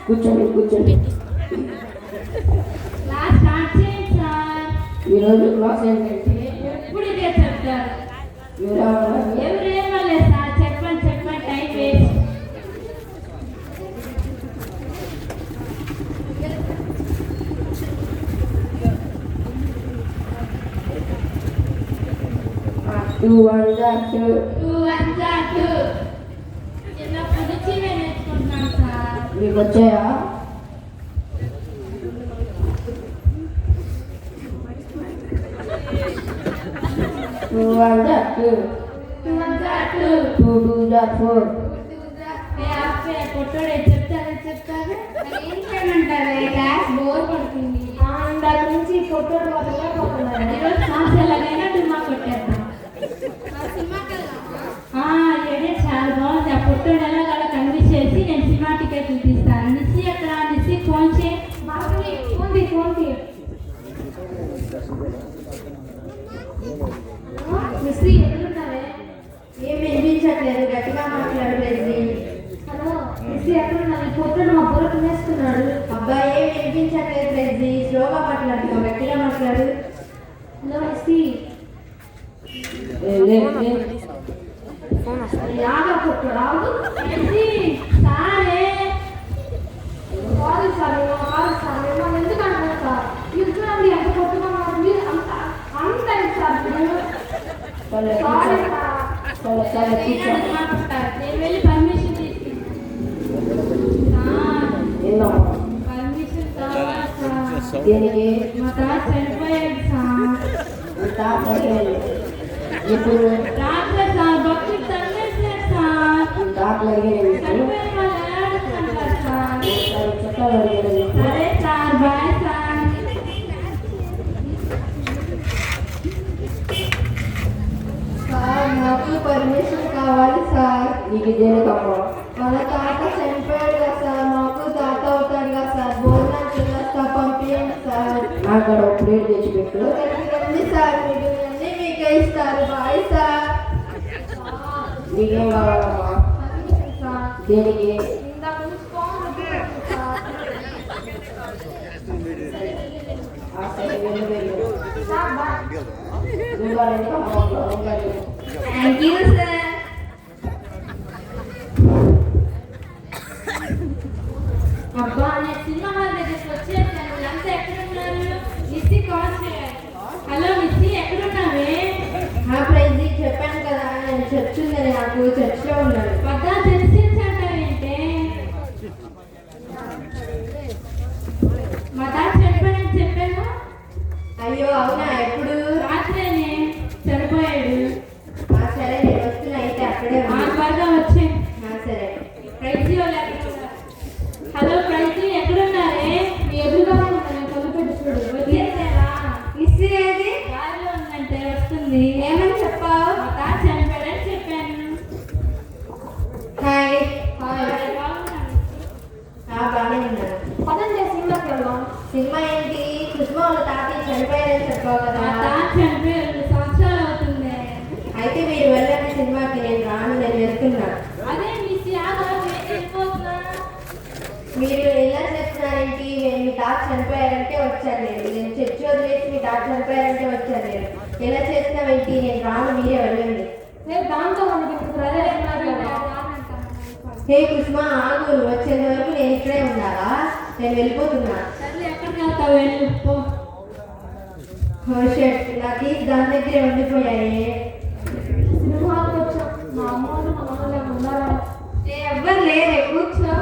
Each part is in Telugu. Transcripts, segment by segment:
కూర్చోండి కూర్చోండి. క్లాస్ స్టార్ట్ చేయండి సార్. ఈరోజు క్లాస్ ఏంటంటే ఎప్పుడు ఇదే చెప్తారు. ఎవరేమో లేదు సార్, చెప్పండి చెప్పండి, టైం వేస్ట్. టూ వన్ జా టూ. చిన్నప్పటి నుంచి నేను నేర్చుకుంటున్నాను సార్. మీకు వచ్చాయా? టూ వన్ జా టూ. టూ టూ జా ఫోర్. పొట్టోడే చెప్తారు. ఏం చేయమంటారు? క్లాస్ బోర్ పడుతుంది. దాని నుంచి పొట్టోడు పోతున్నారు. ఈరోజు క్లాస్ ఎలాగైనా డుమ్మా కొట్టేద్దాం. ఏడే చాలా బాగుంది. ఆ పొట్టోడు ఎలాగ కన్విన్స్ చేసి నేను సినిమా టికెట్లు తీస్తాను. నిస్సి అక్కడ నిస్సి ఫోన్ చేయి. ఫోన్ నిస్సి ఎక్కడున్నావే? ఏం వినిపించట్లేదు, గట్టిగా మాట్లాడలేదు. హలో నిస్సి ఎక్కడున్నా? ఈ పొట్టోడు మా బుర్ర తినేస్తున్నాడు. అబ్బాయి ఏం వినిపించట్లేదు ప్రెజీ, స్లోగా మాట్లాడుతున్నావు, గట్టిగా మాట్లాడు. హలో నిస్సి, యాగా పొట్టోడు ఆగు. సారే కాదు సార్, మిమ్మల్ని ఎందుకు అంటారు సార్? యుద్ధండి ఎంత కొట్టుకున్నారు మీరు, అంత సార్. నేను వెళ్ళి పర్మిషన్ తీసుకుంటాను. పర్మిషన్ కావాలి సార్. దేనికి? మా తాత చనిపోయాడు సార్. ఇప్పుడు డాక్టర్ సార్ భక్తులు తన్నేసారు సార్. డాక్టర్ అడిగారు. చనిపోయిన వాళ్ళు ఎలా అడుగుతుంటారు సార్? చుట్టాలు అడిగారు. సరే సార్, బాయ్ సార్. సార్ నాకు పర్మిషన్ కావాలి సార్. నీకు దేనికమ్మా? మన తాత చనిపోయాడు కదా సార్, మాకు తాత అవుతాడు కదా సార్, భోజనం చేస్తా పంపించండి సార్. నాకు ఒక ప్లేట్ తెచ్చిపెట్టు. రండి సార్, మీకు అన్నీ మీకే ఇస్తారు. Bye sir. నీకేం కావాలమ్మా? సార్ దేనికి? ఇందాక నుంచి ఫోన్ వద్దు sir. Sir bye. Thank you sir. అబ్బా నేను సినిమా హాల్ దగ్గరికి వచ్చేసాను. వీళ్ళంతా ఎక్కడున్నారు? నిస్సి కాల్ చేయాలి. హలో నిస్సి, ఎక్కడున్నావే? ప్రెజీ చెప్పాను కదా, నేను చర్చ్ ఉందని, నాకు చర్చ్లో ఉన్నాను. పద్దా తెలిసిందంటావేంటే? మా తాత చనిపోయాడని చెప్పాను. అయ్యో అవునా, ఎప్పుడు? రాత్రేనే చనిపోయాడు. సరే నేను వస్తున్నా, అయితే అక్కడే ఉన్నా. త్వరగా వచ్చే. సరే. ప్రైజీ వాళ్ళు ఎక్కడ? హలో ప్రైజీ, ఎక్కడున్నారే? మీ ఎదురుగా ఉన్నాను, కొనుక్కోటి చూడు. వచ్చేసారా? ఇస్త్రీ ఏది? దారిలో ఉందంటే వస్తుంది. ఏమని చెప్పావు? మా తాత చనిపోయాడని చెప్పాను. హాయ్. బాగున్నాను. బాగానే ఉన్నాను. పదండి సినిమాకి వెళ్దాం. సినిమా ఏంటి? సుష్మా వాళ్ళ తాతయ్య చనిపోయారని చెప్పావు మా కదా. తాత చనిపోయి 2 సంవత్సరాలు అవుతుంది. అయితే మీరు వెళ్ళండి సినిమాకి, నేను రాను, నేను వెళ్తున్నా. అదే మీ సియాగా వెళ్ళిపోతున్నా. మీరు ఎలా చెప్తున్నారేంటి? నేను మీ తాత చనిపోయారంటే వచ్చాను, నేను చర్చి వదిలేసి మీ తాత చనిపోయారంటే వచ్చాను. నేను ఎలా చేస్తున్నావేంటి? నేను రాను, మీరే వెళ్ళండి. రేపు దాంతో మనకి హే కుష్మా, ఆగు, నువ్వు వచ్చేంత వరకు నేను ఇక్కడే ఉండాలా? నేను వెళ్ళిపోతున్నా. సర్లే, ఎక్కడికి వెళ్తావు? వెళ్ళిపో. షర్ట్ నాకు దాని దగ్గరే ఉండిపోయాయి. సినిమాకి వచ్చాం. మా అమ్మ వాళ్ళు మా నాన్న ఉన్నారా? ఎవ్వరు లేరే, కూర్చో.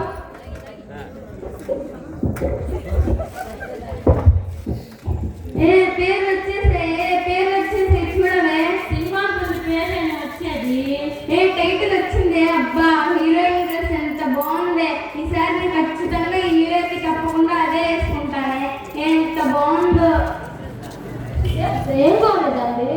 పేరు వచ్చేసే చూడవే. సినిమా పేరు వచ్చేది. టైటిల్ వచ్చింది. అబ్బా, హీరోయిన్ డ్రెస్ ఎంత బాగుంది. ఈసారి నేను ఖచ్చితంగా ఈ హీరోకి తప్పకుండా అదే వేసుకుంటానే. ఎంత బాగుందో. ఏం బాగుందండి?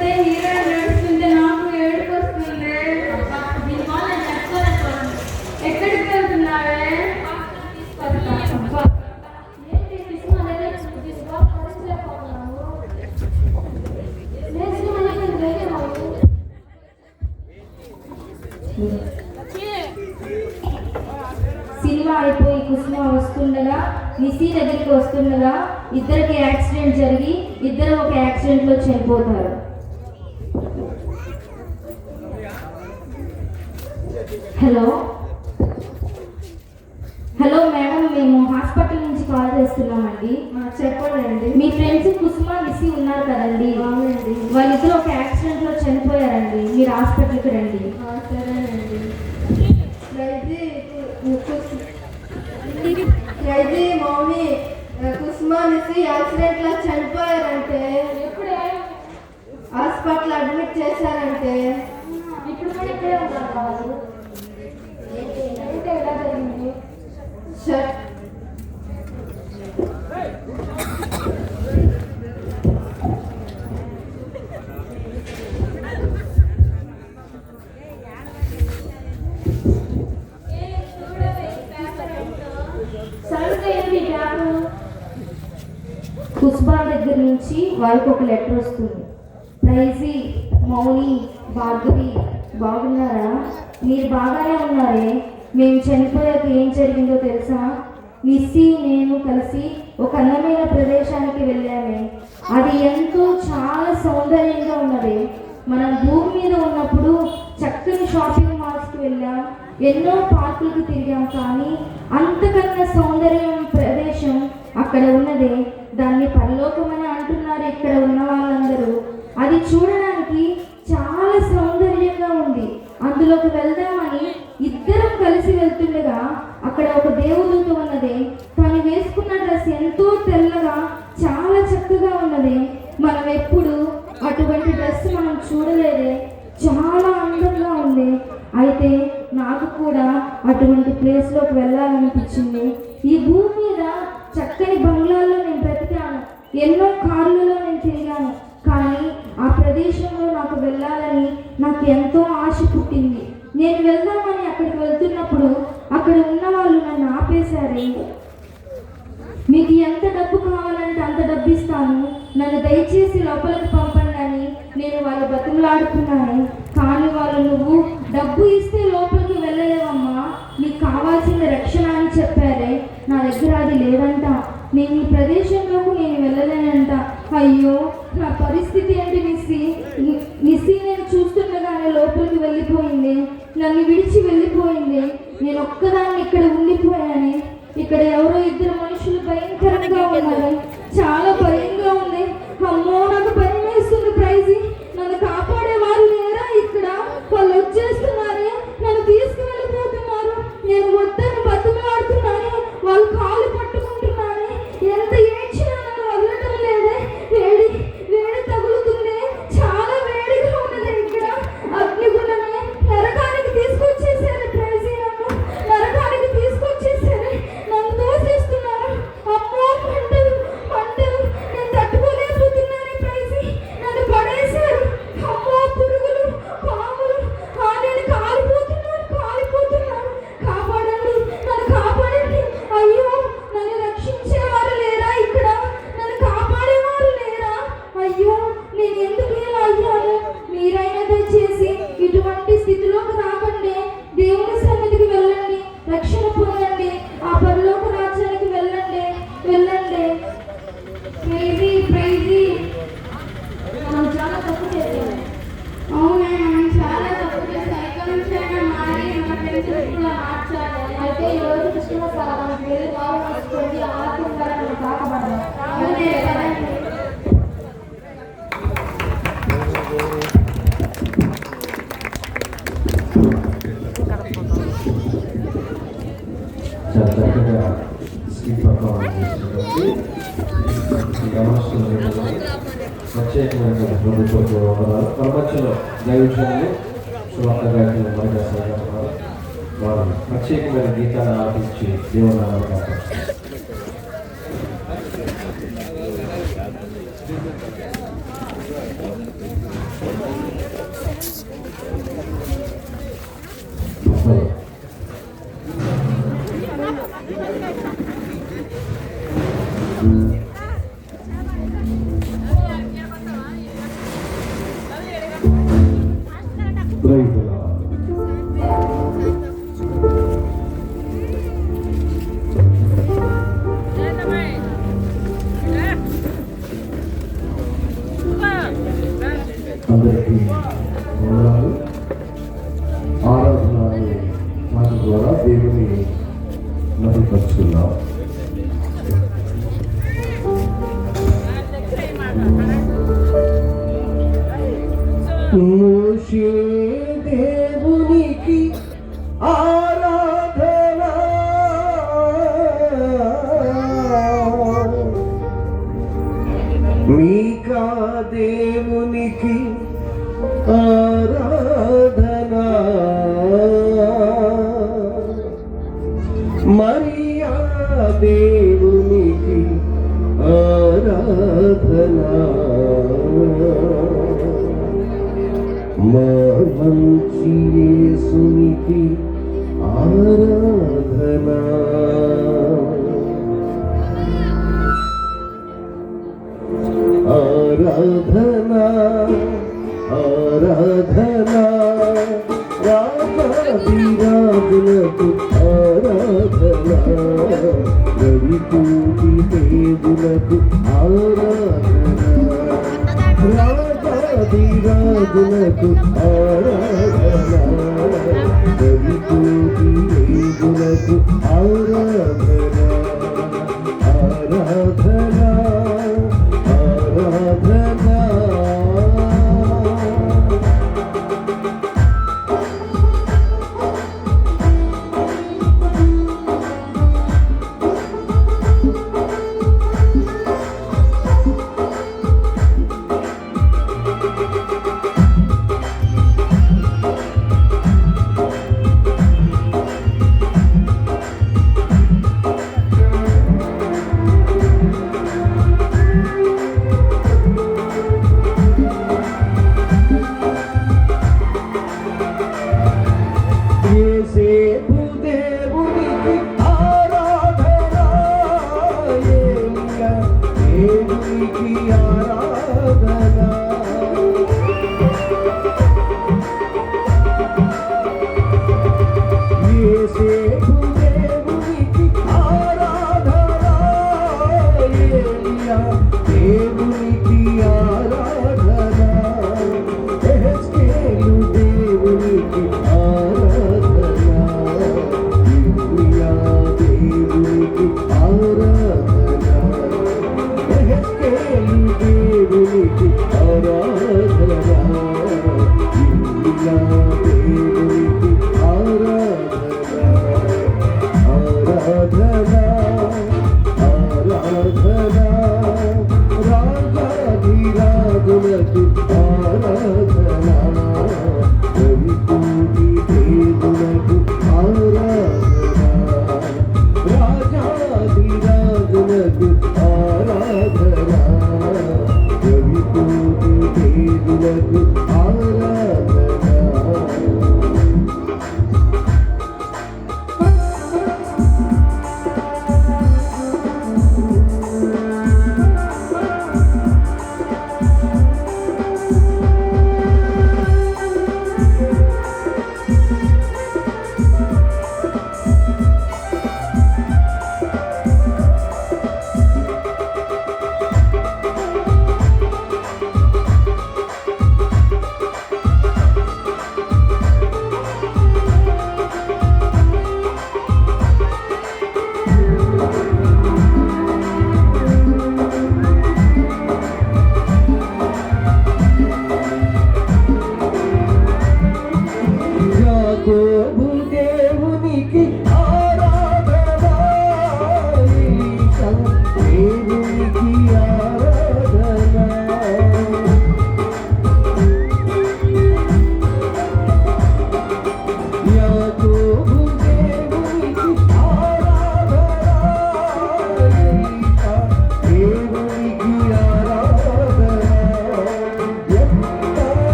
లేకపోతే హీరోయిన్ నడుస్తుంటే నాకు ఏడుపు వస్తుంది. దీనివల్ల నేను చెప్పుకోలేకపోతున్నాను. ఎక్కడికి వెళ్తున్నావే? ఏంటి కృష్ణ సినిమా అయిపోయి కుసుమ వస్తుండగా నిసి దగ్గరికి వస్తుండగా ఇద్దరికి యాక్సిడెంట్ జరిగి ఇద్దరు ఒక యాక్సిడెంట్లో చనిపోతారు. హలో హలో మేడం, మేము హాస్పిటల్ నుంచి కాల్ చేస్తున్నామండి. చెప్పండి. మీ ఫ్రెండ్స్ కుసుమ నిసి ఉన్నారు కదండి, అవునండి. వాళ్ళిద్దరు ఒక యాక్సిడెంట్లో చనిపోయారండి. మీరు హాస్పిటల్కి రండి. సరేనండి. రైజీ మౌని కుసుమ నిసి యాక్సిడెంట్ లో చనిపోయారంటే, ఎప్పుడే? హాస్పిటల్ అడ్మిట్ చేశారంటే. ఇప్పుడు కూడా ఇక్కడే ఉన్నారు వాళ్ళు. ఏంటి ఎలా జరిగింది? కుస్బా దగ్గర నుంచి వాళ్ళకి ఒక లెటర్ వస్తుంది. ప్రైజీ, మౌని, భార్గవి బాగున్నారా? మీరు బాగానే ఉన్నారే? మేము చనిపోయాక ఏం జరిగిందో తెలుసా? నిస్సి నేను కలిసి ఒక అందమైన ప్రదేశానికి వెళ్ళామే. అది ఎంతో చాలా సౌందర్యంగా ఉన్నది. మనం భూమి మీద ఉన్నప్పుడు చక్కని షాపింగ్ మాల్స్కి వెళ్ళాం, ఎన్నో పార్కులకు తిరిగాం, కానీ అంతకన్నా సౌందర్యం ప్రదేశం అక్కడ ఉన్నదే. దాన్ని పరలోకం అని అంటున్నారు ఇక్కడ ఉన్న వాళ్ళందరూ. అది చూడడానికి చాలా సౌందర్యంగా ఉంది. అందులోకి వెళ్దామని ఇద్దరం కలిసి వెళ్తుండగా అక్కడ ఒక దేవదూత ఉన్నది. తను వేసుకున్న డ్రెస్ ఎంతో తెల్లగా చాలా చక్కగా ఉన్నది. మనం ఎప్పుడు అటువంటి డ్రెస్ మనం చూడలేదే. చాలా అందంగా ఉంది. అయితే నాకు కూడా అటువంటి ప్లేస్లోకి వెళ్ళాలనిపించింది. ఈ భూమి మీద చక్కని బంగ్లాల్లో నేను బ్రతికాను, ఎన్నో కార్లలో నేను తిరిగాను, కానీ ఆ ప్రదేశంలో నాకు వెళ్ళాలని నాకు ఎంతో ఆశ పుట్టింది. నేను వెళ్దామని అక్కడికి వెళ్తున్నప్పుడు అక్కడ ఉన్న వాళ్ళు నన్ను ఆపేశారు. మీకు ఎంత డబ్బు కావాలంటే అంత డబ్బు ఇస్తాను, నన్ను దయచేసి లోపలికి పంపండి అని నేను వాళ్ళు బతుకులాడుతున్నాను. కానీ వాళ్ళు, నువ్వు డబ్బు ఇస్తే లోపలికి వెళ్ళలేవమ్మా, నీకు కావాల్సిన రక్షణ అని చెప్పారే. నా దగ్గర అది లేదంట. నేను ఈ ప్రదేశంలోకి నేను వెళ్ళలేనంట. అయ్యో, నా పరిస్థితి ఏంటి నిస్సి నేను చూస్తుండగానే లోపలికి వెళ్ళిపోయింది, నన్ను విడిచి వెళ్ళిపోయింది. నేను ఒక్కదాన్ని ఇక్కడ ఉండిపోయాను. ఇక్కడ ఎవరో ఇద్దరు మనుషులు భయంకరంగా ఉన్నారు. చాలా భయంగా ఉంది. అమ్మో, నాకు భయం వేస్తుంది. ప్రైజీ, నన్ను కాపాడే వాళ్ళు లేరా ఇక్కడ? వాళ్ళు వచ్చేస్తున్నారే, నన్ను తీసుకువెళ్ళిపోతున్నారు. నేను వద్దని బతుకులాడుతున్నాను, వాళ్ళు కాళ్ళు పట్టుకుంటున్నారు. ఎంత ఏడ్చినా నన్ను వదలటం లేదే. వేడి వేడి తగులుతుంది, చాలా వేడిగా ఉన్నది ఇక్కడ. అగ్నిగుండమే నరకానికి తీసుకొచ్చేసారు ప్రైజీ, నన్ను నరకానికి తీసుకొచ్చేసారు, నన్ను దోసేస్తున్నారు. అమ్మో, పంటలు పంటలు, నేను తట్టుకోలేకపోతున్నాను ప్రైజీ, నన్ను పడేశారు. అమ్మో, పురుగులు పాములు, నేను కాలిపోతున్నాను. కాపాడండి, నన్ను కాపాడండి. అయ్యో, నన్ను రక్షించేవారు లేరా ఇక్కడ? నన్ను కాపాడేవారు లేరా? అయ్యో, నేను ఎందుకు ఇలా అయ్యాను? మీరైనా దయచేసి ఇటువంటి స్థితిలోకి రాకండి. దేవుని సన్నిధికి వెళ్ళండి, రక్షణ పొందండి, ఆ పరలోక రాజ్యానికి వెళ్ళండి. ప్రైజీ, మనం చాలా తప్పు చేసాము. అవునా? మనం చాలా తప్పు చేసాం. ఇక్కడ నుంచి అయినా మారి మన ఫ్రెండ్స్ కూడా మార్చాలి. అయితే ఈరోజు కృష్ణ మనకి వెళ్ళి బాగా చూసుకోండి, ఆత్మగా మనం తాకబడ్డాం. అవునే కదండి. చాలా చక్కగా స్కిప్ పర్ఫార్మెన్స్ చేసినటువంటి ప్రత్యేకమైన వందనాలు. ప్రపంచంలో దైవజనులు సువార్త గాయకులు మనకు వారు ప్రత్యేకమైన గీతాన్ని ఆలపించి దేవునామాలు కాపాడుతారు. అందరికీ వందనాలు. ఆరాధన అనే మాట ద్వారా దేవుని మహిమపరుచుకున్నాం. మోషే దేవునికి ఆరాధన, మీకా దేవునికి ఆరాధన, మరియా దేవునికి ఆరాధన, మా మంచి యేసునికి ఆరాధన. ఆరాధనా ఆరాధనా రాజాధిరాజులకు ఆరాధనా, రవికోటి దేవులకు ఆరాధనా, రాజాధిరాజులకు ఆరాధనా, రవికోటి దేవులకు ఆరాధనా. ఆరాధనా ఆరాధనా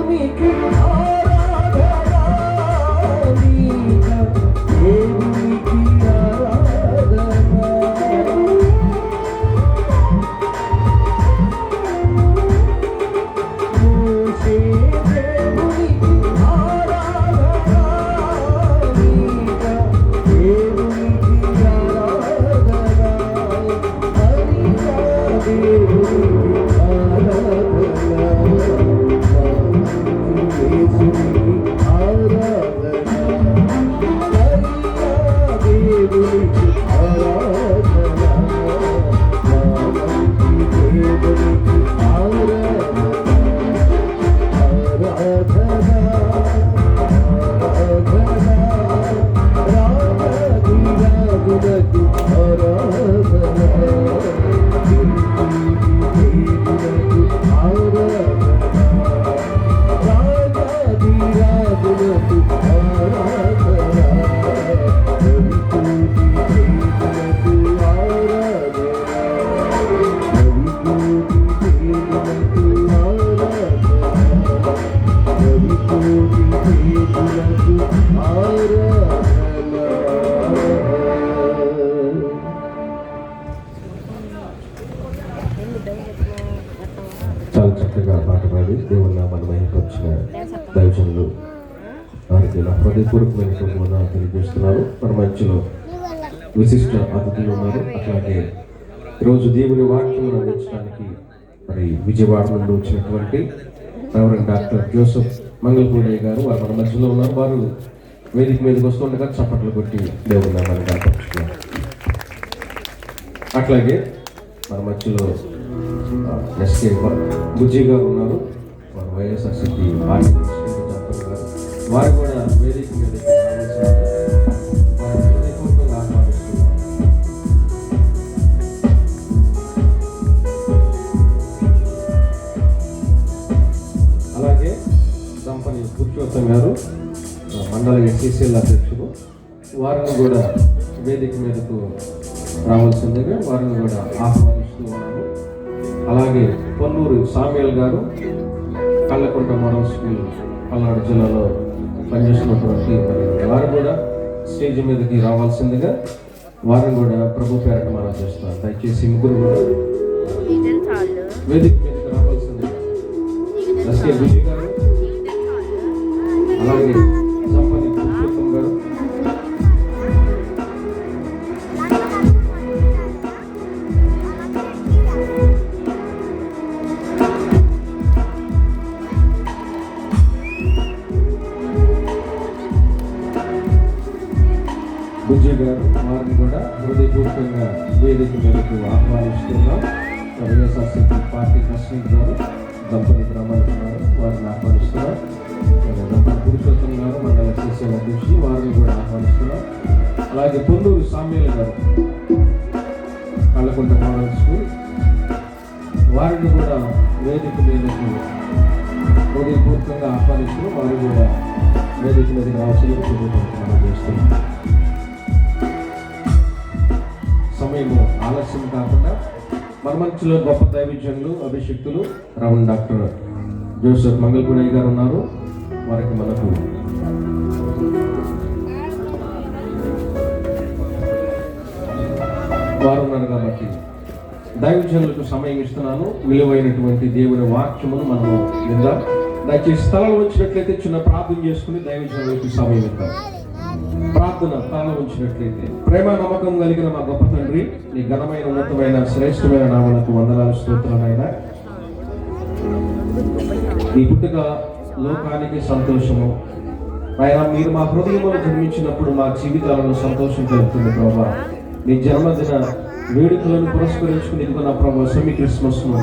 దేవునికి ఆరాధన నీక దేవునికి ఆరాధన మోషే దేవునికి ఆరాధన నీక దేవునికి ఆరాధన హరిగా దేవునికి ఆరాధన యేసునికి ఆరాధన హరిగా దేవునికి ఆరాధన దేవునికి ఆరాధన చాలా చక్కగా పాట పాడి దేవుని నామాన్ని మహిమపరిచిన దైవజనులు వారికి నా హృదయపూర్వకమైనటువంటి వందనాలు తెలియజేస్తున్నాను. మన మధ్యలో విశిష్ట అతిథులు ఉన్నారు. అట్లాగే ఈరోజు దేవుని వాక్యం అందించడానికి మరి విజయవాడ నుండి వచ్చినటువంటి రెవరెండ్ డాక్టర్ జోసెఫ్ మంగళపూడయ్య గారు వారు మన మధ్యలో ఉన్నారు. వారు వేదిక మీదకి వస్తుండగా చప్పట్లు కొట్టి దేవుని నామాన్ని కనపరుస్తున్నారు. అట్లాగే మన మధ్యలో ఎస్కే బుజ్జి గారు ఉన్నారు. వారు వైఎస్ఆర్సీపీ పార్టీ ప్రెసిడెంట్ గారు. వారు కూడా వేదిక మీద ఆహ్వానిస్తున్నారు. అలాగే దంపని పురుషోత్తం గారు మండల ఎస్సీసీఎల్ అధ్యక్షుడు. వారిని కూడా వేదిక మీదకు రావాల్సిందిగా వారిని కూడా ఆహ్వానిస్తూ ఉన్నాము. అలాగే పొన్నూరు సామ్యుల్ గారు కళ్ళకుంట మోడల్ స్కూల్ పల్నాడు జిల్లాలో పనిచేస్తున్నటువంటి వారు కూడా స్టేజ్ మీదకి రావాల్సిందిగా వారిని కూడా ప్రభు పేరట మనం చేస్తున్నాం. దయచేసి ముగ్గురు కూడా వేదిక మీదకి రావాల్సిందిగా ఎస్కే బుజ్జి గారు, అలాగే సంపని పురుషోత్తం గారు, బుజ్జి గారు, వారిని కూడా హృదయపూర్వకంగా వేదిక మీదకు ఆహ్వానిస్తున్నాం. వైఎస్ఆర్సీపీ పార్టీ ప్రెసిడెంట్ గారు దంపతి బ్రహ్మణున్నారు, వారిని ఆహ్వానిస్తున్నారు. దంపతి పురుషోత్తం గారు మండల ఎస్సీసీఎల్ అధ్యక్షులు, వారిని కూడా ఆహ్వానిస్తున్నారు. అలాగే పొన్నూరు సామ్యుల్ గారు కళ్ళకుంట మోడల్ స్కూల్, వారిని కూడా వేదిక మీదకు హృదయపూర్వకంగా ఆహ్వానిస్తున్నాం. వారు కూడా వేదిక మీదకి రావాల్సిందిగా మనం చేస్తున్నాం. సమయం ఆలస్యం కాకుండా మన మధ్యలో గొప్ప దైవజనులు అభిషిక్తులు రెవరెండ్ డాక్టర్ జోసెఫ్ మంగళపూడయ్య గారు ఉన్నారు. వారికి మనకు వారు ఉన్నారు కాబట్టి దైవజనులకు సమయం ఇస్తున్నాను. విలువైనటువంటి దేవుని వాక్యమును మనము విందాం. దయచేసి స్థలం వచ్చినట్లయితే చిన్న ప్రార్థన చేసుకుని దైవజనులకు సమయం ఇద్దాం. ప్రార్థన తాను ఉంచినట్లయితే. ప్రేమ నమ్మకం కలిగిన మా గొప్ప తండ్రి, నీ ఘనమైన ఉన్నతమైన శ్రేష్టమైన నామమునకు వందనాలు స్తోత్రాలైనా. నీ పుట్టుక లోకానికి సంతోషము ఆయన. మీరు మా హృదయంలో జన్మించినప్పుడు మా జీవితాలను సంతోషం కలుగుతుంది ప్రభా. నీ జన్మదిన వేడుకలను పురస్కరించుకుని ఇదిగో నా ప్రభావ సెమీ క్రిస్మస్ ను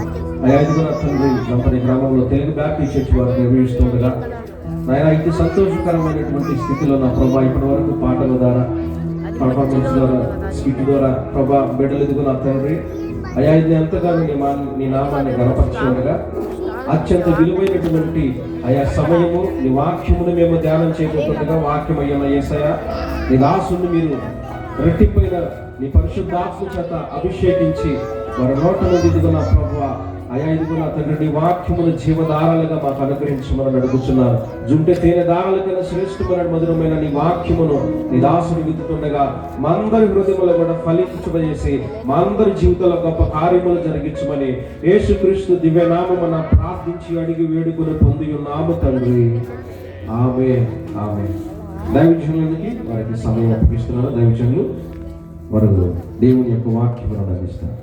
ఇదిగో నా తండ్రి దంపతి గ్రామంలో తెలుగు బ్యాప్టిస్ట్ చర్చ్ వారు నిర్వహిస్తుండగా నాయన ఇంటి సంతోషకరమైనటువంటి స్థితిలో నా ప్రభా ఇప్పటి వరకు పాటల ద్వారా, పర్ఫార్మెన్స్ ద్వారా, స్కిట్ ద్వారా ప్రభా బిడ్డలు ఇదిగో నా తండ్రి అయా ఇది ఎంతగానో నీ నామాన్ని గణపరచుకుండగా అత్యంత విలువైనటువంటి ఆయా సమయము నీ వాక్యమును మేము ధ్యానం చేయబోతుండగా వాక్యం అయ్యన్న యేసయ్య నీ దాసుని మీరు రెట్టిపోయిన నీ పరిశుద్ధాత్మ చేత అభిషేకించి వారి నోట నుండి ఇదిగో నా ప్రభువా అయా ఇదిగో నా తండ్రి నీ వాక్యమును జీవధారాలుగా మాకు అనుగ్రహించమని అడుగుతున్నాను. జుంటె తేనె దారాల కన్నా శ్రేష్టమైన మధురమైన నీ వాక్యమును నీ దాసుని విత్తుతుండగా మా అందరి హృదయములో కూడా ఫలించబజేసి మా అందరి జీవితంలో గొప్ప కార్యములు జరిగించమని యేసుక్రీస్తు దివ్యనామమున ప్రార్థించి అడిగి వేడుకొని పొంది ఉన్నాము తండ్రి. ఆమేన్ ఆమేన్. దైవజనులకి వారికి సమయం అప్పగిస్తున్నారు. దైవజనులు వారు దేవుని యొక్క వాక్యమును అందిస్తారు.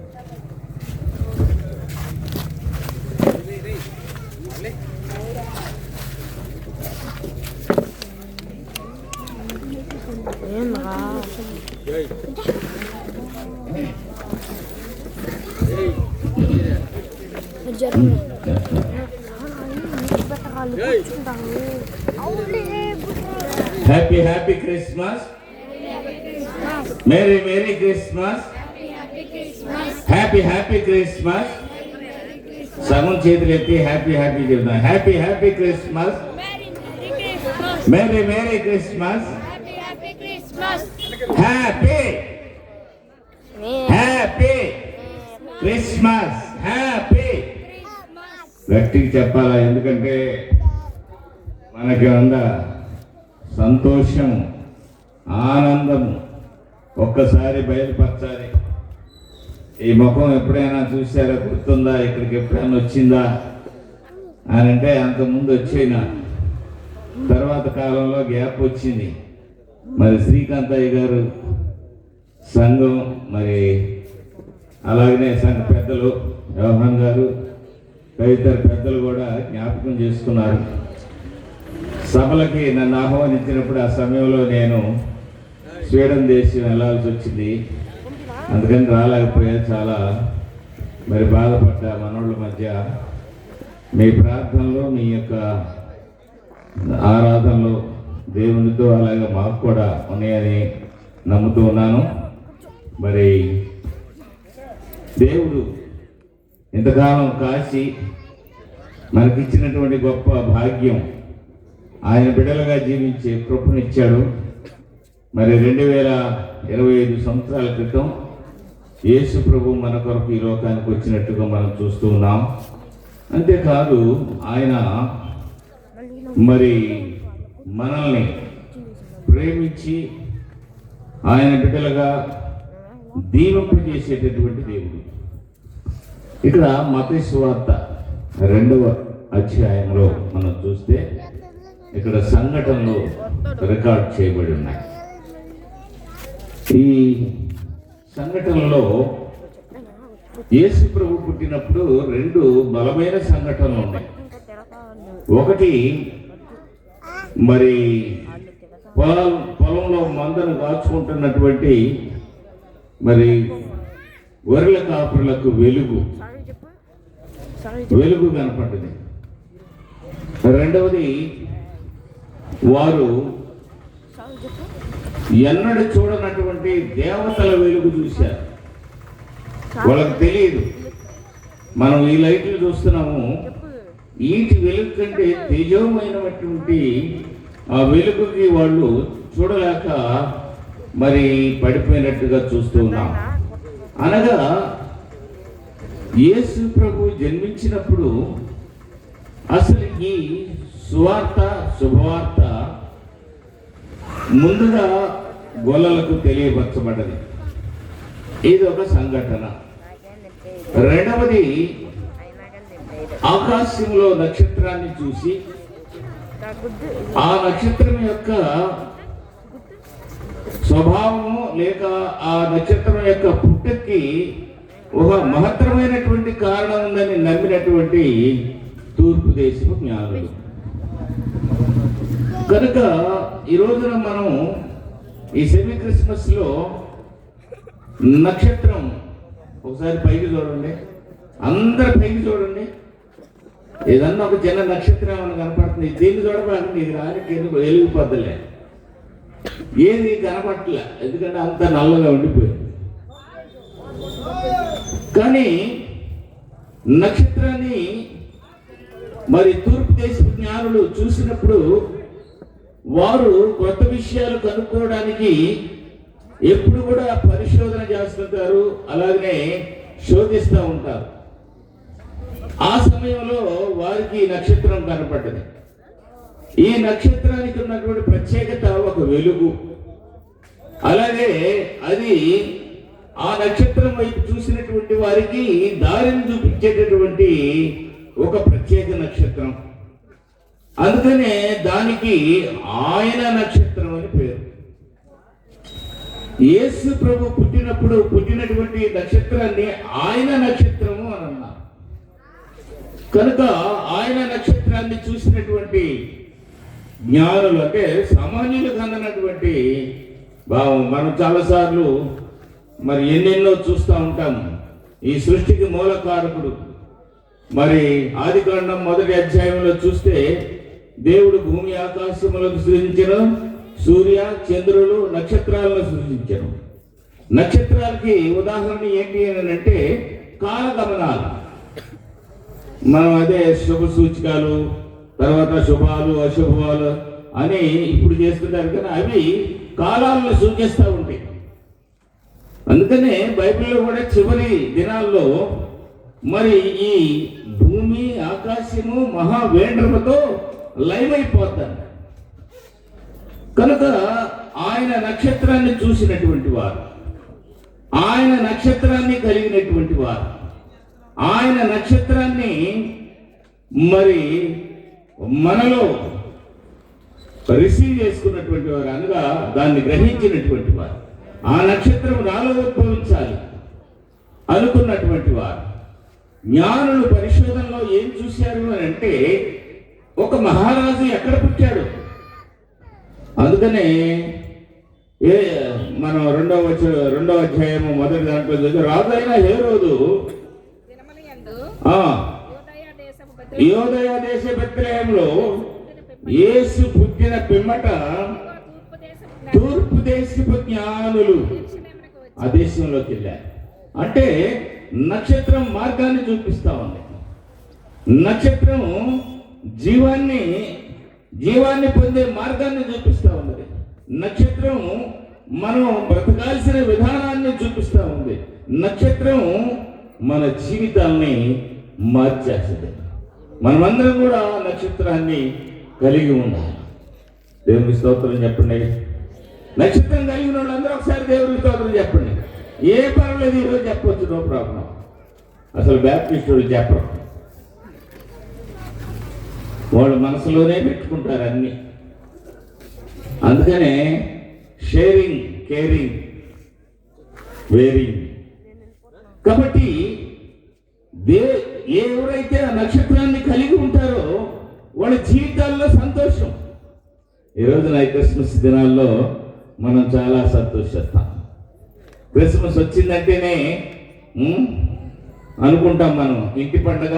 Happy Christmas. Merry Christmas. Happy Christmas. సగం చేతులు ఎత్తి హ్యాపీ చెప్తాం. Happy Christmas. Merry Christmas. Happy Christmas. గట్టిగా చెప్పాలా, ఎందుకంటే మనకి అంద సంతోషం ఆనందం ఒక్కసారి బయలుపరచాలి. ఈ ముఖం ఎప్పుడైనా చూసారా, గుర్తుందా, ఇక్కడికి ఎప్పుడైనా వచ్చిందా అని అంటే అంతకుముందు వచ్చేనా, తర్వాత కాలంలో గ్యాప్ వచ్చింది. మరి శ్రీకాంతయ్య గారు సంఘం, మరి అలాగనే సంఘ పెద్దలు వ్యవహాన్ గారు తదితర పెద్దలు కూడా జ్ఞాపకం చేసుకున్నారు. సభలకి నన్ను ఆహ్వానించినప్పుడు ఆ సమయంలో నేను స్వీడన్ దేశం వెళ్ళాల్సి వచ్చింది, అందుకని రాలేకపోయా. చాలా మరి బాధపడ్డా. మనోళ్ళ మధ్య మీ ప్రార్థనలో, మీ యొక్క ఆరాధనలో దేవునితో అలాగే మాకు కూడా ఉన్నాయని నమ్ముతూ ఉన్నాను. మరి దేవుడు ఇంతకాలం కాచి మనకిచ్చినటువంటి గొప్ప భాగ్యం, ఆయన బిడ్డలుగా జీవించే కృపనిచ్చాడు. మరి 2025 సంవత్సరాల క్రితం యేసు ప్రభు మన కొరకు ఈ లోకానికి వచ్చినట్టుగా మనం చూస్తూ ఉన్నాం. అంతేకాదు ఆయన మరి మనల్ని ప్రేమించి ఆయన బిడ్డలుగా దీవింపజేసేటటువంటి దేవుడు. ఇక్కడ మత్తయి సువార్త 2వ అధ్యాయంలో మనం చూస్తే ఇక్కడ సంఘటనలు రికార్డ్ చేయబడి ఉన్నాయి. ఈ సంఘటనలో యేసు ప్రభు పుట్టినప్పుడు 2 బలమైన సంఘటనలు ఉన్నాయి. ఒకటి, మరి పొలంలో మందను దాచుకుంటున్నటువంటి మరి గొర్రెల కాపురులకు వెలుగు కనపడ్డది. రెండవది, వారు ఎన్నడూ చూడనటువంటి దేవతల వెలుగు చూశారు. వాళ్ళకి తెలియదు, మనం ఈ లైట్లు చూస్తున్నాము, ఈటి వెలుగు కంటే తేజోమైనటువంటి ఆ వెలుగుకి వాళ్ళు చూడలేక మరి పడిపోయినట్టుగా చూస్తూ ఉన్నాం. అనగా యేసు ప్రభు జన్మించినప్పుడు అసలు ఈ శుభవార్త ముందుగా గొల్లలకు తెలియపరచబడ్డది. ఇది ఒక సంఘటన. రెండవది, ఆకాశంలో నక్షత్రాన్ని చూసి ఆ నక్షత్రం యొక్క స్వభావము లేక ఆ నక్షత్రం యొక్క పుట్టుకి ఒక మహత్తరమైనటువంటి కారణం ఉందని నమ్మినటువంటి తూర్పు దేశపు జ్ఞానులు. కనుక ఈ రోజున మనం ఈ సెమీ క్రిస్మస్ లో నక్షత్రం ఒకసారి పైకి చూడండి, అందరు పైకి చూడండి. ఏదన్నా ఒక చిన్న నక్షత్రం ఏమైనా కనపడుతుంది, దీన్ని చూడబాకండి, ఇది రానికి వెలిగిపోద్దలే, ఏది కనపట్లే, ఎందుకంటే అంత నల్లగా ఉండిపోయింది. కానీ నక్షత్రాన్ని మరి తూర్పు దేశ జ్ఞానులు చూసినప్పుడు వారు కొత్త విషయాలు కనుక్కోవడానికి ఎప్పుడు కూడా పరిశోధన చేస్తుంటారు, అలాగనే శోధిస్తూ ఉంటారు. ఆ సమయంలో వారికి ఈ నక్షత్రం కనపడ్డది. ఈ నక్షత్రానికి ఉన్నటువంటి ప్రత్యేకత ఒక వెలుగు. అలాగే అది ఆ నక్షత్రం వైపు చూసినటువంటి వారికి దారిని చూపించేటటువంటి ఒక ప్రత్యేక నక్షత్రం. అందుకనే దానికి ఆయన నక్షత్రం అని పేరు. యేసు ప్రభు పుట్టినటువంటి నక్షత్రాన్ని ఆయన నక్షత్రము అని అన్నారు. కనుక ఆయన నక్షత్రాన్ని చూసినటువంటి జ్ఞానులు, అంటే సామాన్యులు కన్నటువంటి భావం. మనం చాలాసార్లు మరి ఎన్నెన్నో చూస్తూ ఉంటాం. ఈ సృష్టికి మూలకారకుడు మరి ఆదికాండం 1వ అధ్యాయంలో చూస్తే దేవుడు భూమి ఆకాశములను సృజించను, సూర్య చంద్రులు నక్షత్రాలను సృజించను. నక్షత్రాలకి ఉదాహరణ ఏంటి అని అంటే కాలగమనాలు. మనం అదే శుభ సూచికలు, తర్వాత శుభాలు అశుభాలు అని ఇప్పుడు చేస్తున్నారు, కానీ అవి కాలాలను సూచిస్తూ ఉంటాయి. అందుకనే బైబిల్లో కూడా చివరి దినాల్లో మరి ఈ భూమి ఆకాశము మహావేంద్రముతో లయమైపోతారు. కనుక ఆయన నక్షత్రాన్ని చూసినటువంటి వారు, ఆయన నక్షత్రాన్ని కలిగినటువంటి వారు, ఆయన నక్షత్రాన్ని మరి మనలో రిసీవ్ చేసుకున్నటువంటి వారు, అనగా దాన్ని గ్రహించినటువంటి వారు, ఆ నక్షత్రం నాలో ఉద్భవించాలి అనుకున్నటువంటి వారు. జ్ఞానులు పరిశోధనలో ఏం చూశారు అని అంటే ఒక మహారాజు ఎక్కడ పుట్టాడు. అందుకనే మనం రెండవ అధ్యాయము 1వ దాంట్లో చదివి, రాజైన హేరోదు యోదయ దేశ బెత్లెహేములో యేసు పుట్టిన పిమ్మట తూర్పు దేశపు జ్ఞానులు ఆ దేశంలోకి వెళ్ళారు. అంటే నక్షత్రం మార్గాన్ని చూపిస్తా ఉంది. నక్షత్రం జీవాన్ని పొందే మార్గాన్ని చూపిస్తా ఉన్నది. నక్షత్రం మనం బ్రతకాల్సిన విధానాన్ని చూపిస్తా ఉంది. నక్షత్రం మన జీవితాల్ని మార్చేస్తుంది. మనమందరం కూడా నక్షత్రాన్ని కలిగి ఉండాలి. దేవునికి స్తోత్రం చెప్పండి. నక్షత్రం కలిగిన వాళ్ళందరూ ఒకసారి దేవునికి స్తోత్రం చెప్పండి. ఏ పర్వాలేదు, ఈరోజు చెప్పొచ్చు, నో ప్రాబ్లం. అసలు బ్యాప్టిస్ట్ వాళ్ళు చెప్పరు, వాళ్ళు మనసులోనే పెట్టుకుంటారు అన్ని. అందుకనే షేరింగ్, కేరింగ్, వేరింగ్. కాబట్టి ఎవరైతే ఆ నక్షత్రాన్ని కలిగి ఉంటారో వాళ్ళ జీవితాల్లో సంతోషం. ఈరోజు క్రిస్మస్ దినాల్లో మనం చాలా సంతోషిస్తాం. క్రిస్మస్ వచ్చిందంటేనే అనుకుంటాం మనం ఇంటి పండగ,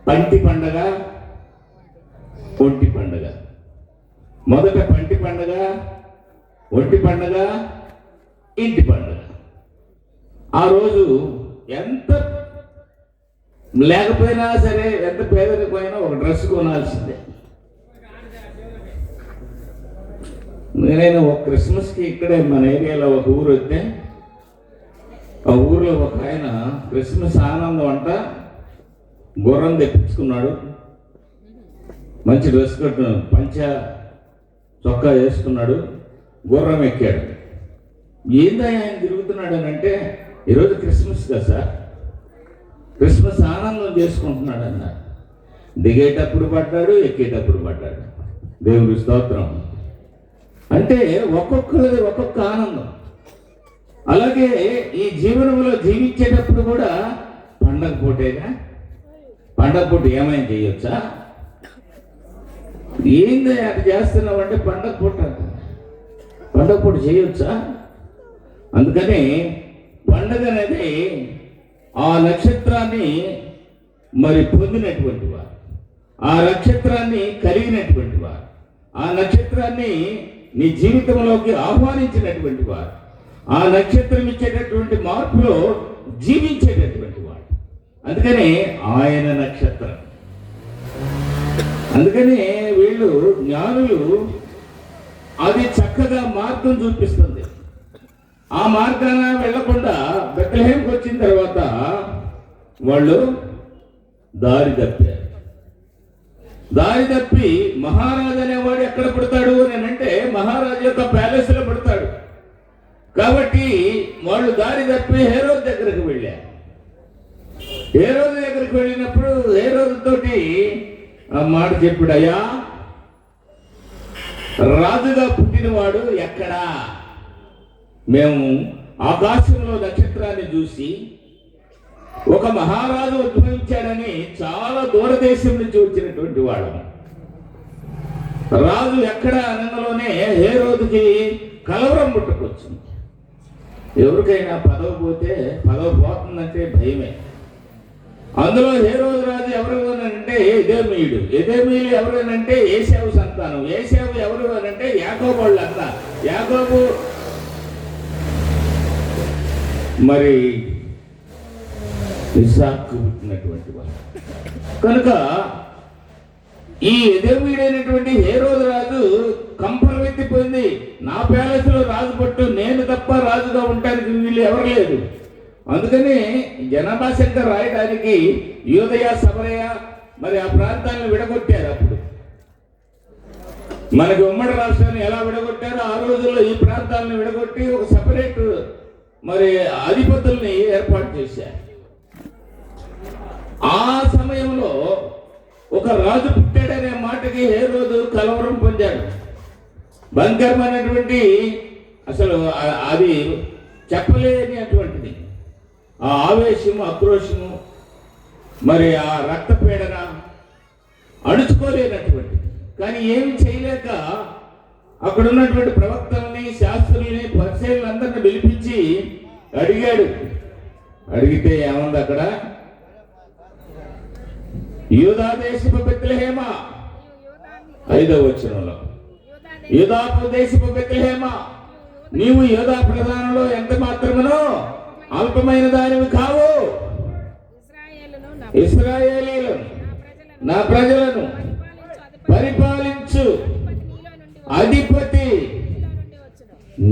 పంటి పండగ, ఒంటి పండగ. మొదట పంటి పండగ, ఒంటి పండగ, ఇంటి పండగ. ఆ రోజు ఎంత లేకపోయినా సరే, ఎంత పేదరికమైనా ఒక డ్రెస్ కొనాల్సిందే. నేనైనా ఒక క్రిస్మస్కి ఇక్కడే మన ఏరియాలో ఒక ఊరు వస్తే, ఆ ఊరిలో ఒక ఆయన క్రిస్మస్ ఆనందం అంట గుర్రం తెప్పించుకున్నాడు. మంచి డ్రెస్ కట్టు, పంచ చొక్కా వేసుకున్నాడు, గుర్రం ఎక్కాడు. ఏందయ్యా ఆయన తిరుగుతున్నాడు అని అంటే, ఈరోజు క్రిస్మస్ కదా సార్, క్రిస్మస్ ఆనందం చేసుకుంటున్నాడు అన్నాడు. దిగేటప్పుడు పడ్డాడు, ఎక్కేటప్పుడు పడ్డాడు. దేవుడి స్తోత్రం. అంటే ఒక్కొక్కరిది ఒక్కొక్క ఆనందం. అలాగే ఈ జీవనంలో జీవించేటప్పుడు కూడా పండగ పూటేగా, పండగ పూట ఏమైనా చేయొచ్చా? ఏంది అటు చేస్తున్నావు అంటే పండగ పూట చేయొచ్చా? అందుకని పండగ అనేది ఆ నక్షత్రాన్ని మరి పొందినటువంటి వారు, ఆ నక్షత్రాన్ని కలిగినటువంటి వారు, ఆ నక్షత్రాన్ని నీ జీవితంలోకి ఆహ్వానించినటువంటి వారు, ఆ నక్షత్రం ఇచ్చేటటువంటి మార్పులో జీవించేటటువంటి వాడు. అందుకనే ఆయన నక్షత్రం. అందుకనే వీళ్ళు జ్ఞానులు అది చక్కగా మార్గం చూపిస్తుంది. ఆ మార్గాన వెళ్లకుండా బెత్లెహేంకి వచ్చిన తర్వాత వాళ్ళు దారి తప్పారు. దారి తప్పి మహారాజు అనేవాడు ఎక్కడ పుడతాడు అని అంటే మహారాజు యొక్క ప్యాలెస్లో పుడతాడు. కాబట్టి వాళ్ళు దారి తప్పి హేరోదు దగ్గరికి వెళ్ళారు. హేరోదు దగ్గరికి వెళ్ళినప్పుడు హేరోదుతోటి ఆ మాట చెప్పాడు, అయ్యా రాజుగా పుట్టినవాడు ఎక్కడా? మేము ఆకాశంలో నక్షత్రాన్ని చూసి ఒక మహారాజు ఉద్భవించాడని చాలా దూరదేశం నుంచి వచ్చినటువంటి వాడు. రాజు ఎక్కడ అనలోనే హేరోదుకి కలవరం పుట్టుకొచ్చింది. ఎవరికైనా పదవి పోతే పదవి పోతుందంటే భయమే. అందులో హేరోదు రాజు ఎవరు అంటే ఎదోమీయుడు. ఎదోమీయులు ఎవరు అంటే ఏశావు సంతానం. ఏశావు ఎవరు అంటే యాకోబు వాళ్ళ అన్న. యాకోబు మరి ఇస్సాకు పుట్టినటువంటి వాడు. కనుక ఈ ఎదోమీయుడైనటువంటి హేరోదు రాజు కంపలు ఎత్తిపోయింది. నా ప్యాలెస్లో రాజు పట్టు, నేను తప్ప రాజుగా ఉండడానికి వీళ్ళు ఎవరు లేదు. అందుకని జనాభా సంఖ్య రాయడానికి యూదయ సమరయ మరి ఆ ప్రాంతాలను విడగొట్టారు. అప్పుడు మనకి ఉమ్మడి రాష్ట్రాన్ని ఎలా విడగొట్టారో ఆ రోజుల్లో ఈ ప్రాంతాలను విడగొట్టి ఒక సపరేట్ మరి అధిపతుల్ని ఏర్పాటు చేశారు. ఆ సమయంలో ఒక రాజు పుట్టాడనే మాటకి హేరోదు కలవరం పొందాడు. భయంకరమైనటువంటి అసలు అది చెప్పలేని అటువంటిది ఆ ఆవేశము, ఆక్రోశము, మరి ఆ రక్తపీడన అణుచుకోలేనటువంటిది. కానీ ఏమి చేయలేక అక్కడ ఉన్నటువంటి ప్రవక్తల్ని, శాస్త్రుల్ని, పరిచయులందరిని పిలిపించి అడిగాడు. అడిగితే ఏముంది అక్కడ? యూదా దేశపు బెత్లెహేమ 5వ వచనంలో, యూదాపు దేశపు బెత్లెహేమ, నీవు యూదా ప్రధానంలో ఎంత మాత్రమునో అల్పమైన దానివి కావు. ఇశ్రాయేలీయులను నా ప్రజలను పరిపాలించు అధిపతి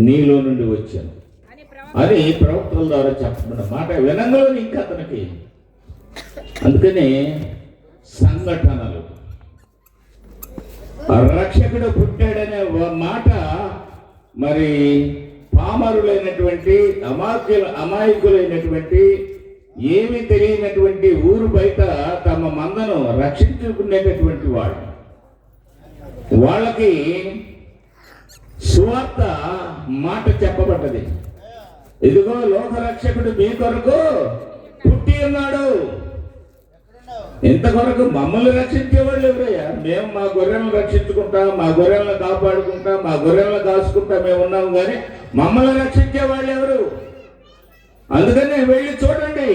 నీలో నుండి వచ్చాను అని ప్రవక్తల ద్వారా చెప్పబడిన మాట వినంగలో ఇంకా అతనికి. అందుకని సంఘటనలు, రక్షకుడు పుట్టాడనే మాట మరి పామరులైనటువంటి అమాయకులైనటువంటి ఏమీ తెలియనటువంటి ఊరు బయట తమ మందను రక్షించుకునేటటువంటి వాడు. వాళ్ళకి సువార్త మాట చెప్పబడ్డది. ఇదిగో లోకరక్షకుడు మీ కొరకు పుట్టి ఉన్నాడు. ఇంతకొరకు మమ్మల్ని రక్షించేవాళ్ళు ఎవరయ్యా? మేము మా గొర్రెలను రక్షించుకుంటా, మా గొర్రెలను కాపాడుకుంటా, మా గొర్రెలను కాసుకుంటా మేము ఉన్నాము, కానీ మమ్మల్ని రక్షించే వాళ్ళు ఎవరు? అందుకని వెళ్ళి చూడండి.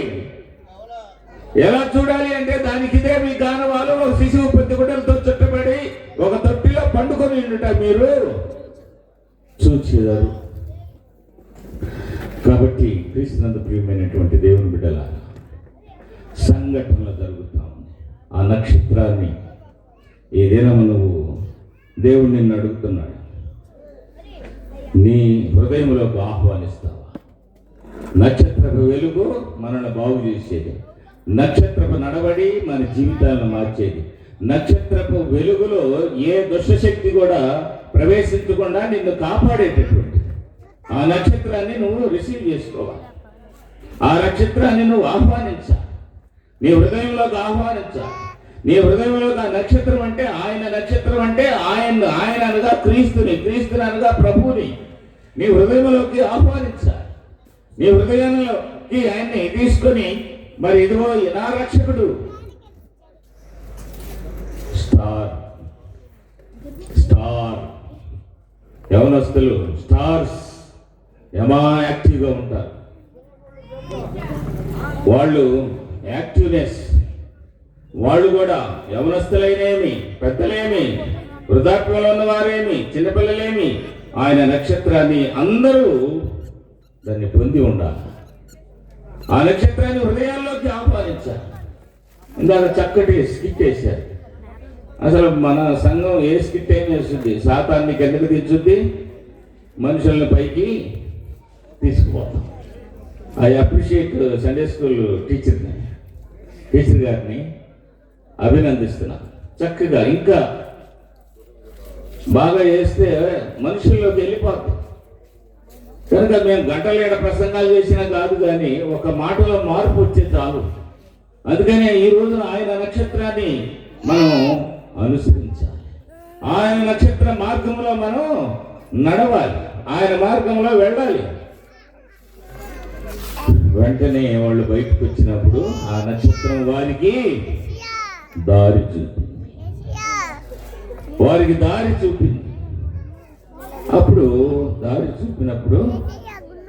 ఎలా చూడాలి అంటే దానికి ఇదే మీ గానవాలు ఒక శిశువు పెద్ద గుడ్డలతో చుట్టబడి ఒక తొట్టిలో పండుకొని ఉండుట మీరు చూచేదారు. కాబట్టి క్రీస్తునందు ప్రియమైనటువంటి దేవుని బిడ్డల సంఘటనలు జరుగుతా ఉంది. ఆ నక్షత్రాన్ని ఏదైనా నువ్వు దేవుడు నిన్ను అడుగుతున్నాడు, నీ హృదయంలోకి ఆహ్వానిస్తావా? నక్షత్రపు వెలుగు మనల్ని బాగు చేసేది, నక్షత్రపు నడవడి మన జీవితాలను మార్చేది. నక్షత్రపు వెలుగులో ఏ దుష్టశక్తి కూడా ప్రవేశించకుండా నిన్ను కాపాడేటటువంటి ఆ నక్షత్రాన్ని నువ్వు రిసీవ్ చేసుకోవాలి. ఆ నక్షత్రాన్ని నువ్వు ఆహ్వానించాలి, నీ హృదయంలోకి ఆహ్వానించాలి. నీ హృదయంలోకి ఆ నక్షత్రం అంటే ఆయన నక్షత్రం అంటే ఆయన అనగా క్రీస్తుని అనగా ప్రభువుని నీ హృదయంలోకి ఆహ్వానించాలి. నీ హృదయంలోకి ఆయన్ని తీసుకొని మరి ఇదిగో నా రక్షకుడు. స్టార్ యవనస్తులు స్టార్స్ యాక్టివ్గా ఉంటారు. వాళ్ళు యాక్టివ్నెస్, వాళ్ళు కూడా యవనస్తులైనేమి, పెద్దలేమి, వృద్ధాప్యంలో ఉన్నవారేమి, చిన్నపిల్లలేమి ఆయన నక్షత్రాన్ని అందరూ దాన్ని పొంది ఉండాలి. ఆ నక్షత్రాన్ని హృదయాల్లోకి ఆహ్వానించాలి. ఇందాక చక్కటి స్కిట్ వేశారు. అసలు మన సంఘం ఏ స్కిట్ ఏం చేస్తుంది? శాతాన్ని కిందకి తెచ్చుద్ది, మనుషులను పైకి తీసుకుపోతాం. I appreciate Sunday school teacher గారిని. అభినందిస్తున్నాను. చక్కగా ఇంకా బాగా చేస్తే మనుషుల్లోకి వెళ్ళిపోతుంది. కనుక మేము గంటలేడ ప్రసంగాలు చేసినా కాదు, కానీ ఒక మాటలో మార్పు వచ్చే చాలు. అందుకనే ఈ రోజున ఆయన నక్షత్రాన్ని మనం అనుసరించాలి. ఆయన నక్షత్ర మార్గంలో మనం నడవాలి, ఆయన మార్గంలో వెళ్ళాలి. వెంటనే వాళ్ళు బయటకు వచ్చినప్పుడు ఆ నక్షత్రం వారికి దారి చూపింది. అప్పుడు దారి చూపినప్పుడు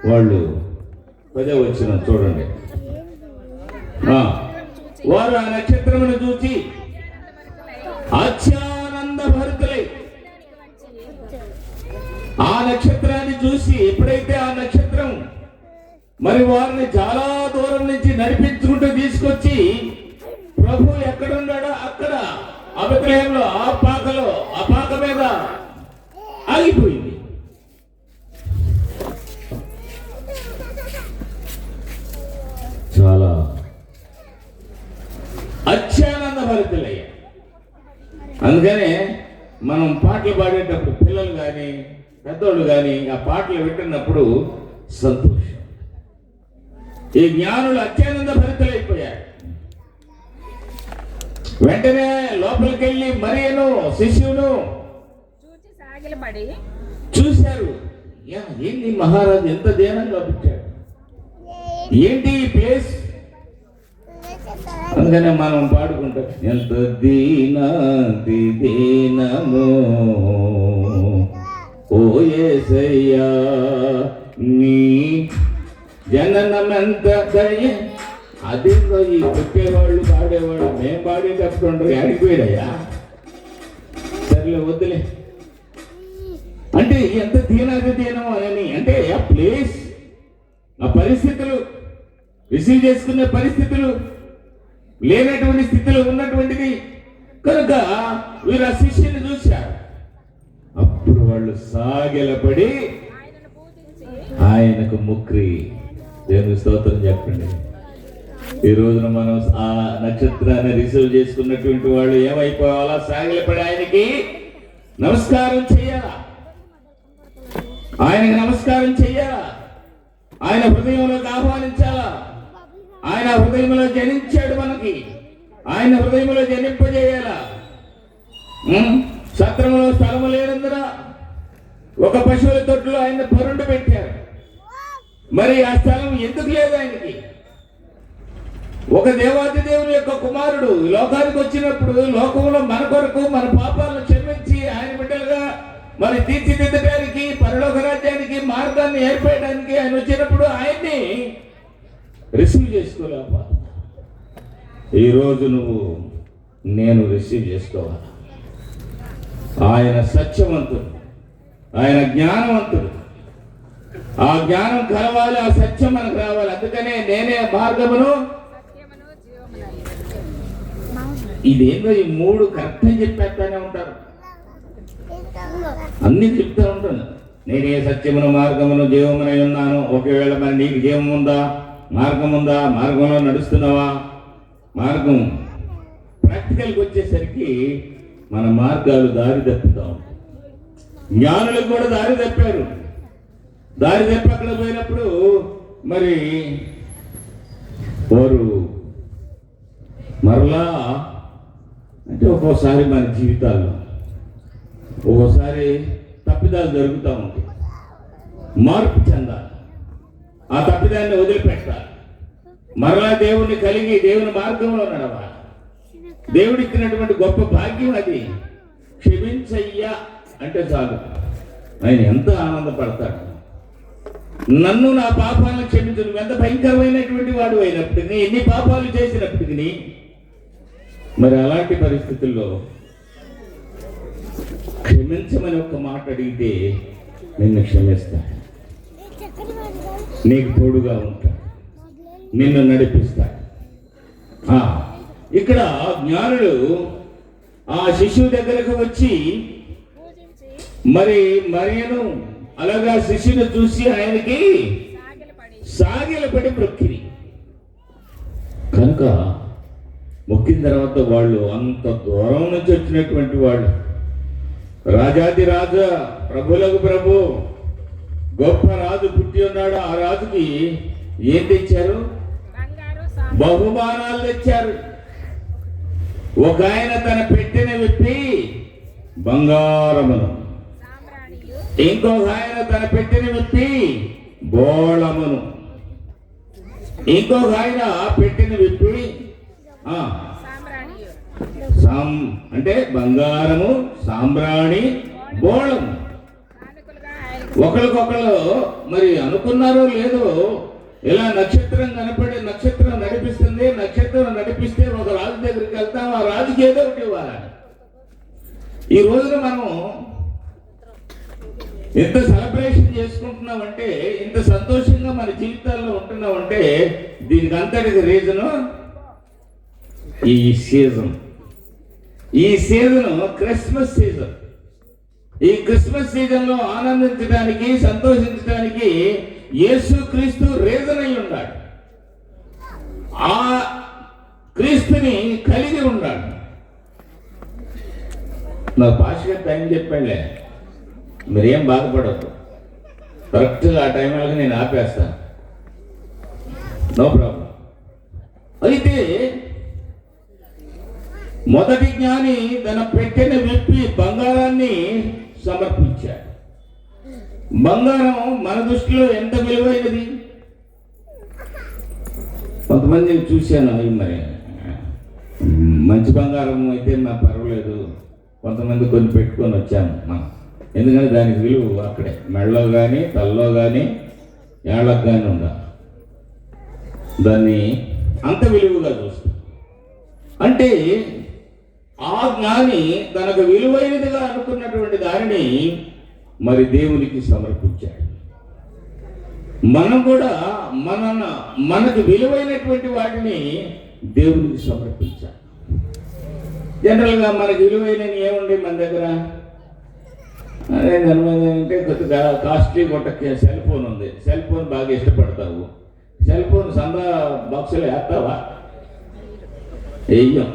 వాళ్ళు 10వ వచనం చూడండి. వారు ఆ నక్షత్రమును చూసి అత్యానంద భరితులై, ఆ నక్షత్రాన్ని చూసి ఎప్పుడైతే ఆ నక్షత్రం మరి వారిని చాలా దూరం నుంచి నడిపించుకుంటూ తీసుకొచ్చి ప్రభు ఎక్కడున్నాడో అక్కడ బెత్లెహేములో ఆ పాక మీద ఆగిపోయింది. చాలా అత్యానంద భరితులయ్యా. అందుకనే మనం పాటలు పాడేటప్పుడు పిల్లలు కానీ పెద్దోళ్ళు కానీ ఆ పాటలు వింటున్నప్పుడు సంతోషం. ఈ జ్ఞానులు అత్యానంద భరితులైపోయారు. వెంటనే లోపలికి వెళ్ళి మరియను శిష్యును చూశారు. ఏంటి మహారాజు ఎంత దీనంగా పుట్టాడు, ఏంటి ఈ ప్లేస్. అందుకనే మనం పాడుకుంటాం, ఎంత దీనమో ఓ యేసయ్యా నీ జననమెంత దయ. అదే ఈ పుట్టేవాళ్ళు పాడేవాళ్ళు మేము పాడేటప్పుడు ఉండరు, ఆడిపోయాడయ్యా. సరేలే వద్దులే అంటే ఎంత దీనం అని అంటే ఆ ప్లేస్, ఆ పరిస్థితులు, రిసీవ్ చేసుకునే పరిస్థితులు లేనటువంటి స్థితిలో ఉన్నటువంటిది. కనుక వీరు ఆ శిష్యుని చూశారు. అప్పుడు వాళ్ళు సాగిలపడి ఆయనకు ముక్రి. దేవుని స్తోత్రం చెప్పండి. ఈ రోజున మనం ఆ నక్షత్రాన్ని రిసీవ్ చేసుకున్నటువంటి వాళ్ళు ఏమైపోవాలా? సాగిలపడి ఆయనకి నమస్కారం చెయ్యాలా, ఆయనకి నమస్కారం చెయ్యాలా, ఆయన హృదయంలోకి ఆహ్వానించాలా. ఆయన హృదయంలో జనించాడు మనకి, ఆయన హృదయంలో జనింపజేయాలా. సత్రంలో స్థలము లేనందున ఒక పశువుల తొట్టులో ఆయన పరుండు పెట్టారు. మరి ఆ స్థలం ఎందుకు లేదు ఆయనకి? ఒక దేవాది దేవుని యొక్క కుమారుడు లోకానికి వచ్చినప్పుడు లోకంలో మన కొరకు మన పాపాలను క్షమించి ఆయన బిడ్డలుగా మరి తీర్చిదిద్దడానికి పరలోక రాజ్యానికి మార్గాన్ని ఏర్పడడానికి ఆయన వచ్చినప్పుడు ఆయన్ని రిసీవ్ చేసుకోలేపా. ఈరోజు నేను రిసీవ్ చేసుకోవాలి. ఆయన సత్యవంతుడు, ఆయన జ్ఞానవంతుడు. ఆ జ్ఞానం కలవాలి, ఆ సత్యం మనకు రావాలి. అందుకనే నేనే మార్గమును. ఇదేందో ఈ 3 కరెక్ట్ అని చెప్పేస్తానే ఉంటారు, అన్ని చెప్తా ఉంటాను. నేనే సత్యమును మార్గమును జీవమునై ఉన్నాను. ఒకవేళ మరి నీకు జీవం ఉందా, మార్గం ఉందా, మార్గంలో నడుస్తున్నావా? మార్గం ప్రాక్టికల్కి వచ్చేసరికి మన మార్గాలు దారి తప్పుతాం. జ్ఞానులకు కూడా దారి తప్పారు. దారి తప్పి అక్కడ పోయినప్పుడు మరి వారు మరలా అంటే ఒక్కోసారి మన జీవితాల్లో ఒక్కోసారి తప్పిదాలు జరుగుతూ ఉంటాయి. మార్పు చెందాలి, ఆ తప్పిదాన్ని వదిలిపెట్టాలి, మరలా దేవుణ్ణి కలిగి దేవుని మార్గంలో నడవాలి. దేవుడిచ్చినటువంటి గొప్ప భాగ్యం అది. క్షమించయ్యా అంటే చాలు, ఆయన ఎంత ఆనందపడతాడు. నన్ను నా పాపాలను క్షమించు. నువ్వు ఎంత భయంకరమైనటువంటి వాడు అయినప్పటికీ, ఎన్ని పాపాలు చేసినప్పటికీ, మరి అలాంటి పరిస్థితుల్లో క్షమించమని ఒక్క మాట అడిగితే నిన్ను క్షమిస్తాడు, నీకు తోడుగా ఉంటాడు, నిన్ను నడిపిస్తాడు. ఇక్కడ జ్ఞానులు ఆ శిశువు దగ్గరకు వచ్చి మరి మరియను అలాగా శిష్యుని చూసి ఆయనకి సాగిలపడి ప్రొక్కిరి. కనుక మొక్కిన తర్వాత వాళ్ళు అంత దూరం నుంచి వచ్చినటువంటి వాళ్ళు, రాజాది రాజా, ప్రభులకు ప్రభు, గొప్ప రాజు పుట్టి ఉన్నాడు. ఆ రాజుకి ఏం తెచ్చారు? బహుమానాలు తెచ్చారు. ఒక ఆయన తన పెట్టెను విప్పి బంగారమును, ఇంకొక ఆయన తన పెట్టెను విప్పి బోళమును, ఇంకొక ఆయన పెట్టెను విప్పి అంటే బంగారము, సాంబ్రాణి, బోళము. ఒకరికొకరు మరి అనుకున్నారో లేదో, ఇలా నక్షత్రం కనపడి నక్షత్రం నడిపిస్తుంది, నక్షత్రం నడిపిస్తే ఒక రాజు దగ్గరికి వెళ్తాం, ఆ రాజుకి ఏదో ఒకటి ఇవ్వాలని. ఈ రోజున మనం ఎంత సెలబ్రేషన్ చేసుకుంటున్నామంటే, ఇంత సంతోషంగా మన జీవితాల్లో ఉంటున్నామంటే, దీనికి అంతటికి రీజను ఈ సీజన్. ఈ సీజన్ క్రిస్మస్ సీజన్. ఈ క్రిస్మస్ సీజన్లో ఆనందించడానికి, సంతోషించడానికి యేసుక్రీస్తు రీజన్ అయి ఉన్నాడు. ఆ క్రీస్తుని కలిగి ఉన్నాడు. నా భాషగా టైం చెప్పాడులే, మీరేం బాధపడద్దు. కరెక్ట్గా ఆ టైం వరకు నేను ఆపేస్తాను, నో ప్రాబ్లం. అయితే మొదటి జ్ఞాని తన పెట్టెను విప్పి బంగారాన్ని సమర్పించాడు. బంగారం మన దృష్టిలో ఎంత విలువైనది? కొంతమంది చూశాను, మరి మంచి బంగారం అయితే మాకు పర్వాలేదు, కొంతమంది కొన్ని పెట్టుకొని వచ్చాము మనం. ఎందుకంటే దానికి విలువ అక్కడే మెడలో కానీ తలలో కానీ ఏళ్ళకు కానీ ఉండాలి. దాన్ని అంత విలువగా చూస్తాం. అంటే ఆ జ్ఞాని తనకు విలువైనదిగా అనుకున్నటువంటి దానిని మరి దేవునికి సమర్పించాడు. మనం కూడా మనకు విలువైనటువంటి వాటిని దేవునికి సమర్పించాలి. జనరల్గా మనకు విలువైనవి ఏముంది మన దగ్గర? అదే అంటే కొద్దిగా కాస్ట్లీ కొట్ట సెల్ ఫోన్ ఉంది. సెల్ ఫోన్ బాగా ఇష్టపడతావు. సెల్ ఫోన్ సందా బాక్సులో వేస్తావా? వెయ్యం.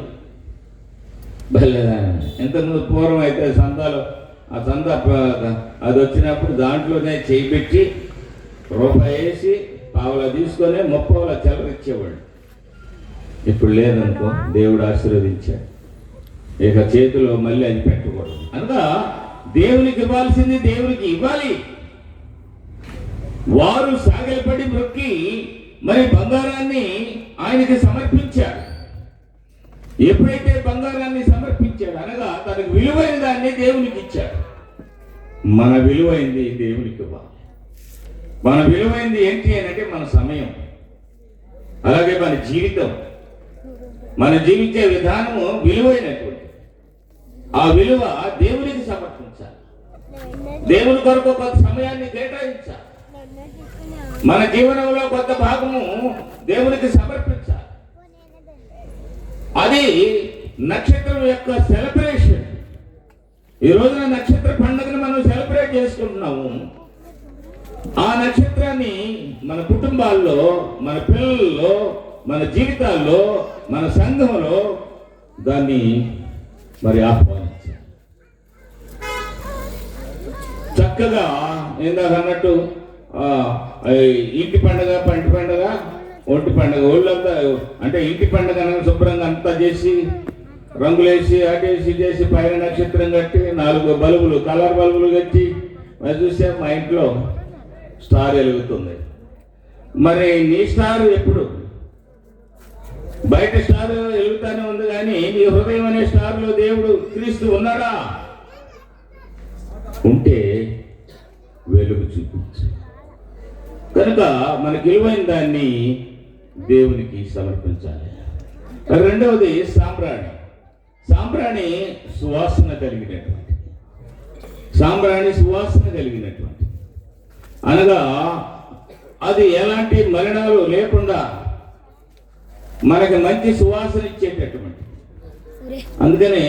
ఇంతకుముందు పూర్వం అయితే సందాలో ఆ సందా అది వచ్చినప్పుడు దాంట్లోనే చేయి పెట్టి రూపాయి వేసి పావులా తీసుకొని 30 చెలరిచ్చేవాడు. ఇప్పుడు లేదనుకో, దేవుడు ఆశీర్వదించాడు. ఇక చేతిలో మళ్ళీ అది పెట్టకూడదు. అనగా దేవునికి ఇవ్వాల్సింది దేవునికి ఇవ్వాలి. వారు సాగిలపడి మొక్కి మరి బంగారాన్ని ఆయనకి సమర్పించాడు. ఎప్పుడైతే బంగారాన్ని సమర్పించాడు, అనగా తనకు విలువైన దాన్ని దేవునికి ఇచ్చాడు. మన విలువైంది దేవునికి ఇవ్వాలి. మన విలువైంది ఏంటి అని అంటే మన సమయం, అలాగే మన జీవితం, మన జీవించే విధానము విలువైనటువంటి ఆ విలువ దేవునికి సమర్పించాలి. దేవుని కొరకు కొంత సమయాన్ని కేటాయించాలి. మన జీవనంలో కొంత భాగము దేవునికి సమర్పించాలి. అది నక్షత్రం యొక్క సెలబ్రేషన్. ఈ రోజున నక్షత్ర పండుగను మనం సెలబ్రేట్ చేసుకుంటున్నాము. ఆ నక్షత్రాన్ని మన కుటుంబాల్లో, మన పిల్లల్లో, మన జీవితాల్లో, మన సంఘంలో దాన్ని మరి ఆహ్వానించాలి. చక్కగా ఇందాక అన్నట్టు ఇంటి పండుగ, పంటి పండుగ, ఒంటి పండుగ, ఊళ్ళంతా అంటే ఇంటి పండుగ శుభ్రంగా అంతా చేసి రంగులేసి అటేసి చేసి పైన నక్షత్రం కట్టి 4 బల్బులు, కలర్ బల్బులు కట్టి మరి చూస్తే మా ఇంట్లో స్టార్ వెలుగుతుంది. మరి నీ స్టార్ ఎప్పుడు? బయట స్టార్ వెలుగుతానే ఉంది, కానీ నీ హృదయం అనే స్టార్లో దేవుడు క్రీస్తు ఉన్నాడా? ఉంటే వెలుగు చూపించు. కనుక మనకి విలువైన దాన్ని దేవునికి సమర్పించాలి. రెండవది సాంబ్రాణి. సాంబ్రాణి సువాసన కలిగినటువంటి, సాంబ్రాణి సువాసన కలిగినటువంటి, అనగా అది ఎలాంటి మలినాలు లేకుండా మనకి మంచి సువాసన ఇచ్చేటటువంటి. అందుకనే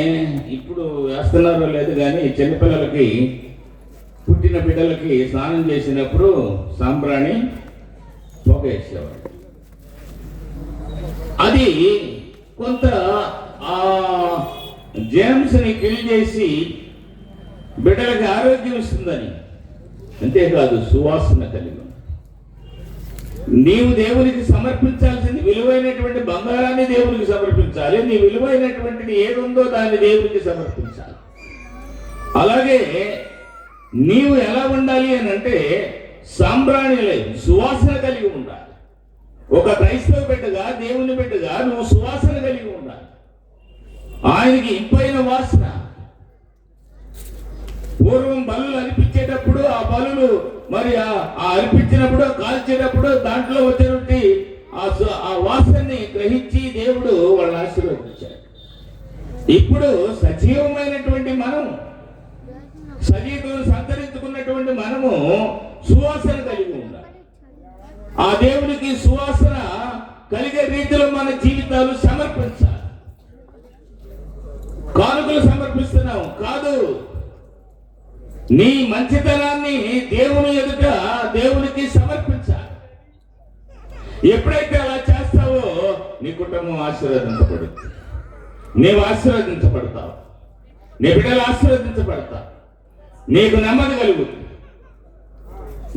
ఇప్పుడు వేస్తున్నారో లేదు కానీ చిన్నపిల్లలకి, పుట్టిన బిడ్డలకి స్నానం చేసినప్పుడు సాంబ్రాణి పొగ వేసేవాడు. అది కొంత ఆ జేమ్స్ని కిల్ చేసి బిడ్డలకి ఆరోగ్యం ఇస్తుందని, అంతేకాదు సువాసన కలిగి ఉంది. నీవు దేవునికి సమర్పించాల్సింది విలువైనటువంటి బంగారాన్ని దేవునికి సమర్పించాలి. నీ విలువైనటువంటిది ఏదుందో దాన్ని దేవునికి సమర్పించాలి. అలాగే నీవు ఎలా ఉండాలి అని అంటే సాంబ్రాణి సువాసన కలిగి ఉండాలి. ఒక క్రైస్తవ బిడ్డగా, దేవుని బిడ్డగా నువ్వు సువాసన కలిగి ఉండాలి. ఆయనకి ఇంపైన వాసన. పూర్వం బలులు అర్పించేటప్పుడు ఆ బలులు మరి ఆ అర్పించినప్పుడు కాల్చేటప్పుడు దాంట్లో వచ్చేటువంటి ఆ వాసనని గ్రహించి దేవుడు వాళ్ళని ఆశీర్వదించాడు. ఇప్పుడు సజీవమైనటువంటి మనం, సజీవులు సంతరించుకున్నటువంటి మనము సువాసన కలిగి ఉండాలి. ఆ దేవునికి సువాసన కలిగే రీతిలో మన జీవితాలు సమర్పించాలి. కానుకలు సమర్పిస్తున్నాం కాదు, నీ మంచితనాన్ని దేవుని ఎదుట దేవునికి సమర్పించాలి. ఎప్పుడైతే అలా చేస్తావో నీ కుటుంబం ఆశీర్వదించబడుతుంది, నీవు ఆశీర్వదించబడతావు, నీ బిడ్డలు ఆశీర్వదించబడతావు, నీకు నెమ్మది కలుగుతుంది,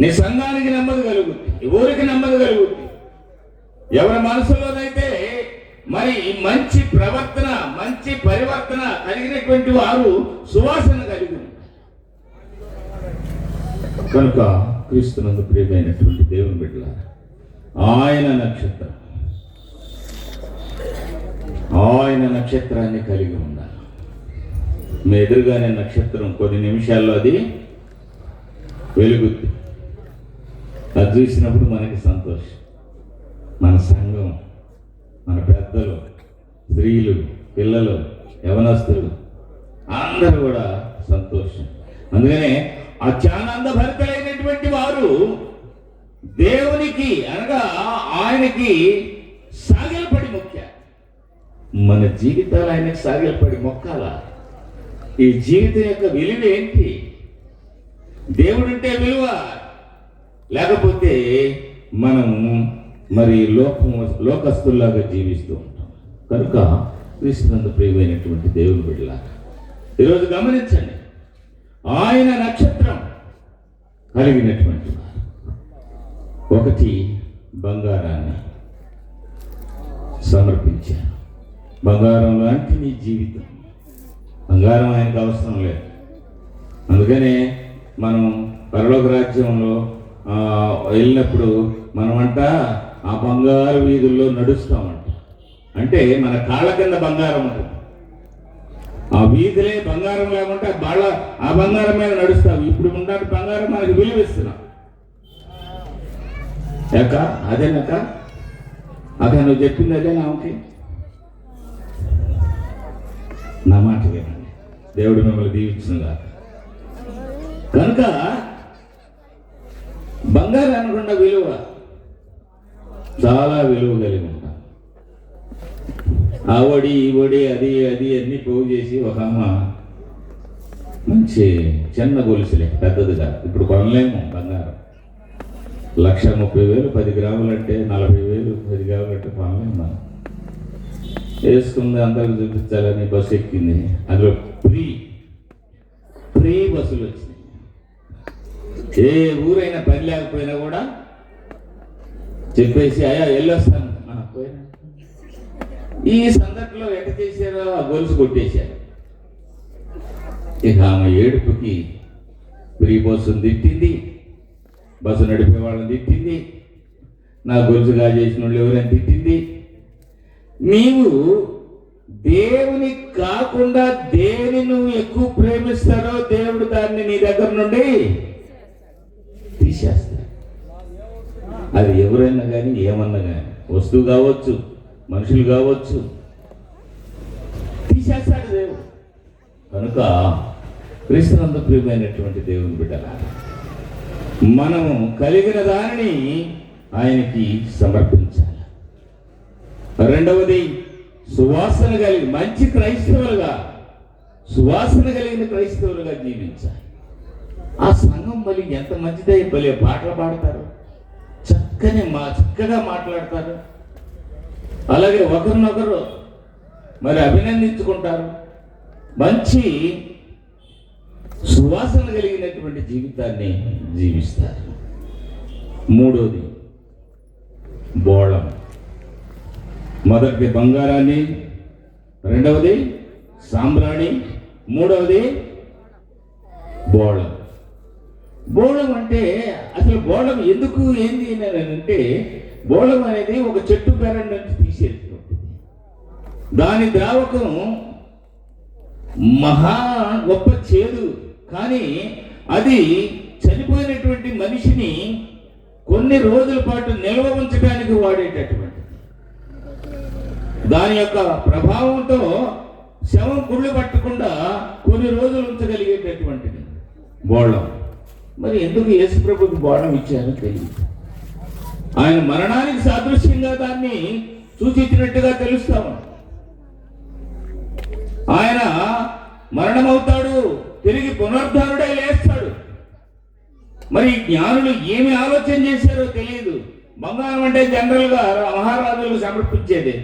నీ సంఘానికి నెమ్మది కలుగుతుంది, ఊరికి నెమ్మది కలుగుతుంది. ఎవరి మనసులోనైతే మరి మంచి ప్రవర్తన, మంచి పరివర్తన కలిగినటువంటి వారు సువాసన కలిగి ఉంటారు. కనుక క్రీస్తునందు ప్రియమైనటువంటి దేవుని బిడ్డలారా, ఆయన నక్షత్రాన్ని కలిగి ఉండాలి. మీ ఎదురుగానే నక్షత్రం కొన్ని నిమిషాల్లో అది వెలుగుద్ది. అది చూసినప్పుడు మనకి సంతోషం. మన సంఘం, మన పెద్దలు, స్త్రీలు, పిల్లలు, యవనస్తులు అందరూ కూడా సంతోషం. అందుకనే అత్యానంద భరితులైనటువంటి వారు దేవునికి అనగా ఆయనకి సాగిలపడి మొక్కారు. మన జీవితాలు ఆయనకి సాగిలపడి మొక్కాల. ఈ జీవితం యొక్క విలువ ఏంటి? దేవుడుంటే విలువ, లేకపోతే మనము మరి లోకస్తుల్లాగా జీవిస్తూ ఉంటాం. కనుక క్రీస్తునందు ప్రియమైనటువంటి దేవుని బిడ్డలారా, ఈరోజు గమనించండి, ఆయన నక్షత్రం కలిగినటువంటి వారు. ఒకటి, బంగారాన్ని సమర్పించారు. బంగారం లాంటి నీ జీవితం. బంగారం ఆయనకు అవసరం లేదు. అందుకనే మనం పరలోక రాజ్యంలో వెళ్ళినప్పుడు మనమంట ఆ బంగారు వీధుల్లో నడుస్తామంట. అంటే మన కాళ్ళ కింద బంగారం ఉంటుంది. ఆ వీధులే బంగారం లేకుంటే ఆ బంగారం మీద నడుస్తావు. ఇప్పుడు ఉన్నట్టు బంగారం మనకి విలువిస్తున్నాం. అదేనాక అదే నువ్వు చెప్పింది అదే నాకి. నా మాట వినండి, దేవుడు మిమ్మల్ని దీవించునుగా. కనుక బంగారం అనుకున్న విలువ చాలా విలువ కలిగి ఉంటాం. ఆ ఒడి ఈ ఒడి అది అన్ని పోగు చేసి ఒక అమ్మ మంచి చిన్న గొలుసులే, పెద్దదిగా ఇప్పుడు కొనలేము. బంగారం 1,30,000 10 గ్రాములు అంటే 40,000 10 గ్రాములు అంటే కొనలేము. మనం వేసుకుంది, అందరికి చూపించాలని బస్సు ఎక్కింది. అందులో ఫ్రీ బస్సులు వచ్చినాయి. ఏ ఊరైనా పని లేకపోయినా కూడా చెప్పేసి అయ్యా వెళ్ళొస్తాను పోయినా. ఈ సందర్భంలో ఎట చేశారో ఆ గొలుసు కొట్టేశారు. ఇక ఆమె ఏడుపుకి ఫ్రీ బస్సును తిట్టింది, బస్సు నడిపే వాళ్ళని తిట్టింది, నా గొలుసుగా చేసిన వాళ్ళు ఎవరైనా తిట్టింది. నీవు దేవుని కాకుండా దేని నువ్వు ఎక్కువ ప్రేమిస్తారో దేవుడు దాన్ని నీ దగ్గర నుండి తీసేస్తాడు. అది ఎవరైనా కానీ ఏమన్నా కానీ, వస్తువు కావచ్చు, మనుషులు కావచ్చు, తీసేస్తాడు దేవుడు. కనుక క్రీస్తునందు ప్రియమైనటువంటి దేవుని బిడ్డలారా, మనము కలిగిన దానిని ఆయనకి సమర్పించాలి. రెండవది, సువాసన కలిగి మంచి క్రైస్తవులుగా, సువాసన కలిగిన క్రైస్తవులుగా జీవించాలి. ఆ సంఘం మళ్ళీ ఎంత మంచిదే, భలే పాటలు పాడతారు, చక్కగా మాట్లాడతారు. అలాగే ఒకరినొకరు మరి అభినందించుకుంటారు, మంచి సువాసన కలిగినటువంటి జీవితాన్ని జీవిస్తారు. మూడోది బోళం. మొదటిది బంగారాన్ని, రెండవది సాంబ్రాణి, మూడవది బోళం. బోళం అంటే అసలు బోళం ఎందుకు ఏంది అంటే, బోళం అనేది ఒక చెట్టు బెరం నుంచి తీసేటువంటి దాని ద్రావకం మహా గొప్ప చేదు, కానీ అది చనిపోయినటువంటి మనిషిని కొన్ని రోజుల పాటు నిల్వ ఉంచడానికి వాడేటటువంటి దాని యొక్క ప్రభావంతో శవం గుళ్ళు పట్టకుండా కొన్ని రోజులు ఉంచగలిగేటటువంటిది బోళం. మరి ఎందుకు యేసుప్రభుకి బోళం ఇచ్చారో తెలియదు. ఆయన మరణానికి సాదృశ్యంగా దాన్ని సూచించినట్టుగా తెలుస్తాము. ఆయన మరణమవుతాడు, తిరిగి పునరుద్ధానుడై లేస్తాడు. మరి జ్ఞానులు ఏమి ఆలోచన చేశారో తెలియదు. బంగారం అంటే జనరల్గా మహారాజులకు సమర్పించేది,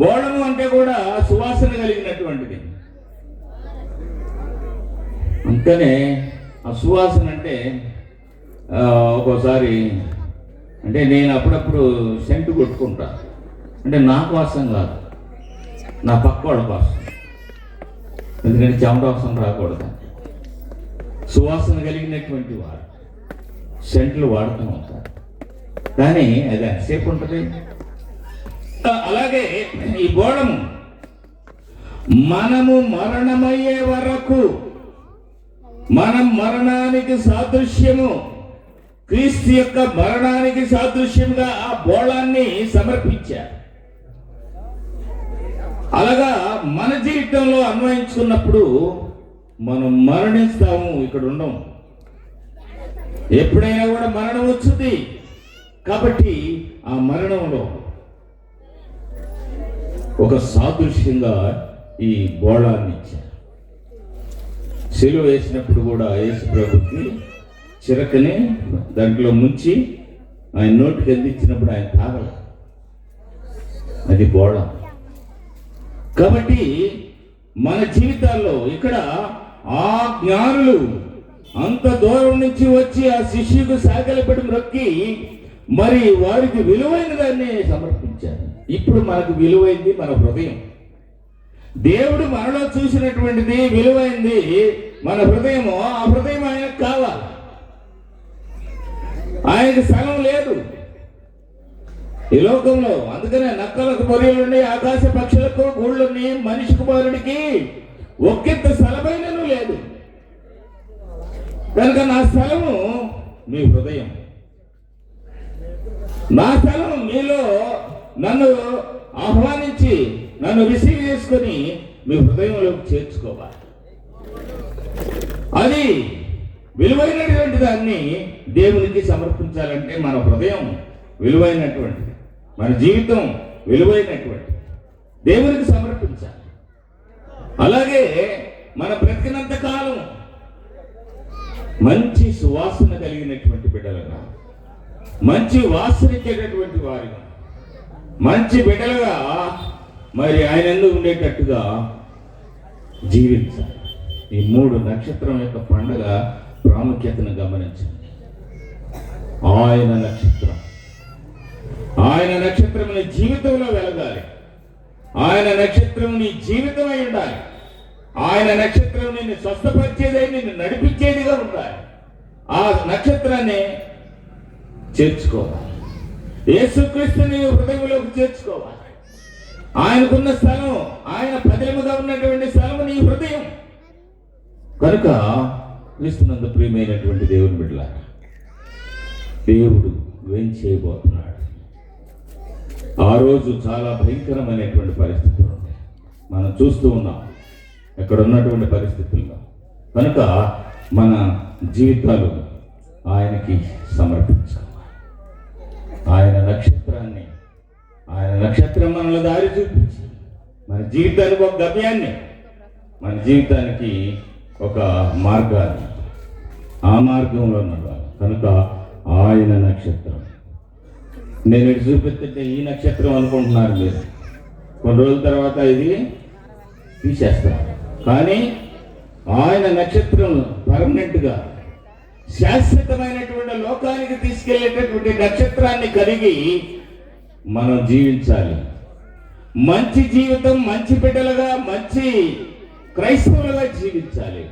బోళము అంటే కూడా సువాసన కలిగినటువంటిది. అంతనే ఆ సువాసన అంటే ఒక్కోసారి అంటే నేను అప్పుడప్పుడు సెంటు కొట్టుకుంటా, అంటే నా కోసం కాదు, నా పక్క వాళ్ళ కోసం, ఎందుకంటే చెమట వాసన రాకూడదు. సువాసన కలిగినటువంటి వారు సెంట్లు వాడుతూ ఉంటారు, కానీ అది ఎంతసేపు ఉంటుంది. అలాగే ఈ బోళము మనము మరణమయ్యే వరకు, మనం మరణానికి సాదృశ్యము, క్రీస్తు యొక్క మరణానికి సాదృశ్యంగా ఆ బోళాన్ని సమర్పించారు. అలాగా మన జీవితంలో అన్వయించుకున్నప్పుడు మనం మరణిస్తాము, ఇక్కడ ఉండము. ఎప్పుడైనా కూడా మరణం వచ్చింది కాబట్టి ఆ మరణంలో ఒక సాదృశ్యంగా ఈ బోళాన్ని ఇచ్చారు. సిలువ వేసినప్పుడు కూడా యేసు ప్రభుకి చిరకని దాంట్లో ముంచి ఆయన నోటికి అందించినప్పుడు ఆయన తాగల, అది బోళం. కాబట్టి మన జీవితాల్లో ఇక్కడ ఆ జ్ఞానులు అంత దూరం నుంచి వచ్చి ఆ శిష్యుకు సాగలపడి మ్రొక్కి మరి వారికి విలువైన దాన్ని సమర్పించారు. ఇప్పుడు మనకు విలువైంది మన హృదయం. దేవుడు మనలో చూసినటువంటిది విలువైంది మన హృదయము. ఆ హృదయం ఆయనకు కావాలి. ఆయనకు స్థలం లేదు ఈ లోకంలో. అందుకనే నక్కలకు బొరియలుండి, ఆకాశ పక్షులకు గూళ్ళుని, మనిషి కుమారుడికి ఒక్కింత స్థలమైనను లేదు. కనుక నా స్థలము మీ హృదయం, నా స్థలం మీలో నన్ను ఆహ్వానించి నన్ను రిసీవ్ చేసుకొని మీ హృదయంలోకి చేర్చుకోవాలి. అది విలువైనటువంటి దాన్ని దేవునికి సమర్పించాలంటే మన హృదయం విలువైనటువంటిది, మన జీవితం విలువైనటువంటి దేవునికి సమర్పించాలి. అలాగే మన బ్రతికినంత కాలం మంచి సువాసన కలిగినటువంటి బిడ్డలుగా, మంచి వాసనిచ్చేటటువంటి వారిగా, మంచి బిడ్డలుగా మరి ఆయన ఎందుకు ఉండేటట్టుగా జీవించాలి. ఈ 3 నక్షత్రం యొక్క పండుగ ప్రాముఖ్యతను గమనించండి. ఆయన నక్షత్రం, ఆయన నక్షత్రం నీ జీవితంలో వెలగాలి. ఆయన నక్షత్రం నీ జీవితం అయి ఉండాలి. ఆయన నక్షత్రం నిన్ను స్వస్థపరిచేది, నిన్ను నడిపించేదిగా ఉండాలి. ఆ నక్షత్రాన్ని చేర్చుకోవాలి. యేసుక్రీస్తుని హృదయంలోకి చేర్చుకోవాలి. ఆయనకున్న స్థలం, ఆయన పదిలముగా ఉన్నటువంటి స్థలం నీ హృదయం. కనుక క్రీస్తునందు ప్రియమైనటువంటి దేవుని బిడ్డలారా, దేవుడు ఏం చేయబోతున్నాడు? ఆ రోజు చాలా భయంకరమైనటువంటి పరిస్థితులు ఉన్నాయి, మనం చూస్తూ ఉన్నాం ఇక్కడ ఉన్నటువంటి పరిస్థితుల్లో. కనుక మన జీవితాలు ఆయనకి సమర్పించాలి. ఆయన నక్షత్రాన్ని, ఆయన నక్షత్రం మనల్ని దారి చూపించి మన జీవితానికి ఒక గమ్యాన్ని, మన జీవితానికి ఒక మార్గాన్ని, ఆ మార్గంలో నడవాలి. కనుక ఆయన నక్షత్రం. నేను ఇటు చూపిస్తుంటే ఈ నక్షత్రం అనుకుంటున్నారు మీరు. కొన్ని రోజుల తర్వాత ఇది తీసేస్తాం. కానీ ఆయన నక్షత్రం పర్మనెంట్గా శాశ్వతమైనటువంటి లోకానికి తీసుకెళ్లేటటువంటి నక్షత్రాన్ని కలిగి మనం జీవించాలి. మంచి జీవితం, మంచి బిడ్డలుగా, మంచి క్రైస్తవులుగా జీవించాలి.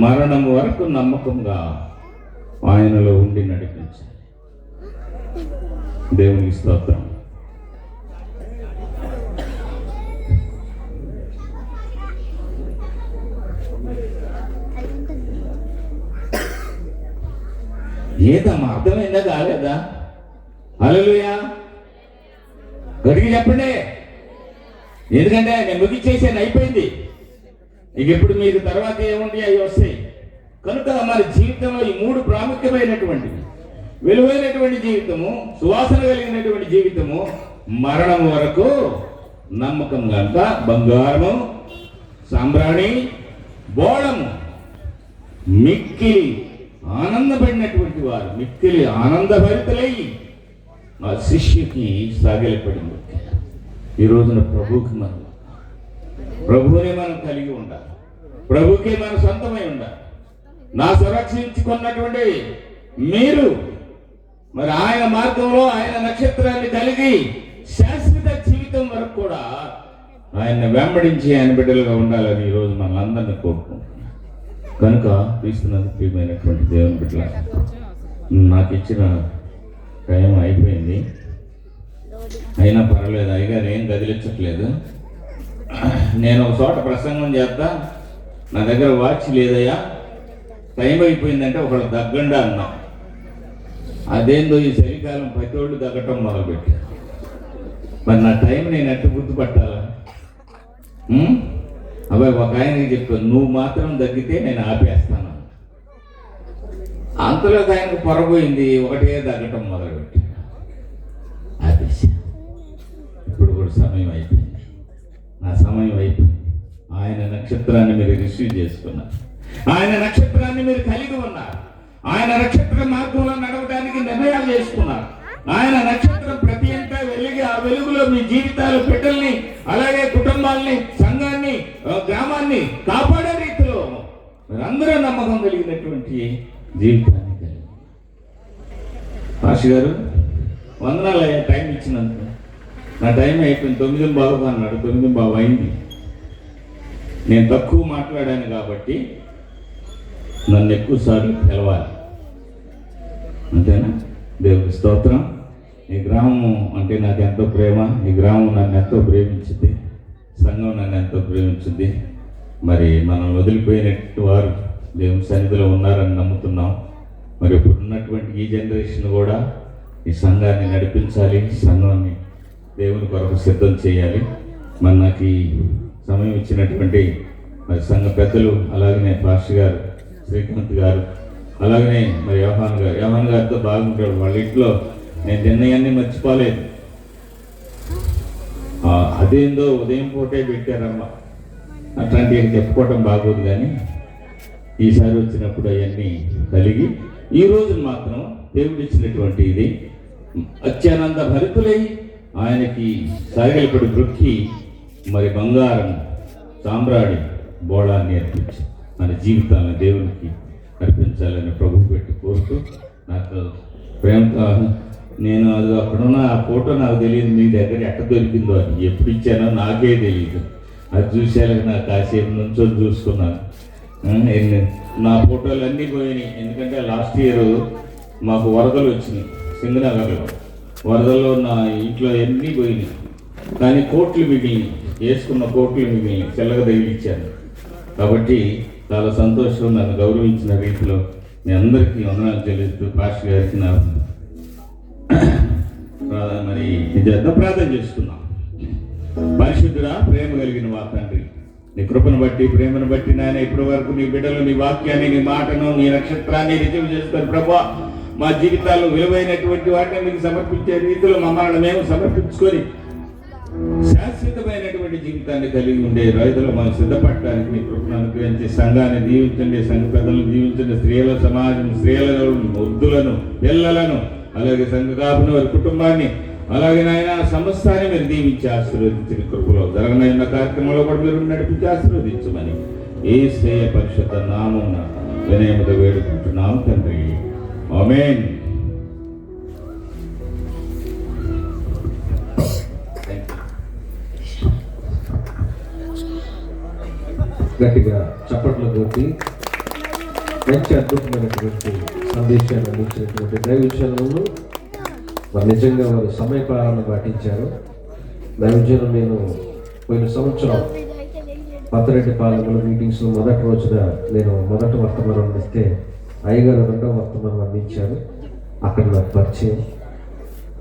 మరణం వరకు నమ్మకంగా ఆయనలో ఉండి నడిపించాలి. దేవునికి స్తోత్రం. ఏదమ్మా అర్థమైందా కాలేదా? హల్లెలూయా గడికి చెప్పండి. ఎందుకంటే నేను ముగిచ్చేసాను, అయిపోయింది. ఇక ఎప్పుడు మీకు తర్వాత ఏముంటాయి అవి వస్తాయి. కనుక మన జీవితంలో ఈ 3 ప్రాముఖ్యమైనటువంటివి, విలువైనటువంటి జీవితము, సువాసన కలిగినటువంటి జీవితము, మరణం వరకు నమ్మకం కనుక బంగారము, సాంబ్రాణి, బోళము, మిక్కిలి ఆనందపడినటువంటి వారు, మిక్కిలి ఆనందభరితులై ఆ శిష్యుకి సాగిలపడింది. ఈ రోజున ప్రభువునే మనం కలిగి ఉండాలి. ప్రభుకే మనం సొంతమై ఉండాలి. నా సంరక్షించుకున్నటువంటి మీరు మరి ఆయన మార్గంలో ఆయన నక్షత్రాన్ని కలిగి శాశ్వత జీవితం వరకు కూడా ఆయన్ని వెంబడించి ఆయన బిడ్డలుగా ఉండాలని ఈరోజు మనందరినీ కోరుకుంటున్నాం. కనుక క్రీస్తునందు ప్రియమైనటువంటి దేవుని బిడ్డల, నాకు ఇచ్చిన టైం అయిపోయింది. అయినా పర్వాలేదు, అయ్యగారు ఏం గదిలించట్లేదు. నేను ఒక చోట ప్రసంగం చేస్తా, నా దగ్గర వాచ్ లేదయ్యా, టైం అయిపోయిందంటే ఒకళ్ళు దగ్గండా అన్నా. అదేందో ఈ చలికాలం ప్రతివాళ్ళు దగ్గటం మొదలుపెట్టారు. మరి నా టైం నేను ఎట్టు గుర్తుపట్టాలా? అబ్బాయి ఒక ఆయనకి చెప్పాను, నువ్వు మాత్రం తగ్గితే నేను ఆపేస్తాను. అంతలో ఆయనకు పొరపోయింది, ఒకటే తగ్గటం మొదలుపెట్టాను, ఆపేసా. ఇప్పుడు కూడా సమయం అయిపోయింది, నా సమయం అయిపోయింది. ఆయన నక్షత్రాన్ని మీరు రిసీవ్ చేసుకున్నారు, ఆయన నక్షత్రాన్ని మీరు కలిగి ఉన్నారు, ఆయన నక్షత్ర మార్గంలో నడవడానికి నిర్ణయాలు చేసుకున్నారు. ఆయన నక్షత్రం ప్రతి ఇంట వెలిగి ఆ వెలుగులో మీ జీవితాలు, బిడ్డల్ని, అలాగే కుటుంబాల్ని, సంఘాన్ని, గ్రామాన్ని కాపాడే రీతిలో మీరందరూ నమ్మకం కలిగినటువంటి జీవితాన్ని కలిగి. పాషి గారు వందనాలు అయ్యా టైం ఇచ్చినందుకు. నా టైం అయిపోయింది, 9:15 అన్నాడు, 9:15 అయింది. నేను తక్కువ మాట్లాడాను కాబట్టి నన్ను ఎక్కువసార్లు పిలవాలి, అంతేనా? దేవుడి స్తోత్రం. ఈ గ్రామం అంటే నాకు ఎంతో ప్రేమ, ఈ గ్రామం నన్ను ఎంతో ప్రేమించింది, సంఘం నన్ను ఎంతో ప్రేమించింది. మరి మనం వదిలిపోయినట్టు వారు దేవుని సన్నిధిలో ఉన్నారని నమ్ముతున్నాం. మరి ఇప్పుడు ఉన్నటువంటి ఈ జనరేషన్ కూడా ఈ సంఘాన్ని నడిపించాలి, సంఘాన్ని దేవుని కొరకు సిద్ధం చేయాలి. మరి నాకు ఈ సమయం ఇచ్చినటువంటి మరి సంఘ పెద్దలు, అలాగనే పాస్టర్ గారు, శ్రీకాంత్ గారు, అలాగనే మరి యోహాన్ గారితో బాగుంటాడు. వాళ్ళ ఇంట్లో నేను తిన్నయన్నీ మర్చిపోలేదు. అదేందో ఉదయం పూటే పెట్టారమ్మ, అట్లాంటివి చెప్పుకోవటం బాగోదు. కానీ ఈసారి వచ్చినప్పుడు అవన్నీ కలిగి ఈ రోజు మాత్రం దేవుడిచ్చినటువంటి ఇది అత్యానంద భరితులై ఆయనకి సాగిలపడి బ్రొక్కి మరి బంగారం, సాంబ్రాణి, బోళాన్ని అర్పించి మన జీవితాలను దేవునికి అర్పించాలని ప్రభు పెట్టి కోరుతూ, నాకు ప్రేమతో నేను అది అక్కడున్న ఆ ఫోటో నాకు తెలియదు, మీ దగ్గర ఎక్కడ దొరికిందో, అది ఎప్పుడు ఇచ్చానో నాకే తెలియదు. అది చూసేలాగా నాకు కాసేపు నుంచో చూసుకున్నాను. నా ఫోటోలు అన్నీ పోయినాయి. ఎందుకంటే లాస్ట్ ఇయర్ మాకు వరదలు వచ్చినాయి సింగనగర్లో. వరదల్లో నా ఇంట్లో అన్నీ పోయినాయి, కానీ కోట్లు మిగిలినాయి, వేసుకున్న కోట్లు మిగిలినాయి, చెల్లగా తగిలిచ్చాను. కాబట్టి చాలా సంతోషం. నన్ను గౌరవించిన రీతిలో మీ అందరికీ వందనాలు చెల్లిస్తూ పాస్టర్ గారికి నా మరి నిజంగా ప్రార్థన చేసుకున్నాం. పరిశుద్ధుడా, ప్రేమ కలిగిన మా తండ్రి, నీ కృపను బట్టి, ప్రేమను బట్టి నాయన ఇప్పటి వరకు నీ బిడ్డలు నీ వాక్యాన్ని, నీ మాటను, నీ నక్షత్రాన్ని రిసీవ్ చేసుకొని ప్రభా మా జీవితాల్లో విలువైనటువంటి వాటిని మీకు సమర్పించే రీతిలో మమ్మల్ని మేము సమర్పించుకొని శాశ్వతమైనటువంటి జీవితాన్ని కలిగి ఉండే రైతులు మనం సిద్ధపడటానికి నీ కృపను అనుగ్రహించి సంఘాన్ని దీవించండి, సంఘ పెద్దలను దీవించండి, స్త్రీల సమాజం, స్త్రీలను, వృద్ధులను, పిల్లలను, అలాగే సంఘ కాపున వారి కుటుంబాన్ని అలాగే నాయన సమస్తాన్ని మీరు దీవించి ఆశీర్వదించిన కృపలో జరగనైన కార్యక్రమంలో కూడా మీరు నడిపించి ఆశీర్వదించమని యేసయ్య పరిశుద్ధ నామమున వినయముతో వేడుకుంటున్నాం తండ్రి. ఆమేన్. గట్టిగా చప్పట్లు కొట్టి మంచి అద్భుతమైనటువంటి సందేశాన్ని అందించినటువంటి దైవజనులు మరి నిజంగా వారు సమయపాలన పాటించారు. దైవజనులు నేను పోయిన సంవత్సరం పత్తిరెడ్డి పాలనలో మీటింగ్స్లో మొదటి రోజున నేను మొదటి వర్తమానం అందిస్తే అయ్యగారు రెండవ వర్తమానం అందించారు. అక్కడ నాకు పరిచయం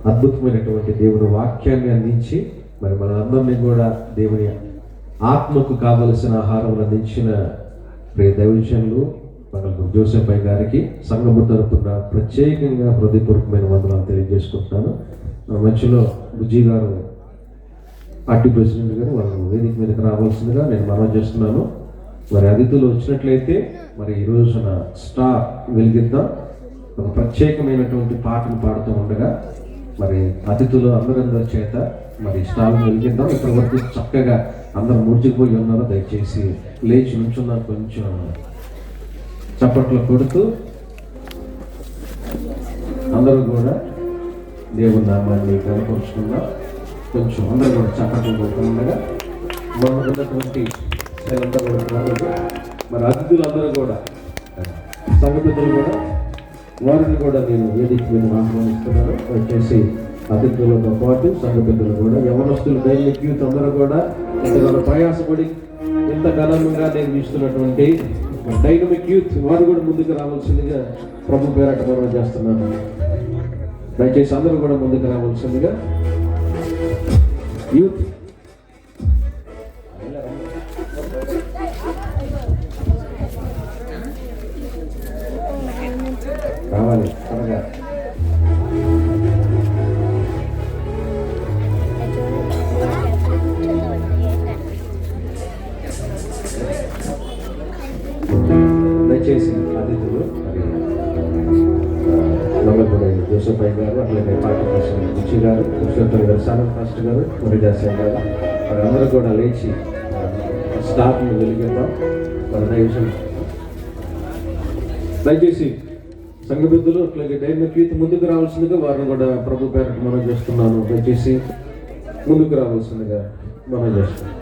అద్భుతమైనటువంటి దేవుని వాక్యాన్ని అందించి మరి మనందరినీ కూడా దేవుని ఆత్మకు కావలసిన ఆహారం అందించిన ప్రియ దైవజనులు మంగళగిరి జోసెఫ్ అయ్య గారికి సంఘము తరపున ప్రత్యేకంగా హృదయపూర్వకమైన వందనాలు తెలియజేసుకుంటున్నాను. మధ్యలో బుజ్జి గారు పార్టీ ప్రెసిడెంట్ గారు వాళ్ళు వేదిక మీదకి రావాల్సిందిగా నేను మనవి చేస్తున్నాను. మరి అతిథులు వచ్చినట్లయితే మరి ఈ రోజున స్టార్ వెలిగిద్దాం ఒక ప్రత్యేకమైనటువంటి పాటను పాడుతూ ఉండగా మరి అతిథులు అందరి చేత మరి స్టార్ వెలిగిద్దాం. ఇక్కడ వరకు చక్కగా అందరూ మూర్చిపోయి ఉన్నారు. దయచేసి లేచి నుంచున్నారు. కొంచెం చప్పట్లు కొడుతూ అందరూ కూడా దేవుని నామాన్ని కనపరుచుకున్నాం. కొంచెం అందరూ కూడా చప్పట్లు కొడుతూ ఉండగా ఉన్నటువంటి మరి అతిథులందరూ కూడా సంఘ పెద్దలు కూడా వారిని కూడా నేను వేదిక మీద ఆహ్వానిస్తున్నాను. వచ్చేసి అతిథులతో పాటు సంఘ పెద్దలు కూడా యవనస్తులు దైనిక యూత్ అందరూ కూడా ఇంతగానో ప్రయాసపడి ఇంత ఘనంగా నేను ఇస్తున్నటువంటి డైనమిక్ యూత్ వారు కూడా ముందుకు రావాల్సిందిగా ప్రభు పేరట మనం చేస్తున్నాను. దయచేసి అందరూ కూడా ముందుకు రావాల్సిందిగా యూత్ రావాలి త్వరగా. దయచేసి అతిథులు మరి నమ్మకూడదు జోసెఫ్ అయ్య గారు, అట్లాగే పార్టీ ప్రెసిడెంట్ బుచ్చి గారు, పురుషోత్తమ్ గారు, సానం ఫాస్ట్ గారు, మురళీదాస్ గారు మరి అందరూ కూడా లేచి స్టార్ట్ని వెలిగిద్దాం. మరి దయచేసి సంఘ పెద్దలు అట్లాగే డైనమిక్ యూత్ ముందుకు రావాల్సిందిగా వారిని కూడా ప్రభు పేరట మనం చేస్తున్నాను. దయచేసి ముందుకు రావాల్సిందిగా మనం చేస్తున్నాం.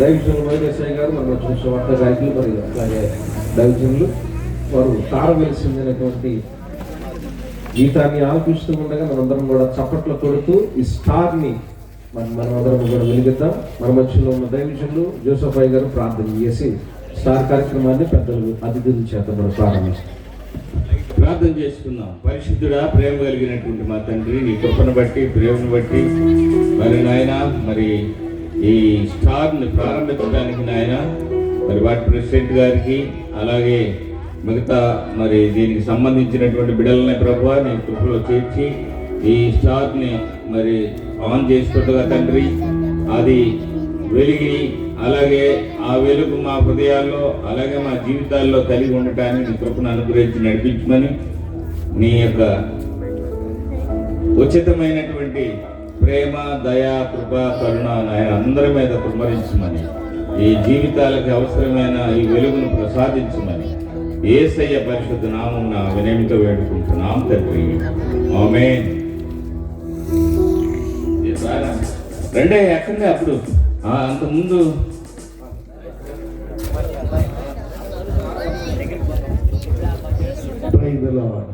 దైవజనులు వైఎస్ఐ గారు మనం వచ్చిన వార్త గాయకులు మరి అట్లాగే దైవజనులు వారు తార వెలిసిందినటువంటి గీతాన్ని ఆలపిస్తూ ఉండగా మనందరం కూడా చప్పట్లు కొడుతూ ఈ స్టార్ని మనమందరం కూడా వెలిగిద్దాం. మన మధ్యలో ఉన్న దైవజనులు జోసెఫ్ అయ్య గారు ప్రార్థన చేసి స్టార్ కార్యక్రమాన్ని పెద్దలు అతిథుల చేత మనం ప్రారంభిస్తాం. ప్రార్థన చేసుకుందాం. పరిశుద్ధుడా, ప్రేమ కలిగినటువంటి మా తండ్రి, నీ కృపను బట్టి ప్రేమను బట్టి మరి నాయన మరి ఈ స్టార్ని ప్రారంభించడానికి నాయన మరి వాటి ప్రెసిడెంట్ గారికి అలాగే మిగతా మరి దీనికి సంబంధించినటువంటి బిడ్డలని ప్రభువా నీ కృపలో చేర్చి ఈ స్టార్ని మరి ఆన్ చేసుకుంటుగా తండ్రి అది వెలిగి అలాగే ఆ వెలుగు మా హృదయాల్లో అలాగే మా జీవితాల్లో కలిగి ఉండటానికి నీ కృపను అనుగ్రహించి నడిపించమని నీ యొక్క ఉచితమైనటువంటి ప్రేమ, దయ, కృప, కరుణ నాయన అందరి మీద కుమ్మరించమని ఈ జీవితాలకు అవసరమైన ఈ వెలుగును ప్రసాదించమని యేసయ్య పరిశుద్ధ నామమున వినయంతో వేడుకుంటున్నాం తండ్రి. ఆమేన్. రెండే ఎక్కడే అప్పుడు అంతకుముందు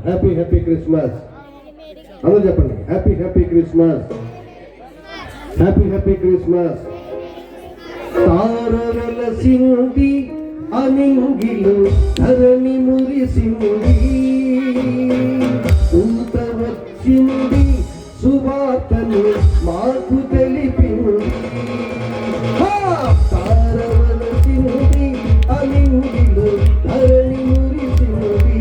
హ్యాపీ క్రిస్మస్ అందరూ చెప్పండి. Happy Christmas, happy Christmas. తారవలసింది అనింగిలు ధరణి మురిసింది, ఊత వచ్చింది సువార్తను మాకు తెలిపింది. తారవలసింది అనింగిలు ధరణి మురిసింది,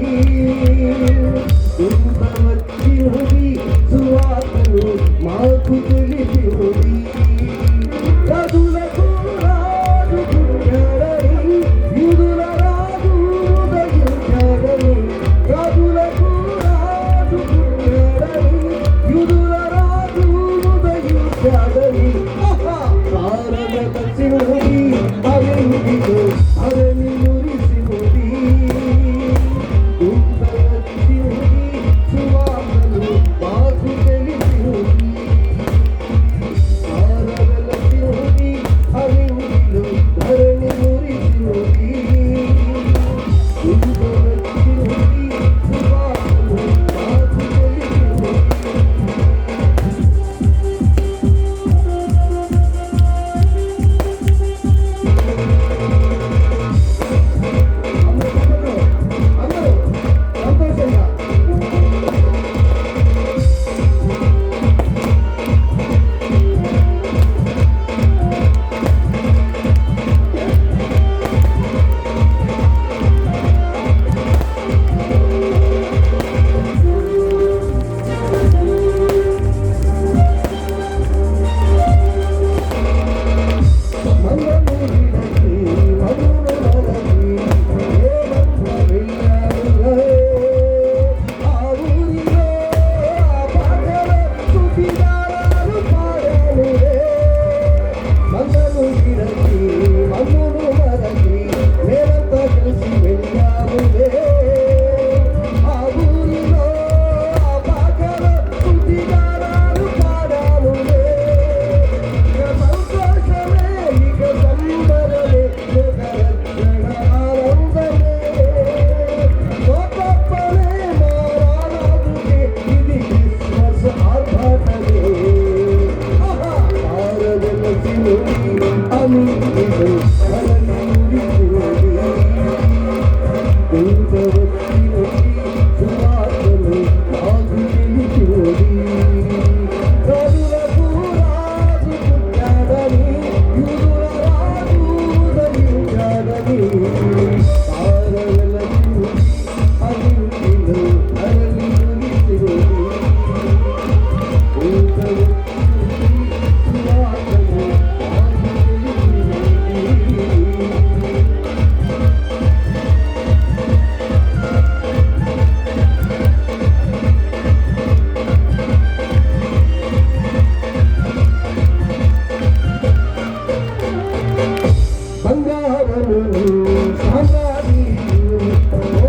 ఓరమును సామ్రాణియు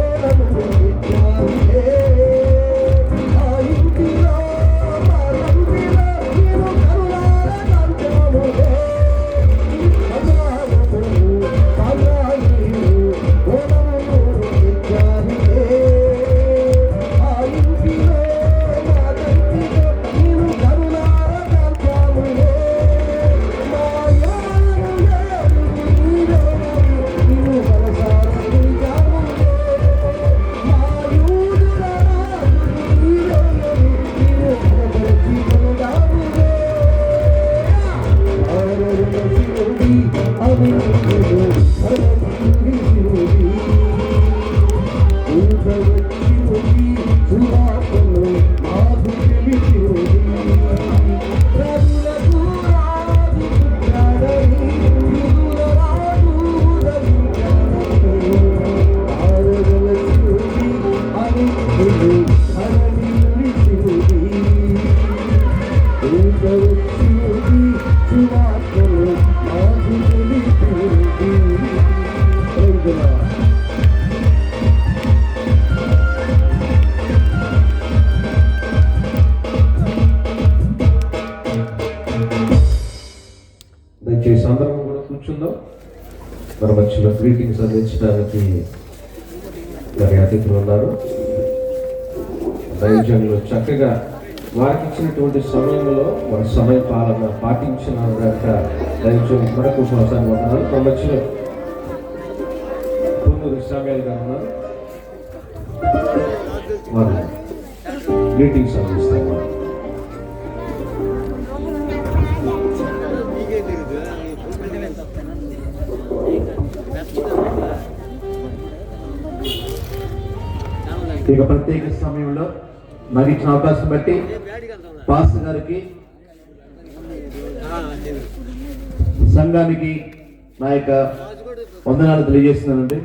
ఓరమును విద్యావిదే ఆ ఇంటిలో మా తండ్రిలో నేను కరుణాల కాంచములే అమరావతులు సామ్రాణియు ఓరమును విద్యావిదే ఆ ఇంటిలో మా తండ్రిలో నేను కరుణాల కాంచములే దయచేసి అందరం కూడా కూర్చుందాం. మన మధ్యలో గ్రీటింగ్స్ అందించడానికి మరి అతిథులు ఉన్నారు. దైవజనులు చక్కగా వారికి ఇచ్చినటువంటి సమయంలో మన సమయ పాలన పాటించిన దైవజనులు మరొక ఉపవాసాన్ని ఉన్నారు. మన మధ్యలో పొన్నూరు సామ్యాల్ గారు ఉన్నారు. వారు గ్రీటింగ్స్ అందిస్తారు. ఇక ప్రత్యేక సమయంలో నాకు ఇచ్చిన అవకాశం బట్టి పాస్టర్ గారికి సంఘానికి నా యొక్క వందనాలు తెలియజేస్తున్నానండి.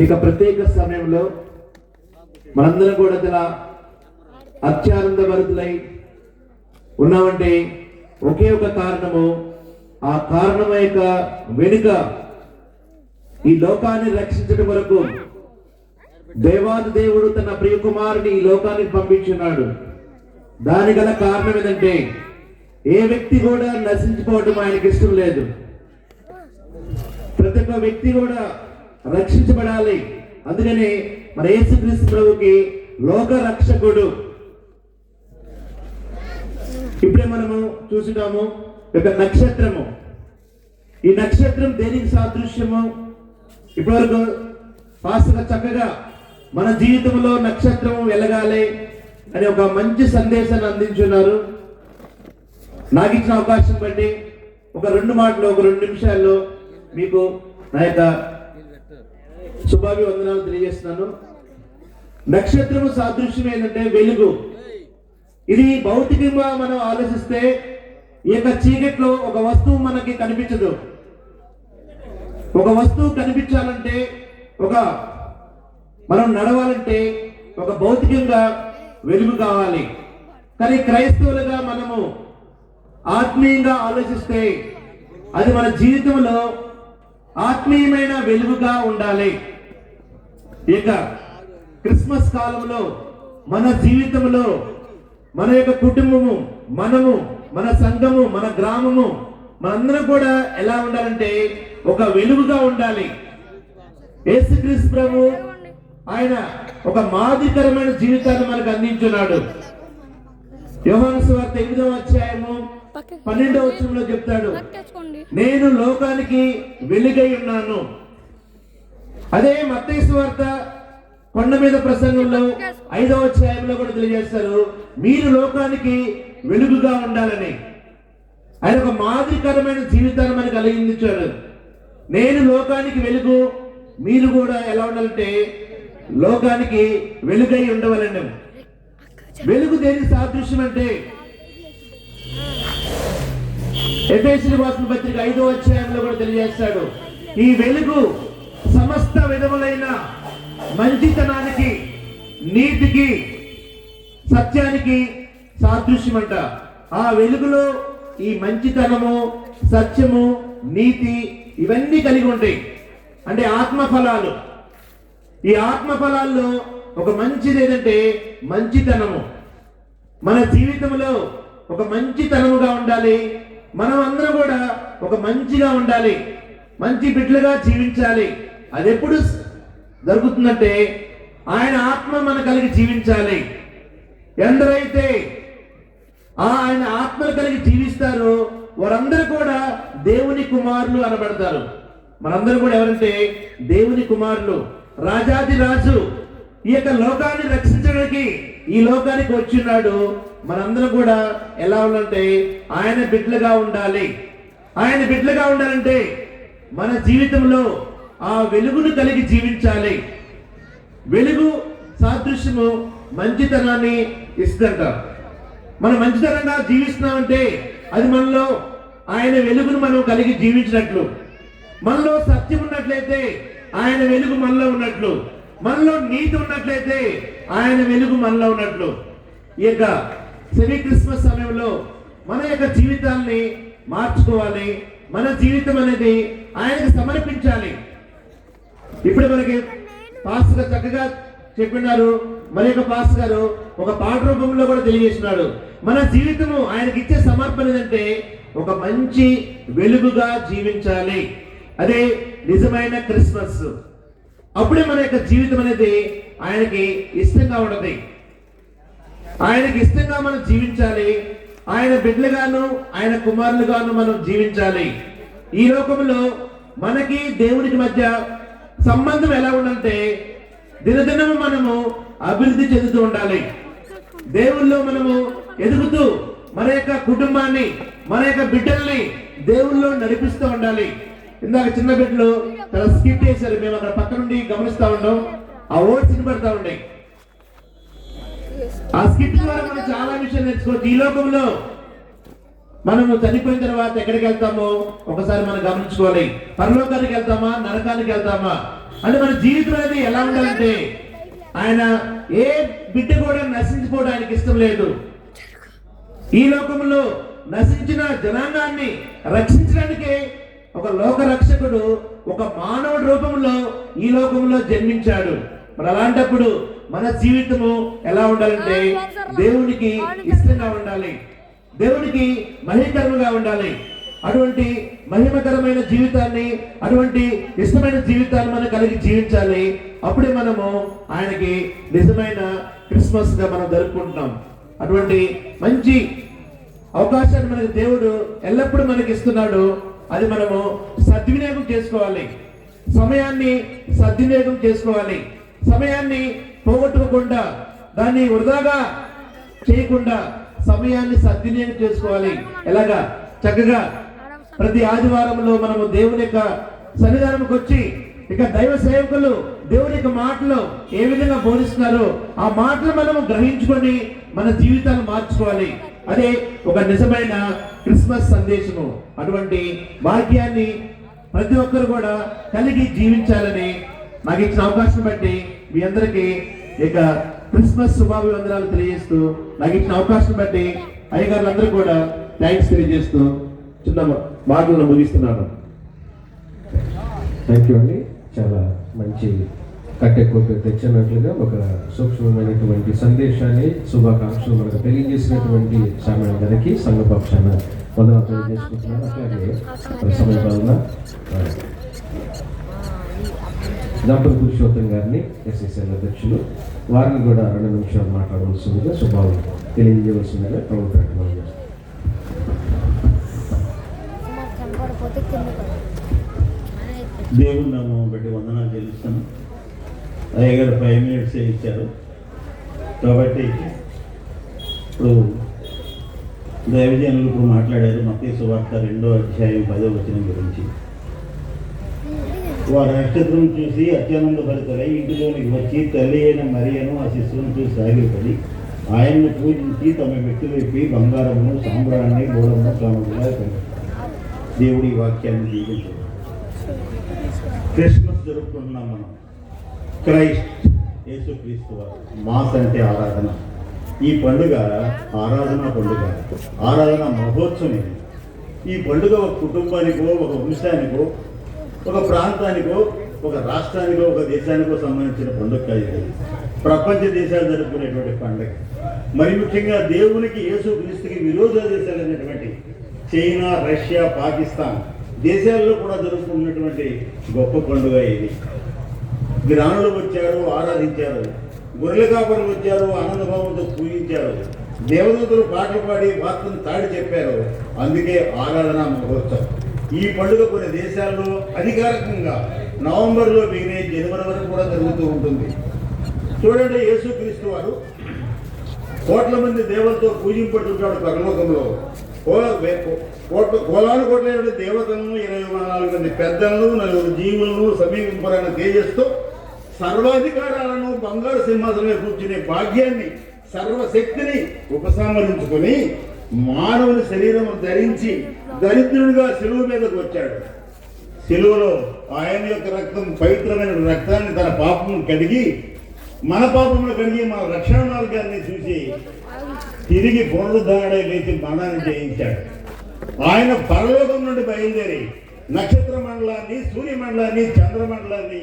ఇక ప్రత్యేక సమయంలో మనందరం కూడా చాలా అత్యానంద భరితులై ఉన్నామంటే ఒకే ఒక కారణము. ఆ కారణం యొక్క వెనుక ఈ లోకాన్ని రక్షించడం వరకు దేవాది దేవుడు తన ప్రియకుమారుని ఈ లోకానికి పంపించున్నాడు. దాని గల కారణం ఏంటంటే ఏ వ్యక్తి కూడా నశించిపోవడం ఆయనకి ఇష్టం లేదు. ప్రతి ఒక్క వ్యక్తి కూడా రక్షించబడాలి. అందుకని మన యేసుక్రీస్తు ప్రభుకి లోక రక్షకుడు. ఇప్పుడే మనము చూసినాము ఒక నక్షత్రము. ఈ నక్షత్రం దేనికి సాదృశ్యము? ఇప్పటివరకు పాస్టర్ చక్కగా మన జీవితంలో నక్షత్రం వెలగాలి అని ఒక మంచి సందేశాన్ని అందించున్నారు. నాకు ఇచ్చిన అవకాశం బట్టి ఒక 2 నిమిషాల్లో మీకు నా యొక్క శుభాభివందనాలు తెలియజేస్తున్నాను. నక్షత్రము సాదృశ్యం ఏంటంటే వెలుగు. ఇది భౌతికంగా మనం ఆలోచిస్తే ఈ యొక్క చీకట్లో ఒక వస్తువు మనకి కనిపించదు. ఒక వస్తువు కనిపించాలంటే మనం నడవాలంటే ఒక భౌతికంగా వెలుగు కావాలి. కానీ క్రైస్తవులుగా మనము ఆత్మీయంగా ఆలోచిస్తే అది మన జీవితంలో ఆత్మీయమైన వెలుగుగా ఉండాలి. ఇక క్రిస్మస్ కాలంలో మన జీవితంలో మన యొక్క కుటుంబము, మనము, మన సంఘము, మన గ్రామము, మనందరం కూడా ఎలా ఉండాలంటే ఒక వెలుగుగా ఉండాలి. యేసుక్రీస్తు ప్రభు ఆయన ఒక మాదిరికరమైన జీవితాన్ని మనకు అందించున్నాడు. యోహాను సువార్త 8వ అధ్యాయము 12వ వచనంలో చెప్తాడు, నేను లోకానికి వెలుగై ఉన్నాను. అదే మత్తయి సువార్త కొండ మీద ప్రసంగంలో 5వ అధ్యాయంలో కూడా తెలియజేస్తారు, మీరు లోకానికి వెలుగుగా ఉండాలని. ఆయన ఒక మాదిరికరమైన జీవితాన్ని మనకు కలిగించాడు. నేను లోకానికి వెలుగు, మీరు కూడా ఎలా ఉండాలంటే లోకానికి వెలుగై ఉండవాలండి. వెలుగు దేనికి సాదృశ్యం అంటే ఎఫెసీయులకు రాసిన పత్రిక 5వ అధ్యాయంలో కూడా తెలియజేస్తాడు, ఈ వెలుగు సమస్త విధములైన మంచితనానికి, నీతికి, సత్యానికి సాదృశ్యం అంట. ఆ వెలుగులో ఈ మంచితనము, సత్యము, నీతి ఇవన్నీ కలిగి ఉంటాయి. అంటే ఆత్మ ఫలాలు. ఈ ఆత్మ ఫలాల్లో ఒక మంచిది ఏంటంటే మంచితనము. మన జీవితంలో ఒక మంచితనముగా ఉండాలి. మనం అందరం కూడా ఒక మంచిగా ఉండాలి, మంచి బిడ్డలుగా జీవించాలి. అది ఎప్పుడు జరుగుతుందంటే ఆయన ఆత్మ మన కలిగి జీవించాలి. ఎందరైతే ఆయన ఆత్మను కలిగి జీవిస్తారో వారందరూ కూడా దేవుని కుమారులు అనబడతారు. మనందరూ కూడా ఎవరంటే దేవుని కుమారులు. రాజాది రాజు ఈ యొక్క లోకాన్ని రక్షించడానికి ఈ లోకానికి వచ్చిన్నాడు. మనందరం కూడా ఎలా ఉండాలంటే ఆయన బిడ్డలుగా ఉండాలి. ఆయన బిడ్డలుగా ఉండాలంటే మన జీవితంలో ఆ వెలుగును కలిగి జీవించాలి. వెలుగు సాదృశ్యము మంచితనాన్ని ఇస్తుందంట. మనం మంచితనంగా జీవిస్తున్నామంటే అది మనలో ఆయన వెలుగును మనం కలిగి జీవించినట్లు. మనలో సత్యం ఉన్నట్లయితే ఆయన వెలుగు మనలో ఉన్నట్లు. మనలో నీతి ఉన్నట్లయితే ఆయన వెలుగు మనలో ఉన్నట్లు. ఈ యొక్క సెమీ క్రిస్మస్ సమయంలో మన యొక్క జీవితాన్ని మార్చుకోవాలి. మన జీవితం అనేది ఆయనకు సమర్పించాలి. ఇప్పుడు మనకి పాస్టర్ గారు చక్కగా చెప్పినారు. మరి యొక్క పాస్టర్ గారు ఒక పాట రూపంలో కూడా తెలియజేస్తున్నాడు. మన జీవితము ఆయనకి ఇచ్చే సమర్పణ ఏంటంటే ఒక మంచి వెలుగుగా జీవించాలి. అదే నిజమైన క్రిస్మస్. అప్పుడే మన యొక్క జీవితం అనేది ఆయనకి ఇష్టంగా ఉండదు. ఆయనకి ఇష్టంగా మనం జీవించాలి. ఆయన బిడ్డలుగాను ఆయన కుమారులుగాను మనం జీవించాలి. ఈ లోకంలో మనకి దేవునికి మధ్య సంబంధం ఎలా ఉండాలంటే దినదినము మనము అభివృద్ధి చెందుతూ ఉండాలి. దేవుల్లో మనము ఎదుగుతూ మన యొక్క కుటుంబాన్ని మన యొక్క బిడ్డల్ని దేవుల్లో నడిపిస్తూ ఉండాలి. ఇందాక చిన్న బిడ్డలు చాలా స్కిప్ చేశారు. మేము అక్కడ పక్క నుండి గమనిస్తా ఉన్నాం. ఆ ఓట్స్ వినబడతా ఉన్నాయి. ఆ స్కిప్ ద్వారా మనం చాలా విషయాలు నేర్చుకోవచ్చు. ఈ లోకంలో మనము చనిపోయిన తర్వాత ఎక్కడికి వెళ్తామో ఒకసారి మనం గమనించుకోవాలి. పరలోకానికి వెళ్తామా, నరకానికి వెళ్తామా అంటే మన జీవితం అనేది ఎలా ఉండాలంటే ఆయన ఏ బిడ్డ కూడా నశించిపోవడం ఆయనకి ఇష్టం లేదు. ఈ లోకంలో నశించిన జనాంగాన్ని రక్షించడానికి ఒక లోక రక్షకుడు ఒక మానవుడి రూపంలో ఈ లోకంలో జన్మించాడు. మరి అలాంటప్పుడు మన జీవితము ఎలా ఉండాలంటే దేవునికి ఇష్టంగా ఉండాలి, దేవునికి మహిమకరంగా ఉండాలి. అటువంటి మహిమకరమైన జీవితాన్ని, అటువంటి ఇష్టమైన జీవితాన్ని మనం కలిగి జీవించాలి. అప్పుడే మనము ఆయనకి నిజమైన క్రిస్మస్ గా మనం జరుపుకుంటున్నాం. అటువంటి మంచి అవకాశాన్ని మనకి దేవుడు ఎల్లప్పుడూ మనకి ఇస్తున్నాడు. అది మనము సద్వినియోగం చేసుకోవాలి. సమయాన్ని సద్వినియోగం చేసుకోవాలి. సమయాన్ని పోగొట్టుకోకుండా, దాన్ని వృధాగా చేయకుండా సమయాన్ని సద్వినియోగం చేసుకోవాలి. ఎలాగా? చక్కగా ప్రతి ఆదివారంలో మనము దేవుని యొక్క సన్నిధానంకి వచ్చి ఇక దైవ సేవకులు దేవుని యొక్క మాటలు ఏ విధంగా బోధిస్తున్నారో ఆ మాటలు మనము గ్రహించుకొని మన జీవితాలు మార్చుకోవాలి. అదే ఒక నిజమైన క్రిస్మస్ సందేశము. అటువంటి భాగ్యాన్ని ప్రతి ఒక్కరు కూడా కలిగి జీవించాలని నాకు ఇచ్చిన అవకాశం బట్టి మీ అందరికీ ఇక క్రిస్మస్ శుభాభివందనాలు తెలియజేస్తూ, నాకు ఇచ్చిన అవకాశం బట్టి అయ్యగారులందరూ కూడా థ్యాంక్స్ తెలియజేస్తూ చిన్న మాటలను ముగిస్తున్నాను. థ్యాంక్ యూ అండి. చాలా మంచి కట్టెకొట్టు తెచ్చినట్లుగా ఒక సూక్ష్మమైనటువంటి సందేశాన్ని, శుభాకాంక్షలు మనకు తెలియజేసినటువంటి సామాన్య గారికి సంఘ పక్షాన వందనాలు తెలియజేసుకుంటున్నాను. అట్లాగే సమయపాలన డాక్టర్ పురుషోత్తం గారిని ఎస్ఎస్ఎల్ అధ్యక్షులు, వారిని కూడా 2 నిమిషాలు మాట్లాడవలసిందిగా, శుభాలు తెలియజేయవలసిందిగా ప్రభుత్వం చేస్తారు. దేవుని నామం బట్టి వందనాలు చెల్లిస్తాను. అయ్యగారు 5 మినిట్స్ ఇచ్చారు కాబట్టి ఇప్పుడు దైవజనులు ఇప్పుడు మాట్లాడారు. మత్తయి సువార్త 2వ అధ్యాయం 10వ వచనం గురించి. వారు నక్షత్రం చూసి అత్యానందభరితులై ఇంటిలోనికి వచ్చి తల్లి అయిన మరియను ఆ శిశువును చూసి సాగిపడి ఆయన్ను పూజించి తమ మెట్టు వైపి బంగారమును, సాంబ్రాన్ని, గోడమును సామగ్రిగా పెట్టారు. దేవుడి వాక్యాన్ని జీవించారు. క్రిస్మస్ జరుపుకుంటున్నాం మనం. క్రైస్ట్ యేసుక్రీస్తు వారు. మాస్ అంటే ఆరాధన. ఈ పండుగ ఆరాధన పండుగ, ఆరాధన మహోత్సవం. ఇది ఈ పండుగ ఒక కుటుంబానికో, ఒక వంశానికో, ఒక ప్రాంతానికో, ఒక రాష్ట్రానికో, ఒక దేశానికో సంబంధించిన పండుగ కాదు ఇది. ప్రపంచ దేశాలు జరుపుకునేటువంటి పండుగ. మరి ముఖ్యంగా దేవునికి, యేసుక్రీస్తుకి విరోధ దేశాలైనటువంటి చైనా, రష్యా, పాకిస్తాన్ దేశాల్లో కూడా జరుపుకున్నటువంటి గొప్ప పండుగ ఇది. గ్రాములు వచ్చారు, ఆరాధించారు. గొర్రెల కాపరులు వచ్చారు, ఆనందభావంతో పూజించారు. దేవదూతలు పాటలు పాడి వార్తను తాడి చెప్పారు. అందుకే ఆరాధన మహోత్సవం. ఈ పండుగ కొన్ని దేశాల్లో అధికారికంగా నవంబర్లో మిగిలిన జనవరి వరకు కూడా జరుగుతూ ఉంటుంది. చూడండి, యేసుక్రీస్తు వారు కోట్ల మంది దేవతలతో పూజింపడుతుంటాడు పరలోకంలో. కోలాను కోట్లైన దేవతలను, 24 మంది పెద్దలను, 4 జీవులను సమీపింపాలని తేజస్తో సర్వాధికారాలను బంగారు సింహాసనంలో కూర్చునే భాగ్యాన్ని, సర్వశక్తిని ఉపసంహరించుకొని మానవుని శరీరం ధరించి దరిద్రుడిగా శిలువ మీదకు వచ్చాడు. శిలువలో ఆయన యొక్క రక్తం, పవిత్రమైన రక్తాన్ని తన పాపము కడిగి, మన పాపములు కడిగి మన రక్షణ మార్గాన్ని చూసి తిరిగి పునరుద్ధరణై లేచి మరణాన్ని జయించాడు. ఆయన పరలోకం నుండి బయలుదేరి నక్షత్ర మండలాన్ని, సూర్యమండలాన్ని, చంద్రమండలాన్ని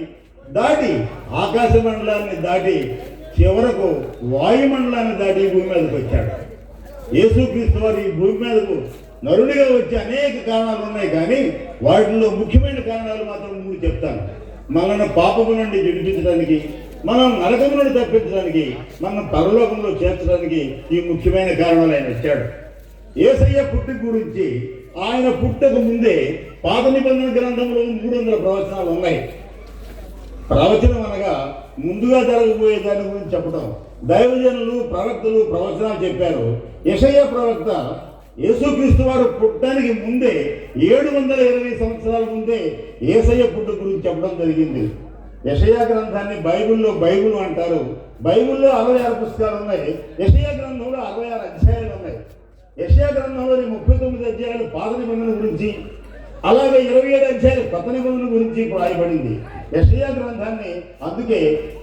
దాటి, ఆకాశ మండలాన్ని దాటి, చివరకు వాయుమండలాన్ని దాటి భూమి మీదకి వచ్చాడు. యేసుక్రీస్తు వారు ఈ భూమి మీదకు నరుడిగా వచ్చే అనేక కారణాలు ఉన్నాయి, కానీ వాటిల్లో ముఖ్యమైన కారణాలు మాత్రం 3 చెప్తాను. మనల్ని పాపము నుండి విడిపించడానికి, మనం నరకము నుండి తప్పించడానికి, మనం పరలోకంలో చేర్చడానికి ఈ ముఖ్యమైన కారణాలు ఆయన వచ్చాడు. యేసయ్య పుట్టుక గురించి ఆయన పుట్టక ముందే పాత నిబంధన గ్రంథంలో 300 ప్రవచనాలు ఉన్నాయి. ప్రవచనం అనగా ముందుగా జరగబోయే దాని గురించి చెప్పడం. దైవజనులు, ప్రవక్తలు ప్రవచనాలు చెప్పారు. యెషయా ప్రవక్త యేసుక్రీస్తు వారు పుట్టడానికి ముందే 720 సంవత్సరాల ముందే యేసయ్య పుట్టుక గురించి చెప్పడం జరిగింది. యెషయా గ్రంథాన్ని బైబిల్ అంటారు. బైబిల్లో 66 పుస్తకాలు ఉన్నాయి. యెషయా గ్రంథంలో 66 అధ్యాయాలు ఉన్నాయి. యెషయా గ్రంథంలోని 39 అధ్యాయాలు పాత నిబంధన గురించి, అలాగే 27 అధ్యాయాలు కొత్త నిబంధన గురించి రాయబడింది. యెషయా గ్రంథాన్ని అందుకే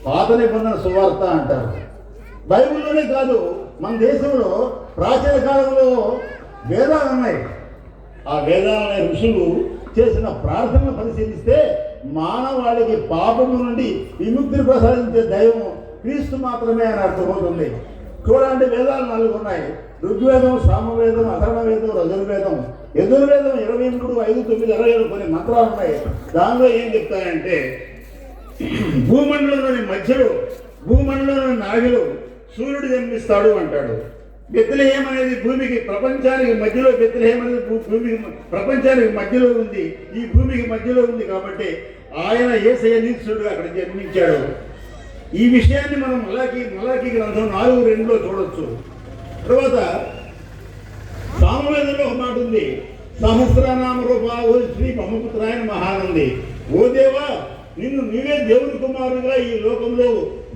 పాత నిబంధన సువార్త అంటారు. బైబిల్లోనే కాదు, మన దేశంలో ప్రాచీన కాలంలో వేదాలు ఉన్నాయి. ఆ వేదాలనే ఋషులు చేసిన ప్రార్థనలు పరిశీలిస్తే మానవాళికి పాపము నుండి విముక్తిని ప్రసాదించే దైవం క్రీస్తు మాత్రమే అని అర్థమవుతుంది. చూడండి, వేదాలు 4 ఉన్నాయి. ఋగ్వేదం, సామవేదం, అథర్వవేదం, యజుర్వేదం. యజుర్వేదం 23, 5, 9, 27 కొన్ని మంత్రాలు ఉన్నాయి. దానిలో ఏం చెప్తాయంటే, భూమండలంలోని నాగిలో సూర్యుడు జన్మిస్తాడు అంటాడు. బెత్లెహేం అనేది భూమికి, ప్రపంచానికి మధ్యలో, బెత్లెహేం అనేది భూమికి, ప్రపంచానికి మధ్యలో ఉంది, ఈ భూమికి మధ్యలో ఉంది. కాబట్టి ఆయన యేసయ్య నీతిశూరుడుగా అక్కడ జన్మించాడు. ఈ విషయాన్ని మనం మలాకీ గ్రంథం 4:2లో చూడొచ్చు. తర్వాత సామవేదంలో ఒక మాట ఉంది, సహస్రనామ రూపా ఓ శ్రీ బ్రహ్మపుత్రాయన మహానంది. ఓ దేవా, నిన్ను నీవే దేవుని కుమారుగా ఈ లోకంలో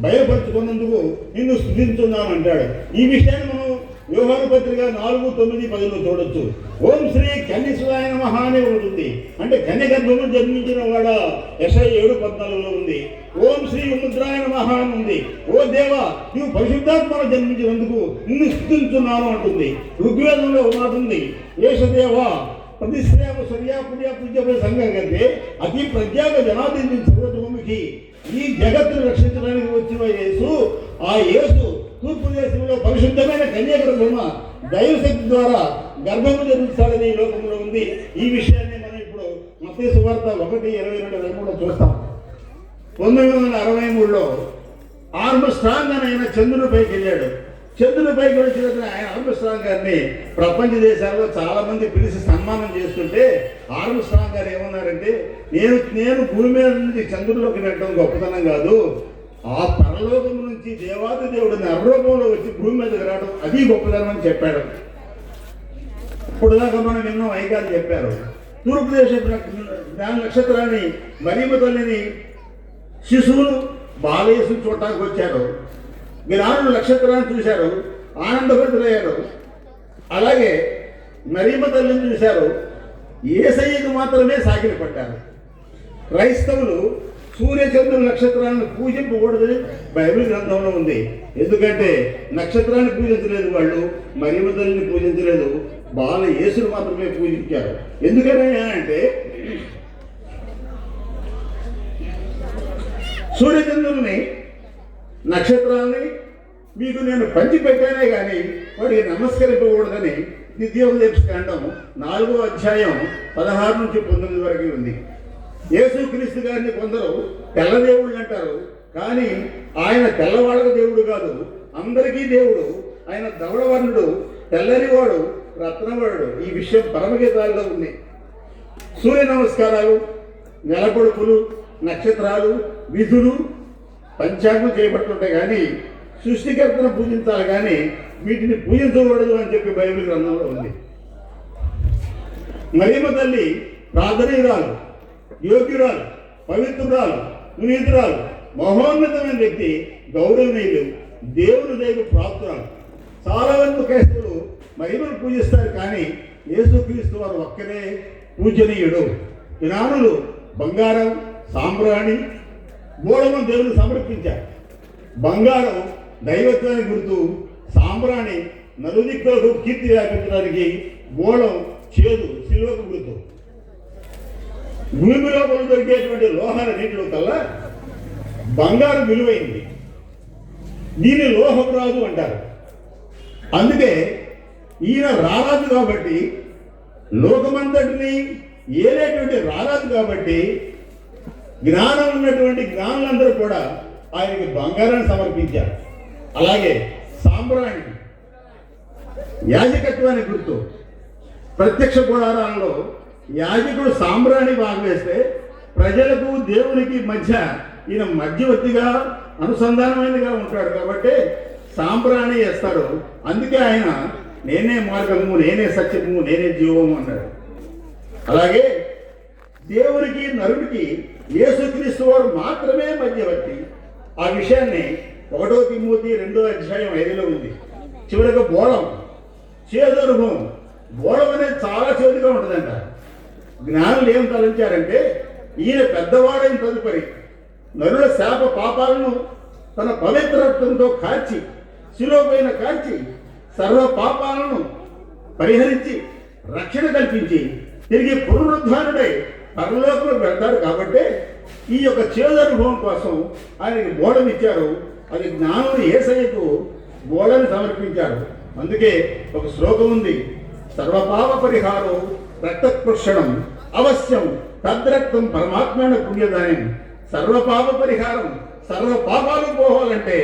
బయలుపరుచుకున్నందుకు నిన్ను స్తుతించున్నాను అంటాడు. ఈ విషయాన్ని మనం యోహాను పత్రిక 4, 9, 10లో చూడొచ్చు. ఓం శ్రీ కన్యసురాయ నమః అని ఉంటుంది, అంటే కన్య గర్భము జన్మించిన వాడ. యెషయా 7:14లో ఉంది. ఓం శ్రీ ఉముద్రాయ నమః అని ఉంది. ఓ దేవా, నువ్వు పరిశుద్ధాత్మను జన్మించినందుకు నిన్ను స్తుతించున్నాను అంటుంది. ఋగ్వేదంలో ఒక మాట ఉంది, యేషదేవా ప్రతిశ్రేమ సూర్యా పుణ్య పూజ్యమైన సంఘం కంటే అతి ప్రజ్ఞాగ జనార్దన్ సర్వభూమికి ఈ జగత్తును రక్షించడానికి వచ్చిన యేసు, ఆ యేసు తూర్పు దేశంలో పరిశుద్ధమైన కన్యాగర్భమ దైవశక్తి ద్వారా గర్భము జరుగుతాడని ఈ లోకంలో ఉంది. ఈ విషయాన్ని మనం ఇప్పుడు మత్తయి సువార్త 1:22-23 చూస్తాం. 1963లో ఆర్మ్స్ట్రాంగ్ అని ఆయన చంద్రుడిపైకి వెళ్ళాడు. చంద్రుడిపైకి వచ్చిన ఆయన ఆర్మ్స్ట్రాంగ్ గారిని ప్రపంచ దేశాల్లో చాలా మంది పిలిచి సన్మానం చేస్తుంటే ఆర్మ్స్ట్రాంగ్ గారు ఏమన్నారంటే, నేను భూమి మీద నుంచి చంద్రుడిలోకి వెళ్ళడం గొప్పతనం కాదు, ఆ పరలోకం నుంచి దేవాది దేవుడు నరరూపంలో వచ్చి భూమి మీదకి రావడం అది గొప్పతనం అని చెప్పాడు. ఇప్పుడు దాకా మనం ఎన్నో ఐకాలు చెప్పారు. తూర్పు దేశ నక్షత్రాన్ని, మరియమ్మ తల్లిని, శిశువును, బాలయేసును చూడటానికి వచ్చారు. జ్ఞానులు నక్షత్రాన్ని చూశారు, ఆనందభరితులయ్యారు. అలాగే మరియమ్మ తల్లిని చూశారు, యేసయ్యకు మాత్రమే సాగిలి పడ్డారు. క్రైస్తవులు సూర్యచంద్రుల నక్షత్రాలను పూజింపకూడదని బైబిల్ గ్రంథంలో ఉంది. ఎందుకంటే నక్షత్రాన్ని పూజించలేదు వాళ్ళు, మరియమ్మ తల్లిని పూజించలేదు, బాల యేసును మాత్రమే పూజించారు. ఎందుకని అంటే సూర్యచంద్రుల్ని నక్షత్రాలని మీకు నేను పంచి పెట్టానే కానీ వాడికి నమస్కరింపకూడదని ద్వితీయోపదేశకాండం 4వ అధ్యాయం 16 నుంచి 19 వరకు ఉంది. యేసుక్రీస్తు గారిని కొందరు తెల్లదేవుళ్ళు అంటారు, కానీ ఆయన తెల్లవాళ్ళకు దేవుడు కాదు, అందరికీ దేవుడు. ఆయన ధవళవర్ణుడు, తెల్లనివాడు, రత్నవరుడు. ఈ విషయం పరమగీతాల్లో ఉంది. సూర్య నమస్కారాలు, నెలపొడుపులు, నక్షత్రాలు, విధులు పంచాంగం చేయబడుతుంటాయి, కానీ సృష్టికర్తను పూజించాలి, కానీ వీటిని పూజించకూడదు అని చెప్పి బైబిల్ గ్రంథంలో ఉంది. మరియమ్మ తల్లి ప్రార్థనీయురాలు, యోగ్యురాలు, పవిత్రురాలు, పునీతురాలు, మహోన్నతమైన వ్యక్తి, గౌరవనీయులు, దేవుని దైవ ప్రాప్తురాలు. చాలా మంది క్రైస్తవులు మహిమను పూజిస్తారు, కానీ యేసుక్రీస్తు వారు ఒక్కరే పూజనీయుడు. జ్ఞానులు బంగారం, సాంబ్రాణి, బోళము దేవుని సమర్పించారు. బంగారం దైవత్వానికి గుర్తు, సాంబ్రాణి నలుదిక్కులకు కీర్తి వ్యాపించడానికి, బోళం చేదు శిలువకు గుర్తు. భూమి లోపల దొరికేటువంటి లోహాల నీటిలో కల్లా బంగారం విలువైంది. దీన్ని లోహపు రాజు అంటారు. అందుకే ఈయన రారాజు కాబట్టి, లోకమంతటిని ఏలేటువంటి రారాజు కాబట్టి, జ్ఞానం ఉన్నటువంటి జ్ఞానులందరూ కూడా ఆయనకి బంగారాన్ని సమర్పించారు. అలాగే సాంబ్రాణి యాజకత్వానికి గుర్తు. ప్రత్యక్ష గుడారాల్లో యాజకుడు సాంబ్రాణి వేస్తే ప్రజలకు దేవునికి మధ్య ఈయన మధ్యవర్తిగా అనుసంధానమైనగా ఉంటాడు కాబట్టి సాంబ్రాణి వేస్తాడు. అందుకే ఆయన నేనే మార్గము, నేనే సత్యము, నేనే జీవము అన్నాడు. అలాగే దేవునికి నరుడికి యేసుక్రీస్తు వారు మాత్రమే మధ్యవర్తి. ఆ విషయాన్ని 1 తిమోతి 2వ అధ్యాయం 5లో ఉంది. చివరిగా బోళం, చేదనుభవం. బోళం అనేది చాలా చేదుగా ఉంటుందంట. జ్ఞానులు ఏం తలంచారంటే, ఈయన పెద్దవాడైన తదుపరి నరుల శాప పాపాలను తన పవిత్రత్వంతో కార్చి, శిలువపైన కార్చి, సర్వ పాపాలను పరిహరించి రక్షణ కల్పించి తిరిగి పునరుద్ధానుడై పరలోకంలో పెడతాడు. కాబట్టి ఈ యొక్క చేదు అనుభవం కోసం ఆయనకి బోళం ఇచ్చారు. అది జ్ఞానులు యేసయ్యకు బోళని సమర్పించారు. అందుకే ఒక శ్లోకం ఉంది, సర్వపాప పరిహారం రక్తప్రోక్షణం అవశ్యం తద్రక్తం పరమాత్మైన పుణ్యదానం. సర్వపాప పరిహారం, సర్వ పాపాలు పోవాలంటే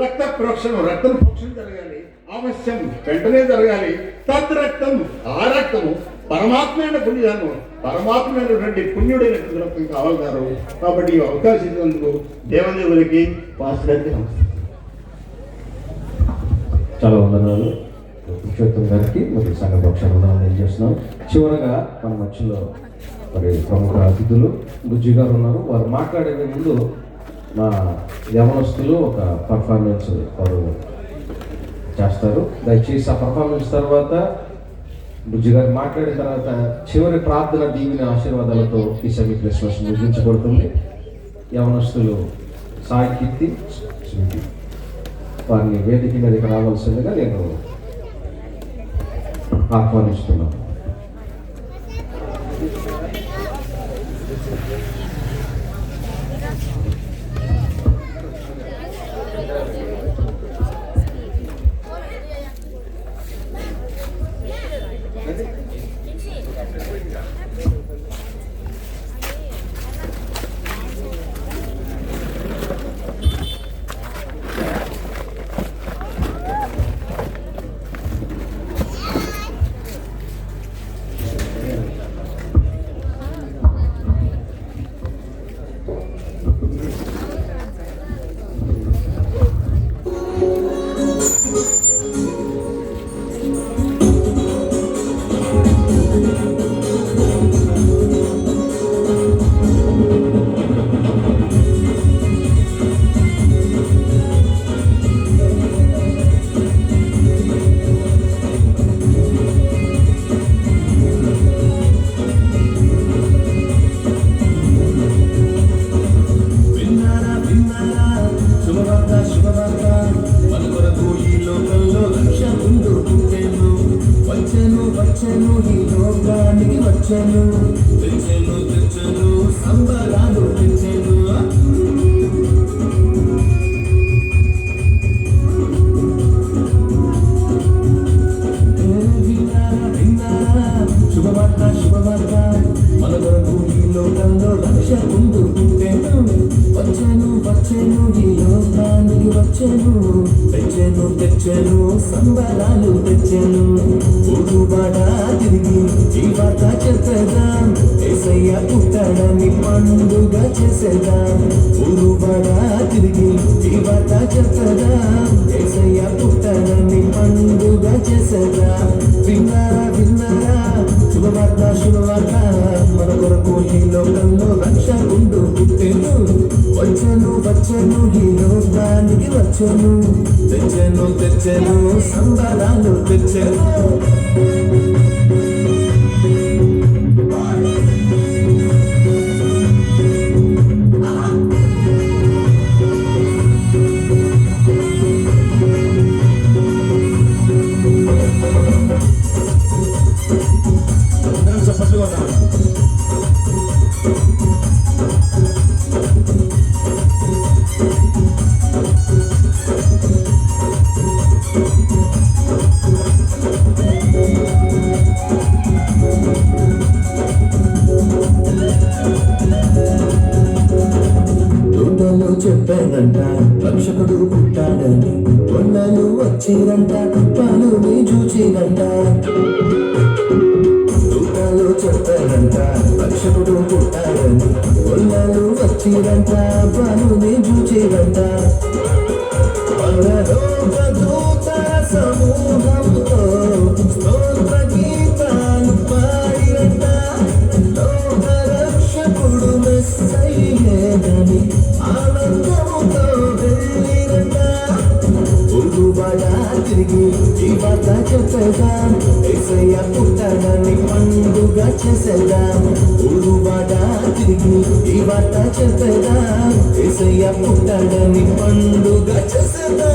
రక్త ప్రోక్షణం, రక్తం ప్రోక్షణ జరగాలి, అవశ్యం వెంటనే జరగాలి. తద్రక్తం, ఆ రక్తము పరమాత్మైన పుణ్యదానం, పరమాత్మైనటువంటి పుణ్యుడైనటువంటి రక్తం కావాలన్నారు. కాబట్టి ఈ అవకాశం ఇచ్చినందుకు దేవదేవులకి పాస్టర్కి నమస్కారం. చాలా వందనాలు పురుషోత్తం గారికి, మరి సంఘ పక్షాన చేస్తున్నాం. చివరగా మన మధ్యలో మరి ప్రముఖ అతిథులు బుజ్జి గారు ఉన్నారు. వారు మాట్లాడే ముందు మా యవనస్తులు ఒక పర్ఫార్మెన్స్ వారు చేస్తారు. దయచేసి ఆ పర్ఫార్మెన్స్ తర్వాత బుజ్జి గారు మాట్లాడిన తర్వాత చివరి ప్రార్థన, దీవెన, ఆశీర్వాదాలతో ఈ సెమీ క్రిస్మస్ ముగించబడుతుంది. యవనస్తులు సాయి కీర్తి, స్మృతి వారిని వేదిక మీదకి రావాల్సిందిగా నేను ఆహ్వానిస్తున్నాను. వచ్చెను తెచ్చెను తెచ్చెను సంబరాలు తెచ్చెను. శుభవార్త శుభవార్త మన కొరకు ఈ లోకంలో రక్షకుండు పుట్టెను. వచ్చెను వచ్చెను ఈ లోకానికి వచ్చెను తెచ్చెను తెచ్చెను సంబరాలు తెచ్చెను. ఊరువాడ తిరిగి ఈ వార్త చెప్పేదాం యేసయ్య పుట్టాడని పండుగ చేసేదాం. ఊరువాడ తిరిగి ఈ వార్త చెప్పేదాం యేసయ్య పుట్టాడని పండుగ చేసేదాం. విన్నారా విన్నారా శుభవార్త శుభవార్త మన కొరకు ఈ లోకంలో రక్షకుండు పుట్టెను. వచ్చెను వచ్చెను ఈ లోకానికి వచ్చెను తెచ్చెను తెచ్చెను సంబరాలు తెచ్చెను. దూతలు చెప్పారంట రక్షకుడు పుట్టాడని, కొండలు వచ్చిరంట పనుని చూచిరంట. దూతలు చెప్పారంట రక్షకుడు పుట్టాడని, కొండలు వచ్చిరంట పనుని చూచిరంట. పరలోక దూతల సమూహంతో స్తోత్ర గీతాలు పాడిరంట. లోక రక్షకుడు మెస్సయ్యేనని ఆనందముతో వెళ్ళిరంట. ఊరువాడ తిరిగి ఈ వార్త చెప్పేదాం యేసయ్య పుట్టాడని పండుగ చేసేదాం. ఊరువాడ తిరిగి ఈ వార్త చెప్పేదాం యేసయ్య పుట్టాడని పండుగ చేసేదాం.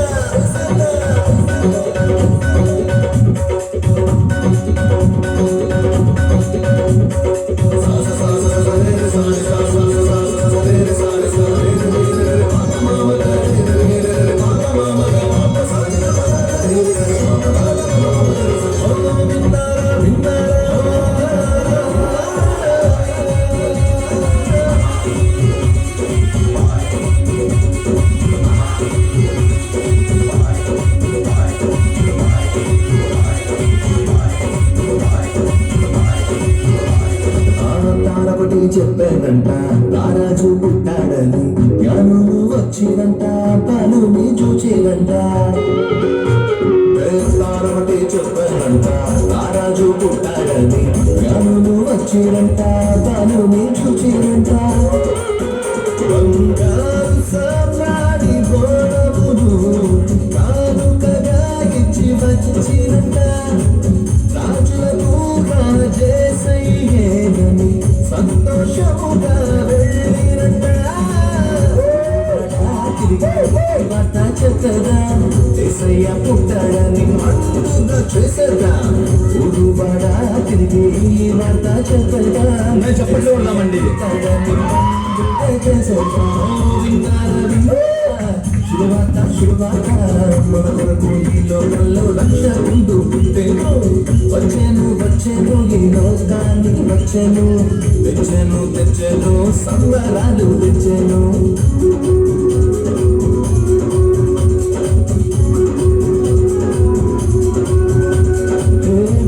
తారొకటి చెప్పాడంట రారాజు పుట్టాడని, జ్ఞానులు వచ్చిరంట పనుని చూచిరంట. తారొకటి చెప్పాడంట రారాజు పుట్టాడని, జ్ఞానులు వచ్చిరంట పనుని చూచిరంట. బంగారు సామ్రాణి గోడమును కానుకగా ఇచ్చి వచ్చిరంట. రాజులకు రాజేసయ్యేనని సంతోషముగా వెళ్ళిరంట. వార్త చెప్పేదాం యేసయ్య పుట్టాడని పండుగ చేసేదాం. ఊరువాడ తిరిగి ఈ వార్త చెప్పేదాం చెప్పండి ఉన్నామండి పండుగ చేసేదాం. విన్నారా విన్నారా శుభవార్త శుభవార్త మన కొరకు ఈ లోకంలో రక్షకుండు పుట్టెను. వచ్చెను వచ్చెను ఈ లోకానికి వచ్చెను తెచ్చెను తెచ్చెను సంబరాలు తెచ్చెను.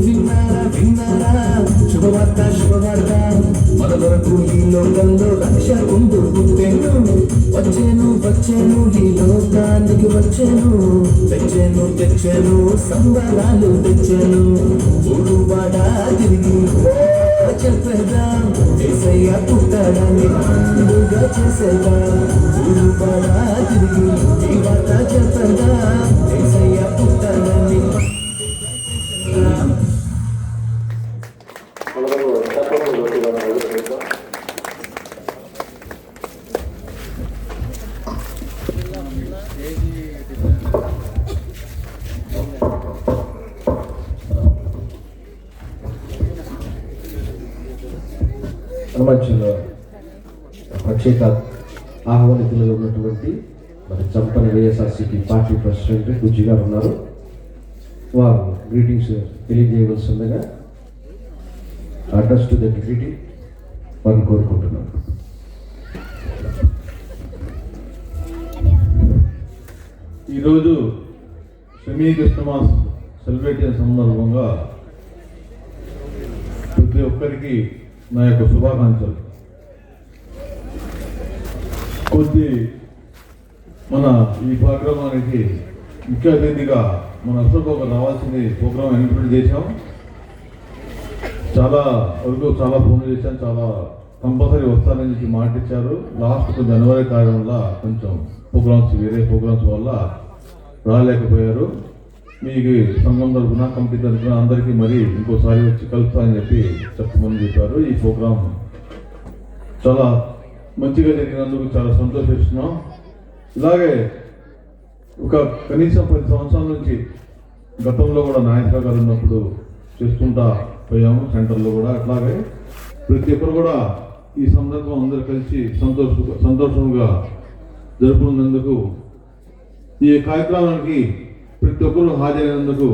విన్నారా విన్నారా శుభవార్త శుభవార్త మన కొరకు ఈ లోకంలో రక్షకుండు పుట్టెను. వచ్చెను వచ్చెను ఈ లోకానికి వచ్చెను తెచ్చెను తెచ్చెను సంబరాలు తెచ్చెను. ఊరువాడ తిరిగి చెప్పేదాం యేసయ్య పుట్టాడని పండుగ చేసేదాం. ఊరువాడ తిరిగి ఈ వార్త చెప్పేదాం యేసయ్య పుట్టాడని మధ్యలో ప్రత్యేక ఆహ్వానితులుగా ఉన్నటువంటి మరి చంపని వైఎస్ఆర్సీపీ పార్టీ ప్రెసిడెంట్ గుజ్జి గారు ఉన్నారు. వారు గ్రీటింగ్స్ తెలియజేయవలసిందిగా అడ్రస్ టు ద డిగ్నిటీ వారిని కోరుకుంటున్నాను. ఈరోజు సెమీ క్రిస్టమాస్ సెలబ్రేట్ చేసిన సందర్భంగా ప్రతి ఒక్కరికి నా యొక్క శుభాకాంక్షలు. కొద్ది మన ఈ కార్యక్రమానికి ముఖ్య అతిథిగా మన అసలు ఒక రావాల్సింది ప్రోగ్రామ్ ఇన్వైట్ చేశాం. చాలా వరకు చాలా ఫోన్ చేశాను, చాలా కంపల్సరీ వస్తారని చెప్పి మాట ఇచ్చారు. లాస్ట్ కొంచెం జనవరి కార్యం వల్ల కొంచెం వేరే ప్రోగ్రామ్స్ వల్ల రాలేకపోయారు. మీకు సంఘం తరఫున కమిటీ తరఫున అందరికీ మరి ఇంకోసారి వచ్చి కలుపుతారని చెప్పమని చెప్పారు. ఈ ప్రోగ్రాం చాలా మంచిగా జరిగినందుకు చాలా సంతోషిస్తున్నాం. ఇలాగే ఒక కనీసం 10 సంవత్సరాల నుంచి గతంలో కూడా నాయకుల గారు ఉన్నప్పుడు చేసుకుంటా పోయాము సెంటర్లో కూడా. అట్లాగే ప్రతి ఒక్కరు కూడా ఈ సందర్భం అందరూ కలిసి సంతోషంగా జరుపుకున్నందుకు, ఈ కార్యక్రమానికి ప్రతి ఒక్కరు హాజరైనందుకు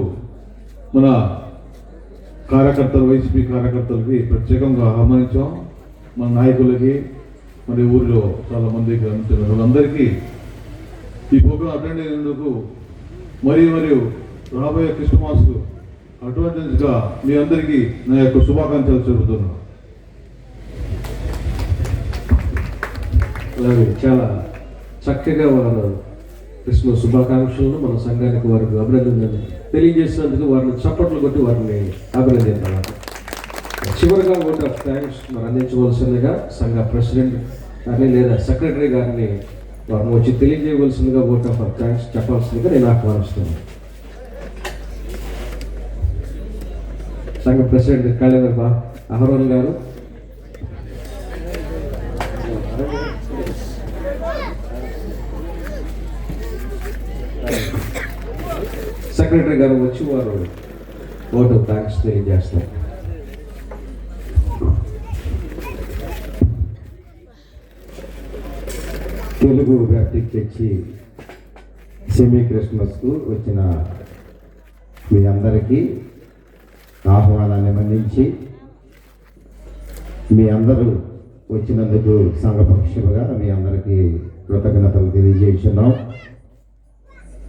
మన కార్యకర్తలు, వైసీపీ కార్యకర్తలకి ప్రత్యేకంగా ఆహ్వానించాం. మన నాయకులకి, మరి ఊరిలో చాలా మందికి అందరికీ ఈ ప్రోగ్రాం అటెండ్ అయినందుకు మరియు రాబోయే క్రిస్టమాస్కు అడ్వాన్స్గా మీ అందరికీ నా యొక్క శుభాకాంక్షలు చెబుతున్నాను. అలాగే చాలా చక్కగా వారు క్రిస్మస్ శుభాకాంక్షలను మన సంఘానికి వారికి అభినందనలు తెలియజేసినందుకు వారిని చప్పట్లు కొట్టి వారిని అభినందించాలి. చివరిగా ఓట్ ఆఫ్ థ్యాంక్స్ మరి అందించవలసిందిగా సంఘ ప్రెసిడెంట్ గారిని లేదా సెక్రటరీ గారిని వారిని వచ్చి తెలియజేయవలసిందిగా ఓట్ ఆఫ్ థ్యాంక్స్ చెప్పాల్సిందిగా నేను ఆహ్వానిస్తున్నాను. సంఘ ప్రెసిడెంట్ కళ్యాణ్ అహరోన్ గారు, సెక్రటరీ గారు వచ్చి వారు ఓట్ ఆఫ్ థ్యాంక్స్ తెలియజేస్తారు. తెలుగు వ్యాప్తికి తెచ్చి సెమీ క్రిస్మస్కు వచ్చిన మీ అందరికీ ఆహ్వానాన్ని మన్నించి మీ అందరూ వచ్చినందుకు సంఘపక్షులుగా మీ అందరికీ కృతజ్ఞతలు తెలియజేస్తున్నాం.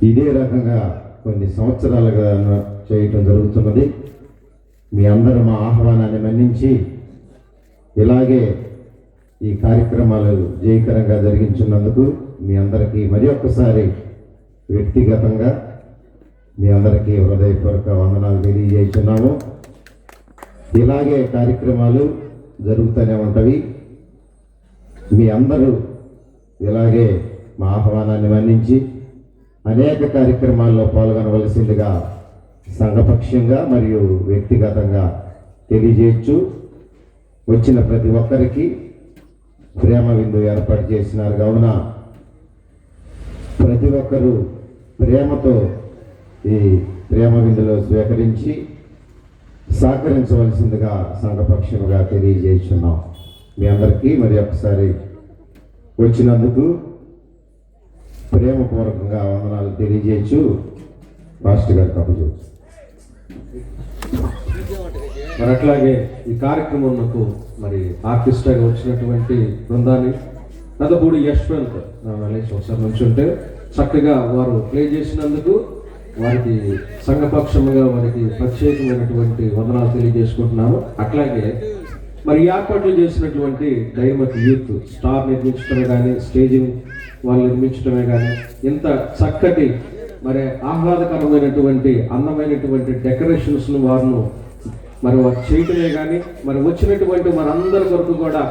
ఇదే రకంగా కొన్ని సంవత్సరాలుగా చేయటం జరుగుతున్నది. మీ అందరూ మా ఆహ్వానాన్ని మన్నించి ఇలాగే ఈ కార్యక్రమాలు జయకరంగా జరిగించున్నందుకు మీ అందరికీ మరి ఒక్కసారి వ్యక్తిగతంగా మీ అందరికీ హృదయపూర్వక వందనాలు తెలియజేస్తున్నాము. ఇలాగే కార్యక్రమాలు జరుగుతూనే ఉంటవి. మీ అందరూ ఇలాగే మా ఆహ్వానాన్ని మన్నించి అనేక కార్యక్రమాల్లో పాల్గొనవలసిందిగా సంఘపక్షంగా మరియు వ్యక్తిగతంగా తెలియజేయచ్చు. వచ్చిన ప్రతి ఒక్కరికి ప్రేమ విందు ఏర్పాటు చేసినారు కావున ప్రతి ఒక్కరూ ప్రేమతో ఈ ప్రేమ విందులో స్వీకరించి సహకరించవలసిందిగా సంఘపక్షముగా తెలియజేస్తున్నాం. మీ అందరికీ మరి ఒకసారి వచ్చినందుకు ప్రేమపూర్వకంగా వందనాలు తెలియజేయచ్చు. మాస్టర్ గారు కప్పచేయచ్చు. మరి అట్లాగే ఈ కార్యక్రమంకు మరి ఆర్టిస్ట్గా వచ్చినటువంటి బృందాన్ని నదపూడి యశ్వంత్ ఒకసారి నుంచి ఉంటే చక్కగా వారు ప్లే చేసినందుకు వారికి సంఘపక్షముగా వారికి ప్రత్యేకమైనటువంటి వందనాలు తెలియజేసుకుంటున్నాను. అట్లాగే మరి ఏర్పాట్లు చేసినటువంటి డైమట్ యూత్ స్టార్ నిర్మించడమే కానీ స్టేజింగ్ వాళ్ళు నిర్మించడమే కానీ ఇంత చక్కటి మరి ఆహ్లాదకరమైనటువంటి అందమైనటువంటి డెకరేషన్స్ను వారు చేయటమే కానీ మరి వచ్చినటువంటి మనందరి కొరకు కూడా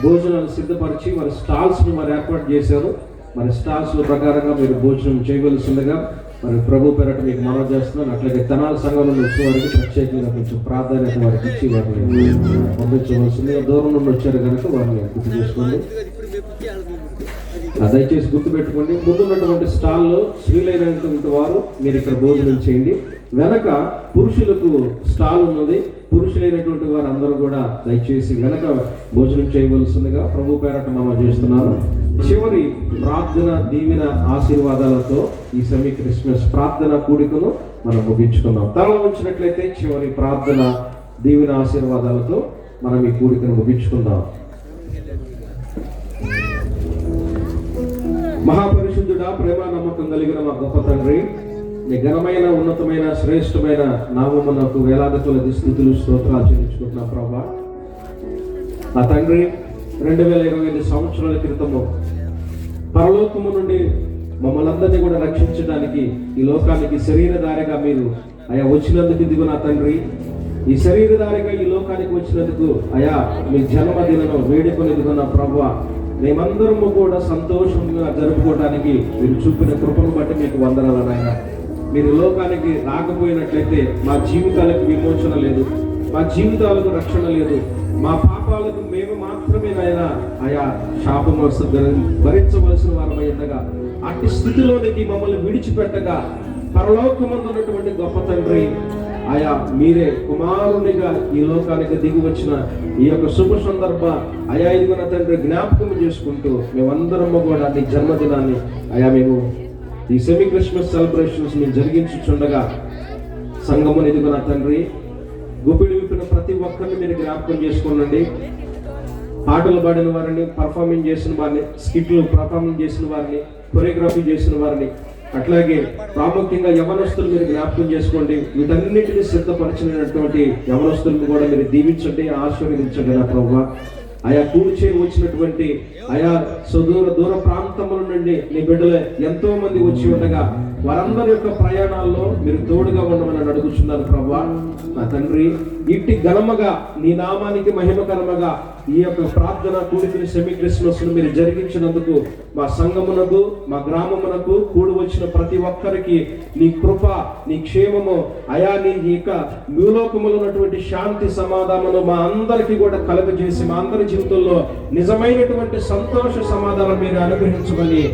భోజనాలు సిద్ధపరిచి మరి స్టాల్స్ను ఏర్పాటు చేశారు. మరి స్టాల్స్ ప్రకారంగా మీరు భోజనం చేయవలసిందిగా మరి ప్రభు పేరట మీకు మనవి చేస్తున్నాను. అట్లాగే తెనాలి సంఘం నుండి వచ్చిన వారికి ప్రత్యేకంగా కొంచెం ప్రాధాన్యత వారికి ఇచ్చి వారిని పంపించవలసింది. దూరం నుండి వచ్చారు కనుక వారిని గుర్తు చేసుకోండి. దయచేసి గుర్తుపెట్టుకోండి, ముందున్నటువంటి స్టాల్లో స్త్రీలైనటువంటి వారు మీరు ఇక్కడ భోజనం చేయండి. వెనక పురుషులకు స్టాల్ ఉన్నది. పురుషులైనటువంటి వారు అందరూ కూడా దయచేసి వెనక భోజనం చేయవలసిందిగా ప్రభు పేరట మనం చేస్తున్నారు. చివరి ప్రార్థన దీవెన ఆశీర్వాదాలతో ఈ సెమీ క్రిస్మస్ ప్రార్థన కూడికను మనం ముగించుకున్నాం. తల ఉంచినట్లయితే చివరి ప్రార్థన దీవెన ఆశీర్వాదాలతో మనం ఈ కూడికను ముగించుకుందాం. మహాపరిశుద్ధుడా, ప్రేమ నమ్మకం కలిగిన మా గొప్ప తండ్రి, మీ ఘనమైన ఉన్నతమైన శ్రేష్టమైన నామమునకు వేలాది కొలది స్తుతులు స్తోత్రాలు చెల్లించుకుంటున్నాం ప్రభా. నా తండ్రి 2025 సంవత్సరాల క్రితము పరలోకము నుండి మమ్మల్ని అందరినీ కూడా రక్షించడానికి ఈ లోకానికి శరీరధారిగా మీరు అయా వచ్చినందుకు ఇదిగో నా తండ్రి, ఈ శరీరధారిగా ఈ లోకానికి వచ్చినందుకు అయా మీ జన్మదినను వేడుకొనిదిగో నా ప్రభువా, మేమందరము కూడా సంతోషంగా జరుపుకోవడానికి మీరు చూపిన కృపను బట్టి మీకు వందనాలు నాయన. మీరు లోకానికి రాకపోయినట్లయితే మా జీవితాలకు విమోచన లేదు, మా జీవితాలకు రక్షణ లేదు, మా పాపాలకు మేము మాత్రమే నాయన ఆయా శాపము భరించవలసిన వారమై ఉండగా అట్టి స్థితిలోనికి మమ్మల్ని విడిచిపెట్టగా పరలోకమందున్నటువంటి గొప్ప తండ్రి ఆయా మీరే కుమారునిగా ఈ లోకానికి దిగి వచ్చిన ఈ యొక్క శుభ సందర్భ ఆయా ఇదిగోన తండ్రి జ్ఞాపకం చేసుకుంటూ మేమందరము కూడా నీ జన్మదినాన్ని ఆయా మేము ఈ సెమీ క్రిస్మస్ సెలబ్రేషన్స్ మేము జరిగించుచుండగా సంఘముని ఇదిగోన తండ్రి గుప్పిడి విప్పిన ప్రతి ఒక్కరిని మీరు జ్ఞాపకం చేసుకోండి. పాటలు పాడిన వారిని, పర్ఫార్మింగ్ చేసిన వారిని, స్కిట్లు పర్ఫార్మింగ్ చేసిన వారిని, కొరియోగ్రఫీ చేసిన వారిని, అట్లాగే ప్రాముఖ్యంగా యవనస్తులు మీరు జ్ఞాపకం చేసుకోండి. వీటన్నిటిని సిద్ధపరిచినటువంటి యవనస్తులను కూడా మీరు దీవించండి, ఆశీర్వదించండి నా ప్రభువా. ఆయా కూర్చే వచ్చినటువంటి ఆయా దూర ప్రాంతముల నుండి నీ బిడ్డలు ఎంతో మంది వచ్చి ఉండగా వారందరి యొక్క ప్రయాణాల్లో మీరు తోడుగా ఉండమని అడుగుచున్నాను ప్రభువా. నా తండ్రి, ఇట్టి ఘనముగా నీ నామానికి మహిమకరముగా ఈ యొక్క ప్రార్థన కూడికని సెమీ క్రిస్మస్ ను మీరు జరిగించినందుకు మా సంఘమునకు, మా గ్రామమునకు కూడి వచ్చిన ప్రతి ఒక్కరికి నీ కృప, నీ క్షేమము అయా నీ యొక్క భూలోకములో ఉన్నటువంటి శాంతి సమాధానము మా అందరికీ కూడా కలుగజేసి మా అందరి జీవితంలో నిజమైనటువంటి సంతోష సమాధానం మీరు అనుగ్రహించమని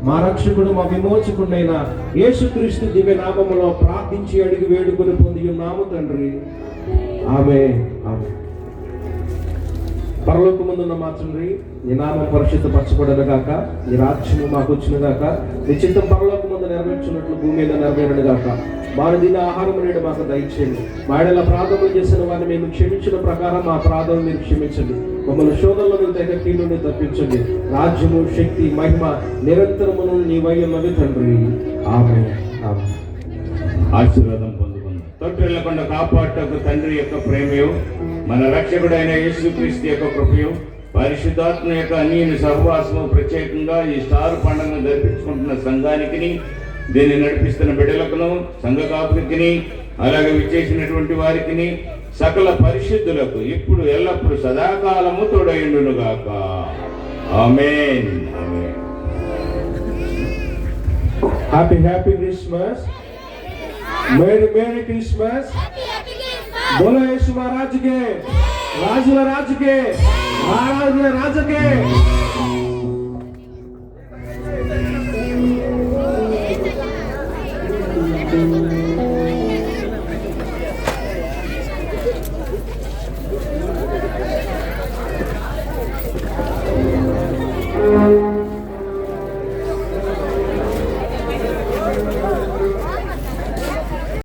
మా రక్షకుడు మా విమోచకుడైన యేసుక్రీస్తు దివ్య నామములో ప్రార్థించి అడిగి వేడుకొని పొంది ఉన్నాము తండ్రి. ఆమేన్. ఆమేన్. పరలోకమందున్న మా తండ్రి, నీ నామం పరిశుద్ధపరచబడను గాక, నీ రాజ్యము మాకు వచ్చిన గాక, నీ చిత్తం పరలోకమందు నెరవేర్చున్నట్లు భూమి మీద నెరవేరను గాక. వారి దిన ఆహారం నేడు మాకు దయచేయండి. మా ఎడల అపరాధములు చేసిన వారిని మేము క్షమించిన ప్రకారం మా అపరాధం మీరు క్షమించండి. మమ్మల్ని శోధనలో నుంచి కీడు నుండి తప్పించండి. రాజ్యము, శక్తి, మహిమ నిరంతరమును నీవై ఉన్నవి తండ్రి. ఆమేన్. ఆమేన్. ఆశీర్వాదం పొందుకుందాం. తొట్టిల్లకుండా కాపాడటకు తండ్రి యొక్క ప్రేమయు, మన రక్షకుడైన యేసుక్రీస్తు యొక్క కృపయు, పరిశుద్ధాత్మ యొక్క అన్యోన్య సహవాసము, ప్రత్యేకంగా ఈ స్టార్ పండుగను జరిపించుకుంటున్న సంఘానికి, దీన్ని నడిపిస్తున్న బిడ్డలకును, సంఘ కాపురికి, అలాగే విచ్చేసినటువంటి వారికి, సకల పరిశుద్ధులకు ఇప్పుడు ఎల్లప్పుడు సదాకాలము తోడైండును గాక. ఆమేన్. ఆమేన్. Happy happy Christmas. Merry merry Christmas. बोलो यीशु महाराज के, राजुला राज के, महाराज राज के।